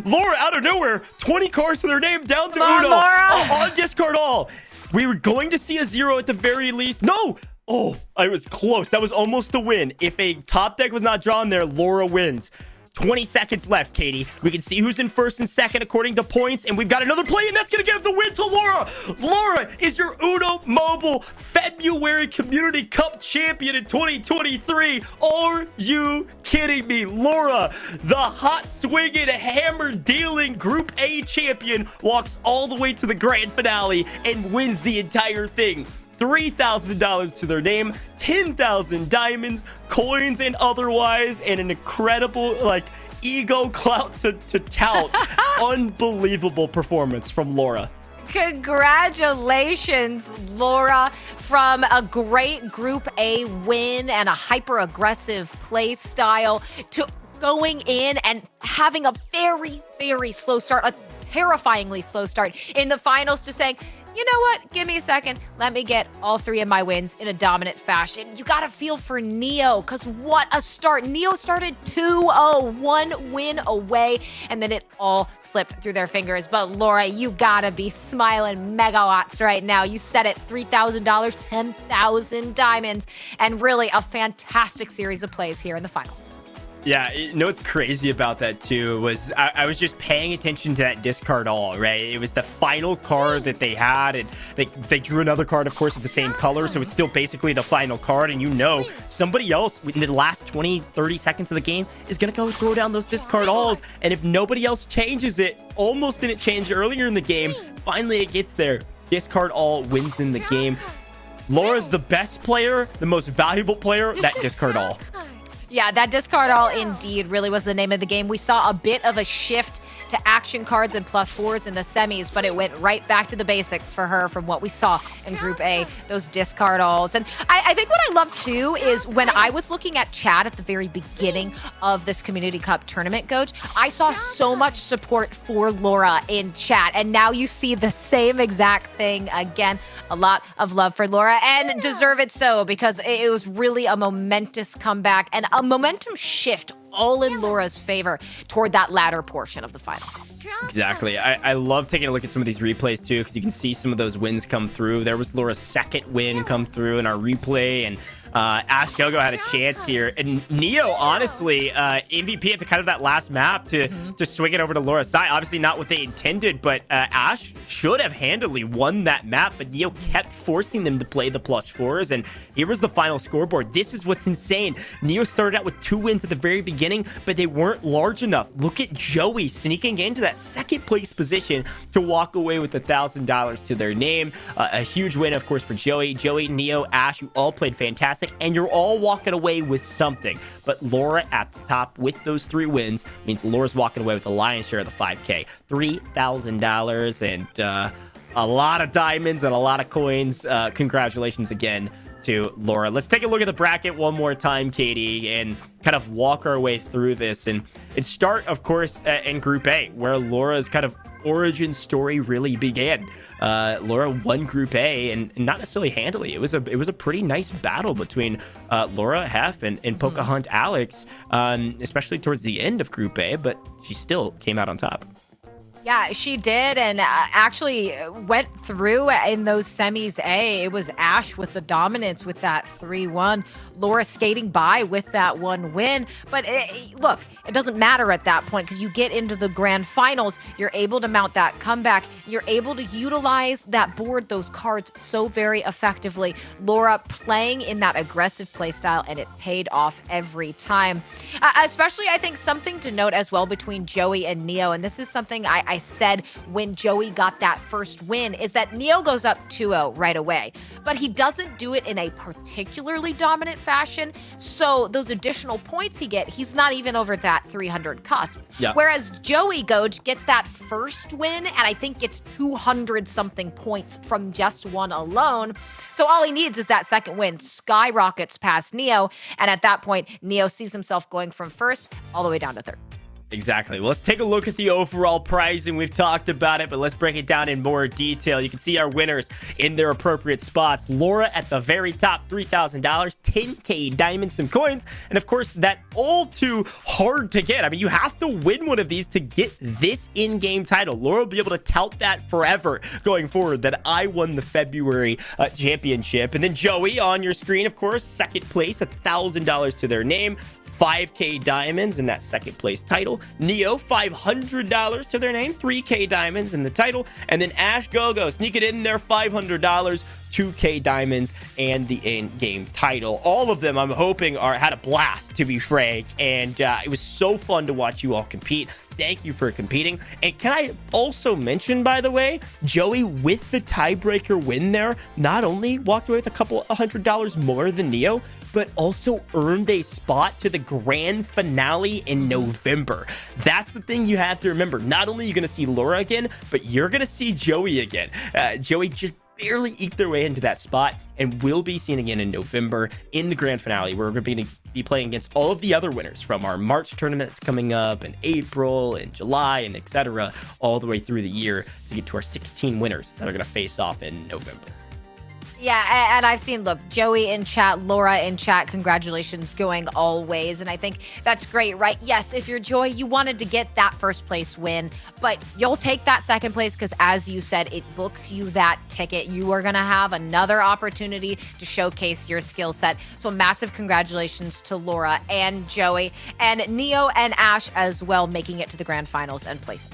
[SPEAKER 9] Laura out of nowhere, 20 cards to their name, down to
[SPEAKER 8] Come on,
[SPEAKER 9] Uno.
[SPEAKER 8] Laura.
[SPEAKER 9] On discard all. We were going to see a 0 at the very least. No! Oh, I was close. That was almost a win. If a top deck was not drawn there, Laura wins. 20 seconds left, Katie. We can see who's in first and second according to points, and we've got another play, and that's going to give the win to Laura. Laura is your Uno Mobile February Community Cup champion in 2023. Are you kidding me? Laura, the hot swinging, hammer dealing Group A champion, walks all the way to the grand finale and wins the entire thing. $3,000 to their name, 10,000 diamonds, coins, and otherwise, and an incredible, ego clout to tout. Unbelievable performance from Laura.
[SPEAKER 8] Congratulations, Laura, from a great Group A win and a hyper-aggressive play style to going in and having a very, very slow start, a terrifyingly slow start in the finals, just saying, you know what? Give me a second. Let me get all 3 of my wins in a dominant fashion. You got to feel for Neo, because what a start. Neo started 2-0, 1 win away, and then it all slipped through their fingers. But Laura, you got to be smiling megawatts right now. You said it, $3,000, 10,000 diamonds, and really a fantastic series of plays here in the final.
[SPEAKER 9] Yeah, you know what's crazy about that too was I was just paying attention to that discard all, right? It was the final card that they had, and they drew another card, of course, of the same color, so it's still basically the final card, and somebody else in the last 20, 30 seconds of the game is going to go throw down those discard alls, and if nobody else changes it, almost didn't change earlier in the game, finally it gets there. Discard all wins in the game. Laura's the best player, the most valuable player, that discard all.
[SPEAKER 8] Yeah, that discard all indeed really was the name of the game. We saw a bit of a shift to action cards and +4s in the semis, but it went right back to the basics for her from what we saw in Group A, those discard alls. And I think what I love too is when I was looking at chat at the very beginning of this Community Cup tournament, Gojj, I saw so much support for Laura in chat. And now you see the same exact thing again. A lot of love for Laura, and deserve it so, because it was really a momentous comeback and a momentum shift all in Laura's favor toward that latter portion of the final.
[SPEAKER 9] Exactly. I love taking a look at some of these replays too, because you can see some of those wins come through. There was Laura's second win come through in our replay, and Ash Gogo had a chance here, and Neo honestly MVP at the kind of that last map to swing it over to Laura's side. Obviously not what they intended, but Ash should have handily won that map, but Neo kept forcing them to play the +4s, and here was the final scoreboard. This is what's insane. Neo started out with 2 wins at the very beginning, but they weren't large enough. Look at Joey sneaking into that second place position to walk away with $1,000 to their name. A huge win, of course, for Joey, Neo, Ash, you all played fantastic, and you're all walking away with something. But Laura at the top with those 3 wins means Laura's walking away with the lion's share of the 5K. $3,000 and a lot of diamonds and a lot of coins. Congratulations again to Laura. Let's take a look at the bracket one more time, Katie, and kind of walk our way through this. And start, of course, in Group A, where Laura's kind of origin story really began. Laura won Group A, and not necessarily handily. It was a pretty nice battle between Laura, Hef, and Pocahontas Alex, especially towards the end of Group A, but she still came out on top.
[SPEAKER 8] Yeah, she did, and actually went through in those semis A. It was Ash with the dominance with that 3-1. Laura skating by with that 1 win. But look, it doesn't matter at that point, because you get into the grand finals. You're able to mount that comeback. You're able to utilize that board, those cards, so very effectively. Laura playing in that aggressive play style, and it paid off every time. Especially, I think, something to note as well between Joey and Neo, and this is something I said when Joey got that first win, is that Neo goes up 2-0 right away, but he doesn't do it in a particularly dominant fashion. So those additional points he's not even over that 300 cusp.
[SPEAKER 9] Yeah.
[SPEAKER 8] Whereas Joey Gojj gets that first win, and I think gets 200 something points from just one alone. So all he needs is that second win, skyrockets past Neo, and at that point, Neo sees himself going from first all the way down to third.
[SPEAKER 9] Exactly. Well, let's take a look at the overall pricing. We've talked about it, but let's break it down in more detail. You can see our winners in their appropriate spots. Laura at the very top, $3,000, 10K diamonds, some coins, and of course, that all too hard to get. I mean, you have to win one of these to get this in-game title. Laura will be able to tout that forever going forward, that I won the February championship. And then Joey on your screen, of course, second place, $1,000 to their name. 5K diamonds in that second place title. Neo, $500 to their name, 3K diamonds in the title. And then Ash Gogo, sneak it in there, $500, 2K diamonds, and the in-game title. All of them, I'm hoping, had a blast, to be frank. And it was so fun to watch you all compete. Thank you for competing. And can I also mention, by the way, Joey, with the tiebreaker win there, not only walked away with a couple $100 more than Neo, but also earned a spot to the grand finale in November. That's the thing you have to remember. Not only are you going to see Laura again, but you're going to see Joey again. Joey just barely eked their way into that spot, and we'll be seen again in November in the grand finale, where we're going to be playing against all of the other winners from our March tournament that's coming up in April and July and etc. all the way through the year to get to our 16 winners that are going to face off in November.
[SPEAKER 8] Yeah, and I've seen, look, Joey in chat, Laura in chat, congratulations going all ways. And I think that's great, right? Yes, if you're Joy, you wanted to get that first place win, but you'll take that second place because, as you said, it books you that ticket. You are going to have another opportunity to showcase your skill set. So massive congratulations to Laura and Joey and Neo and Ash as well, making it to the grand finals and placing.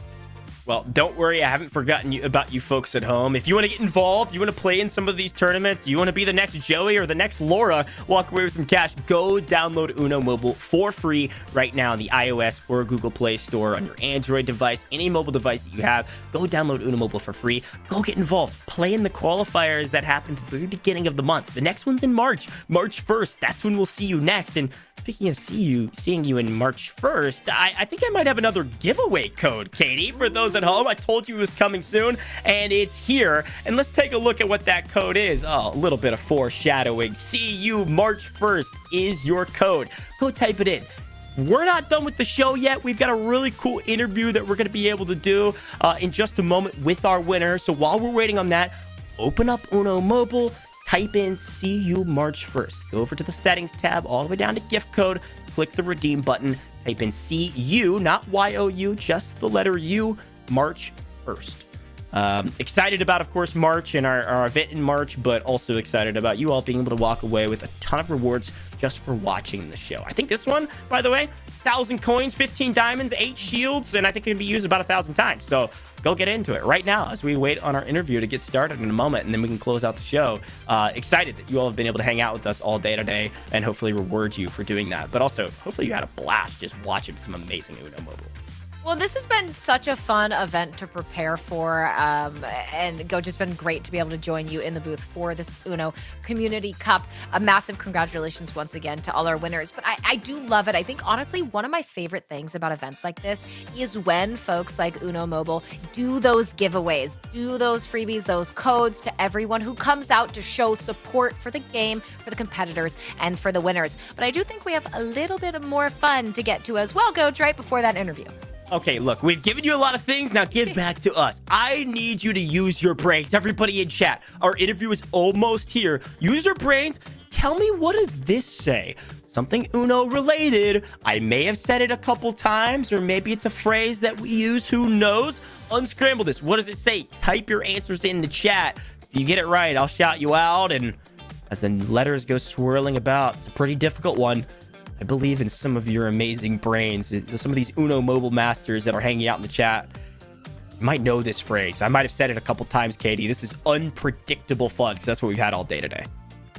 [SPEAKER 9] Well, don't worry, I haven't forgotten about you folks at home. If you want to get involved, you want to play in some of these tournaments, you want to be the next Joey or the next Laura, walk away with some cash, go download Uno Mobile for free right now in the iOS or Google Play Store on your Android device, any mobile device that you have. Go download Uno Mobile for free. Go get involved. Play in the qualifiers that happen at the very beginning of the month. The next one's in March 1st. That's when we'll see you next. And speaking of seeing you in March 1st, I think I might have another giveaway code, Katie, for those at home. I told you it was coming soon, and it's here. And let's take a look at what that code is. Oh, a little bit of foreshadowing. See you March 1st is your code. Go type it in. We're not done with the show yet. We've got a really cool interview that we're going to be able to do in just a moment with our winner. So while we're waiting on that, open up Uno Mobile, type in see you March 1st. Go over to the settings tab all the way down to gift code, click the redeem button, type in see you, not Y-O-U, just the letter U, March 1st. Excited about, of course, March and our event in March, but also excited about you all being able to walk away with a ton of rewards just for watching the show. I think this one, by the way, 1,000 coins, 15 diamonds, 8 shields, and I think it can be used about 1,000 times. So go get into it right now as we wait on our interview to get started in a moment, and then we can close out the show. Excited that you all have been able to hang out with us all day today and hopefully reward you for doing that. But also, hopefully you had a blast just watching some amazing Uno Mobile.
[SPEAKER 8] Well, this has been such a fun event to prepare for, and Gojj, has been great to be able to join you in the booth for this Uno Community Cup. A massive congratulations once again to all our winners. But I do love it. I think, honestly, one of my favorite things about events like this is when folks like Uno Mobile do those giveaways, do those freebies, those codes to everyone who comes out to show support for the game, for the competitors, and for the winners. But I do think we have a little bit of more fun to get to as well, Gojj, right before that interview.
[SPEAKER 9] Okay, look, we've given you a lot of things. Now give back to us. I need you to use your brains. Everybody in chat, our interview is almost here. Use your brains. Tell me, what does this say? Something Uno related. I may have said it a couple times, or maybe it's a phrase that we use. Who knows? Unscramble this. What does it say? Type your answers in the chat. If you get it right, I'll shout you out. And as the letters go swirling about, it's a pretty difficult one. I believe in some of your amazing brains. Some of these Uno Mobile masters that are hanging out in the chat might know this phrase. I might have said it a couple times, Katie. This is unpredictable fun, because that's what we've had all day today.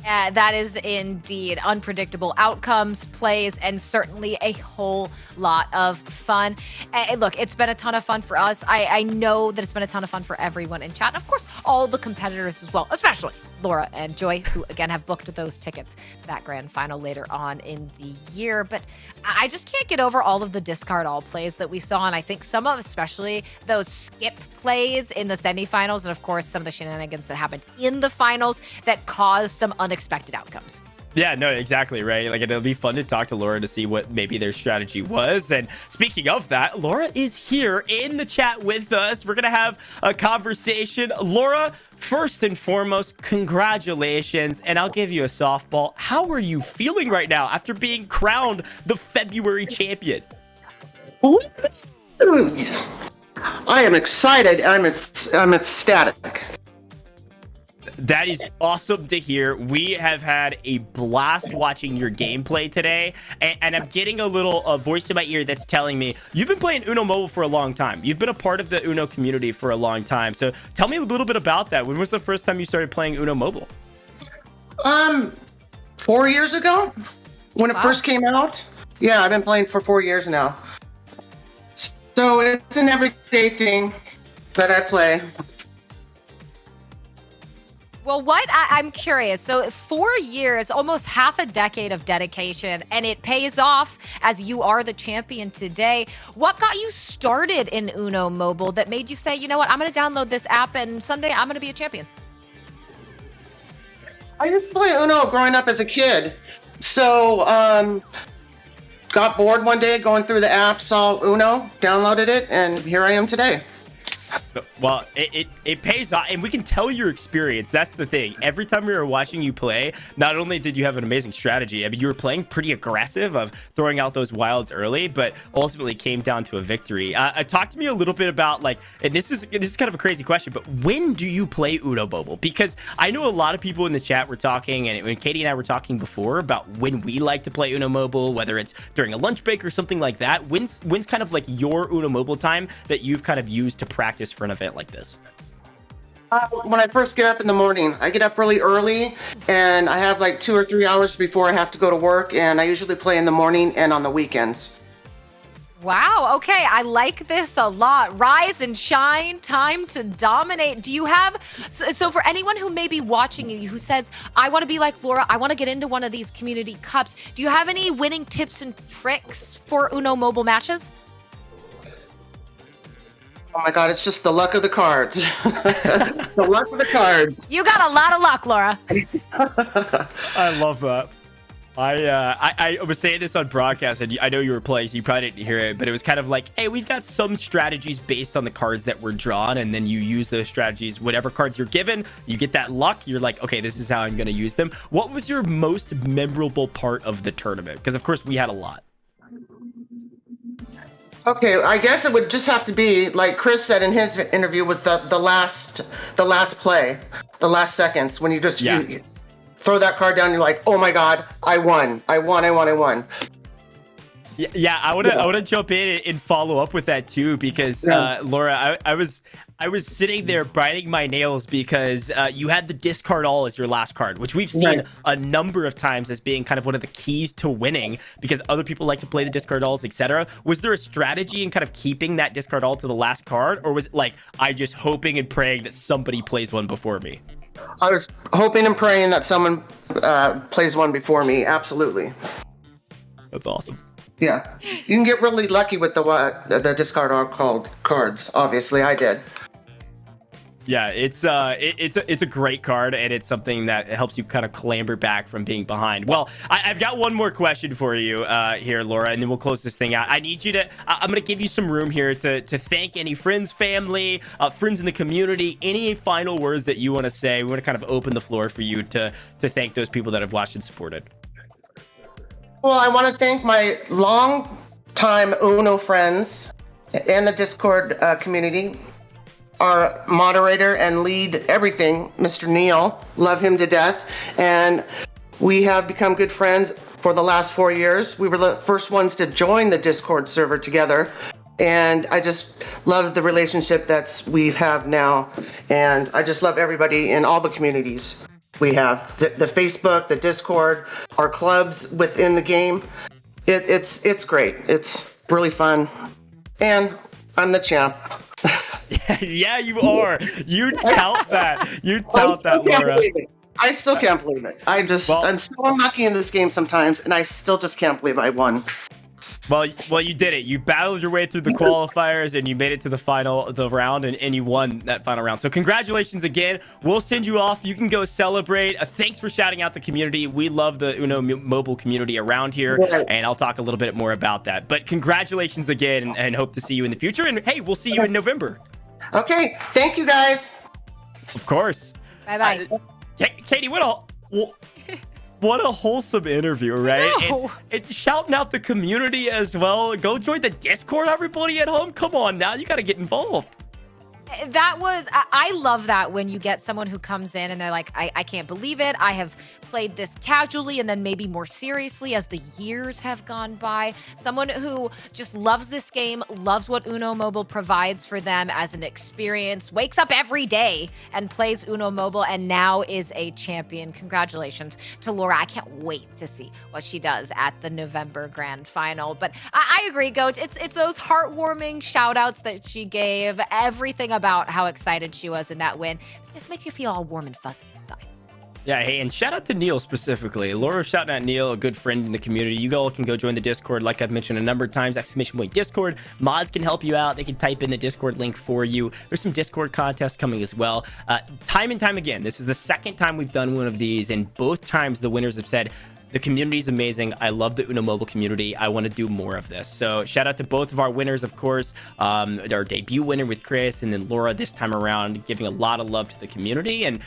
[SPEAKER 8] Yeah, that is indeed unpredictable outcomes, plays, and certainly a whole lot of fun. And look, it's been a ton of fun for us. I know that it's been a ton of fun for everyone in chat. And of course, all the competitors as well, especially Laura and Joy, who again have booked those tickets to that grand final later on in the year. But I just can't get over all of the discard all plays that we saw. And I think some of, especially those skip plays in the semifinals, and of course, some of the shenanigans that happened in the finals that caused some unexpected outcomes.
[SPEAKER 9] Yeah, no, exactly, right? Like, it'll be fun to talk to Laura to see what maybe their strategy was. And speaking of that, Laura is here in the chat with us. We're going to have a conversation. Laura, first and foremost, congratulations. And I'll give you a softball. How are you feeling right now after being crowned the February champion?
[SPEAKER 10] I am excited. I'm ecstatic.
[SPEAKER 9] That is awesome to hear. We have had a blast watching your gameplay today, and I'm getting a little voice in my ear that's telling me you've been playing Uno Mobile for a long time. You've been a part of the Uno community for a long time. So tell me a little bit about that. When was the first time you started playing Uno Mobile?
[SPEAKER 10] 4 years ago, when it first came out. Yeah, I've been playing for 4 years now. So it's an everyday thing that I play.
[SPEAKER 8] Well, I'm curious. So 4 years, almost half a decade of dedication, and it pays off as you are the champion today. What got you started in Uno Mobile that made you say, you know what, I'm going to download this app and someday I'm going to be a champion?
[SPEAKER 10] I used to play Uno growing up as a kid. So got bored one day going through the app, saw Uno, downloaded it, and here I am today.
[SPEAKER 9] Well, it pays off, and we can tell your experience. That's the thing. Every time we were watching you play, not only did you have an amazing strategy, I mean, you were playing pretty aggressive of throwing out those wilds early, but ultimately came down to a victory. Talk to me a little bit about, like, and this is kind of a crazy question, but when do you play Uno Mobile? Because I know a lot of people in the chat were talking, and when Katie and I were talking before about when we like to play Uno Mobile, whether it's during a lunch break or something like that. When's kind of like your Uno Mobile time that you've kind of used to practice for an event like this?
[SPEAKER 10] When I first get up in the morning, I get up really early, and I have like 2 or 3 hours before I have to go to work, and I usually play in the morning and on the weekends.
[SPEAKER 8] Wow. Okay. I like this a lot. Rise and shine. Time to dominate. Do you have, so for anyone who may be watching you, who says, I want to be like Laura, I want to get into one of these community cups, do you have any winning tips and tricks for Uno Mobile matches?
[SPEAKER 10] Oh my God, it's just the luck of the cards. The luck of the cards.
[SPEAKER 8] You got a lot of luck, Laura.
[SPEAKER 9] I love that. I was saying this on broadcast, and I know you were playing, so you probably didn't hear it, but it was kind of like, hey, we've got some strategies based on the cards that were drawn, and then you use those strategies. Whatever cards you're given, you get that luck. You're like, okay, this is how I'm going to use them. What was your most memorable part of the tournament? Because, of course, we had a lot.
[SPEAKER 10] Okay, I guess it would just have to be, like Chris said in his interview, was the last play, the last seconds, when you just you throw that card down, you're like, oh my God, I won.
[SPEAKER 9] Yeah, I want to jump in and follow up with that too, because Laura, I was sitting there biting my nails because you had the discard all as your last card, which we've seen a number of times as being kind of one of the keys to winning, because other people like to play the discard alls, etc. Was there a strategy in kind of keeping that discard all to the last card, or was it like I just hoping and praying that somebody plays one before me?
[SPEAKER 10] I was hoping and praying that someone plays one before me. Absolutely.
[SPEAKER 9] That's awesome.
[SPEAKER 10] Yeah, you can get really lucky with the discard all called cards. Obviously, I did.
[SPEAKER 9] Yeah, it's a great card, and it's something that helps you kind of clamber back from being behind. Well, I've got one more question for you here, Laura, and then we'll close this thing out. I need you to, I'm going to give you some room here to thank any friends, family, friends in the community, any final words that you want to say. We want to kind of open the floor for you to thank those people that have watched and supported.
[SPEAKER 10] Well, I want to thank my long-time Uno friends and the Discord community. Our moderator and lead everything, Mr. Neil. Love him to death. And we have become good friends for the last 4 years. We were the first ones to join the Discord server together. And I just love the relationship that we have now. And I just love everybody in all the communities. We have the Facebook, the Discord, our clubs within the game. It's great. It's really fun. And I'm the champ.
[SPEAKER 9] Yeah, you are. You tout that. You tout that, Laura.
[SPEAKER 10] I still can't believe it. I'm so unlucky in this game sometimes, and I still just can't believe I won.
[SPEAKER 9] Well, you did it. You battled your way through the qualifiers and you made it to the round, and you won that final round. So congratulations again. We'll send you off. You can go celebrate. Thanks for shouting out the community. We love the Uno mobile community around here, and I'll talk a little bit more about that. But congratulations again, and hope to see you in the future. And hey, we'll see you in November.
[SPEAKER 10] Okay, thank you guys.
[SPEAKER 9] Of course.
[SPEAKER 8] Bye-bye.
[SPEAKER 9] Katie, what a wholesome interview, right? And shouting out the community as well. Go join the Discord, everybody at home. Come on now, you got to get involved.
[SPEAKER 8] That was, I love that when you get someone who comes in and they're like, I can't believe it. I have played this casually and then maybe more seriously as the years have gone by. Someone who just loves this game, loves what Uno Mobile provides for them as an experience, wakes up every day and plays Uno Mobile, and now is a champion. Congratulations to Laura. I can't wait to see what she does at the November Grand Final. But I agree, Gojj. It's those heartwarming shout outs that she gave, everything about how excited she was in that win. It just makes you feel all warm and fuzzy inside.
[SPEAKER 9] Yeah, hey, and shout out to Neil specifically. Laura shouting out Neil, a good friend in the community. You all can go join the Discord, like I've mentioned a number of times, !Discord. Mods can help you out. They can type in the Discord link for you. There's some Discord contests coming as well. Time and time again, this is the second time we've done one of these, and both times the winners have said, the community is amazing. I love the Uno Mobile community. I want to do more of this. So shout out to both of our winners, of course. Our debut winner with Chris, and then Laura this time around, giving a lot of love to the community. And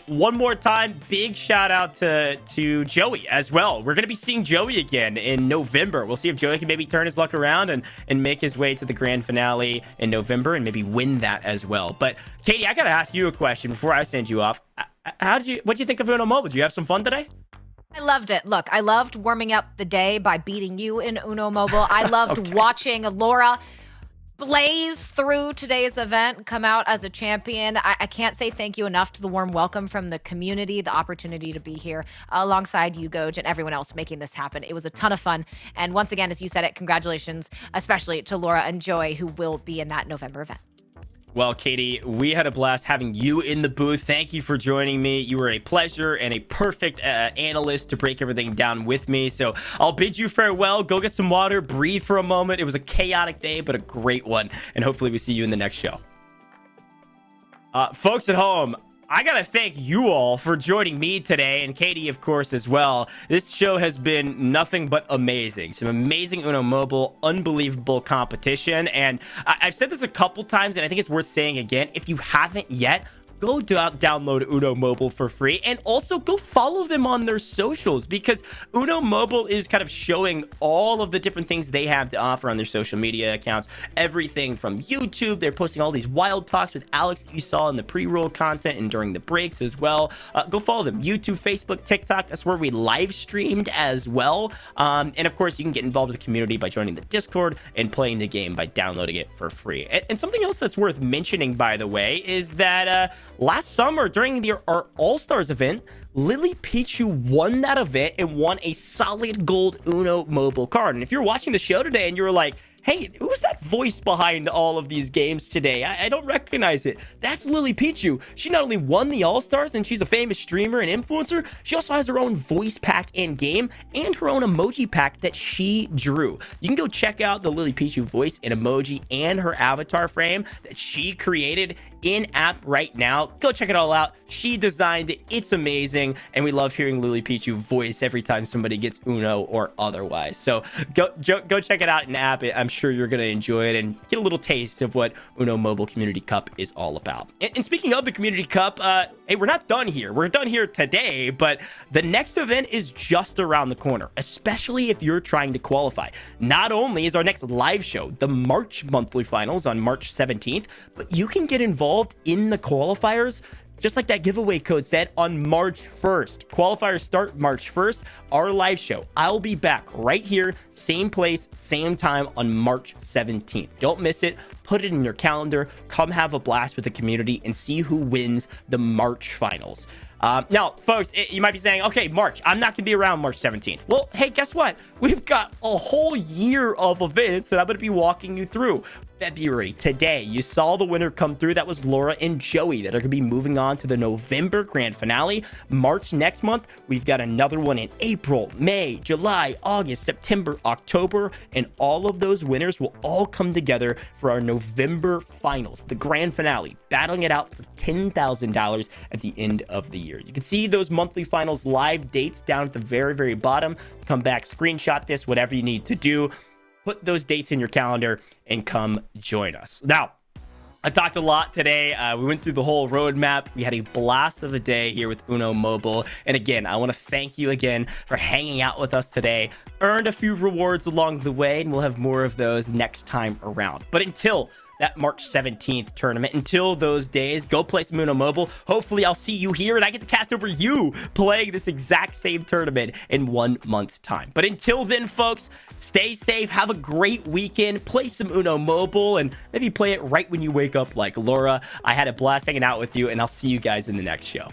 [SPEAKER 9] one more time, big shout out to Joey as well. We're going to be seeing Joey again in November. We'll see if Joey can maybe turn his luck around and make his way to the grand finale in November and maybe win that as well. But Katie, I got to ask you a question before I send you off. What do you think of Uno Mobile? Did you have some fun today?
[SPEAKER 8] I loved it. Look, I loved warming up the day by beating you in Uno Mobile. I loved watching Laura blaze through today's event, come out as a champion. I can't say thank you enough to the warm welcome from the community, the opportunity to be here alongside you, Gojj, and everyone else making this happen. It was a ton of fun. And once again, as you said it, congratulations, especially to Laura and Joy, who will be in that November event.
[SPEAKER 9] Well, Katie, we had a blast having you in the booth. Thank you for joining me. You were a pleasure and a perfect analyst to break everything down with me. So I'll bid you farewell. Go get some water, breathe for a moment. It was a chaotic day, but a great one. And hopefully we see you in the next show. Folks at home, I gotta thank you all for joining me today, and Katie, of course, as well. This show has been nothing but amazing. Some amazing Uno Mobile, unbelievable competition, and I've said this a couple times, and I think it's worth saying again. If you haven't yet, go download Uno Mobile for free, and also go follow them on their socials, because Uno Mobile is kind of showing all of the different things they have to offer on their social media accounts. Everything from YouTube, they're posting all these wild talks with Alex that you saw in the pre-roll content and during the breaks as well. Go follow them. YouTube, Facebook, TikTok, that's where we live streamed as well. And of course, you can get involved with the community by joining the Discord and playing the game by downloading it for free. And something else that's worth mentioning, by the way, is that last summer, during our All-Stars event, Lily Pichu won that event and won a solid gold Uno Mobile card. And if you're watching the show today and you're like, hey, who's that voice behind all of these games today? I don't recognize it. That's Lily Pichu. She not only won the All-Stars and she's a famous streamer and influencer, she also has her own voice pack in game and her own emoji pack that she drew. You can go check out the Lily Pichu voice and emoji and her avatar frame that she created in app right now. Go check it all out. She designed it. It's amazing. And we love hearing Lily Pichu voice every time somebody gets Uno or otherwise. So go check it out in app. I'm sure you're going to enjoy it and get a little taste of what Uno Mobile Community Cup is all about. And speaking of the Community Cup, hey, we're not done here. We're done here today, but the next event is just around the corner, especially if you're trying to qualify. Not only is our next live show, the March monthly finals on March 17th, but you can get involved in the qualifiers, just like that giveaway code said, on March 1st. Qualifiers start March 1st. Our live show, I'll be back right here, same place, same time on March 17th. Don't miss it. Put it in your calendar. Come have a blast with the community and see who wins the March finals. Now, folks, you might be saying, okay, March, I'm not going to be around March 17th. Well, hey, guess what? We've got a whole year of events that I'm going to be walking you through. February, today, you saw the winner come through. That was Laura and Joey that are going to be moving on to the November grand finale. March next month, we've got another one in April, May, July, August, September, October, and all of those winners will all come together for our November finals, the grand finale, battling it out for $10,000 at the end of the year. You can see those monthly finals live dates down at the very, very bottom. Come back, screenshot this, whatever you need to do. Put those dates in your calendar and come join us. Now, I talked a lot today. We went through the whole roadmap. We had a blast of a day here with Uno Mobile. And again, I want to thank you again for hanging out with us today. Earned a few rewards along the way, and we'll have more of those next time around. But until that March 17th tournament, until those days, go play some Uno Mobile. Hopefully I'll see you here and I get to cast over you playing this exact same tournament in 1 month's time. But until then, folks, stay safe, have a great weekend, play some Uno Mobile, and maybe play it right when you wake up like Laura. I had a blast hanging out with you, and I'll see you guys in the next show.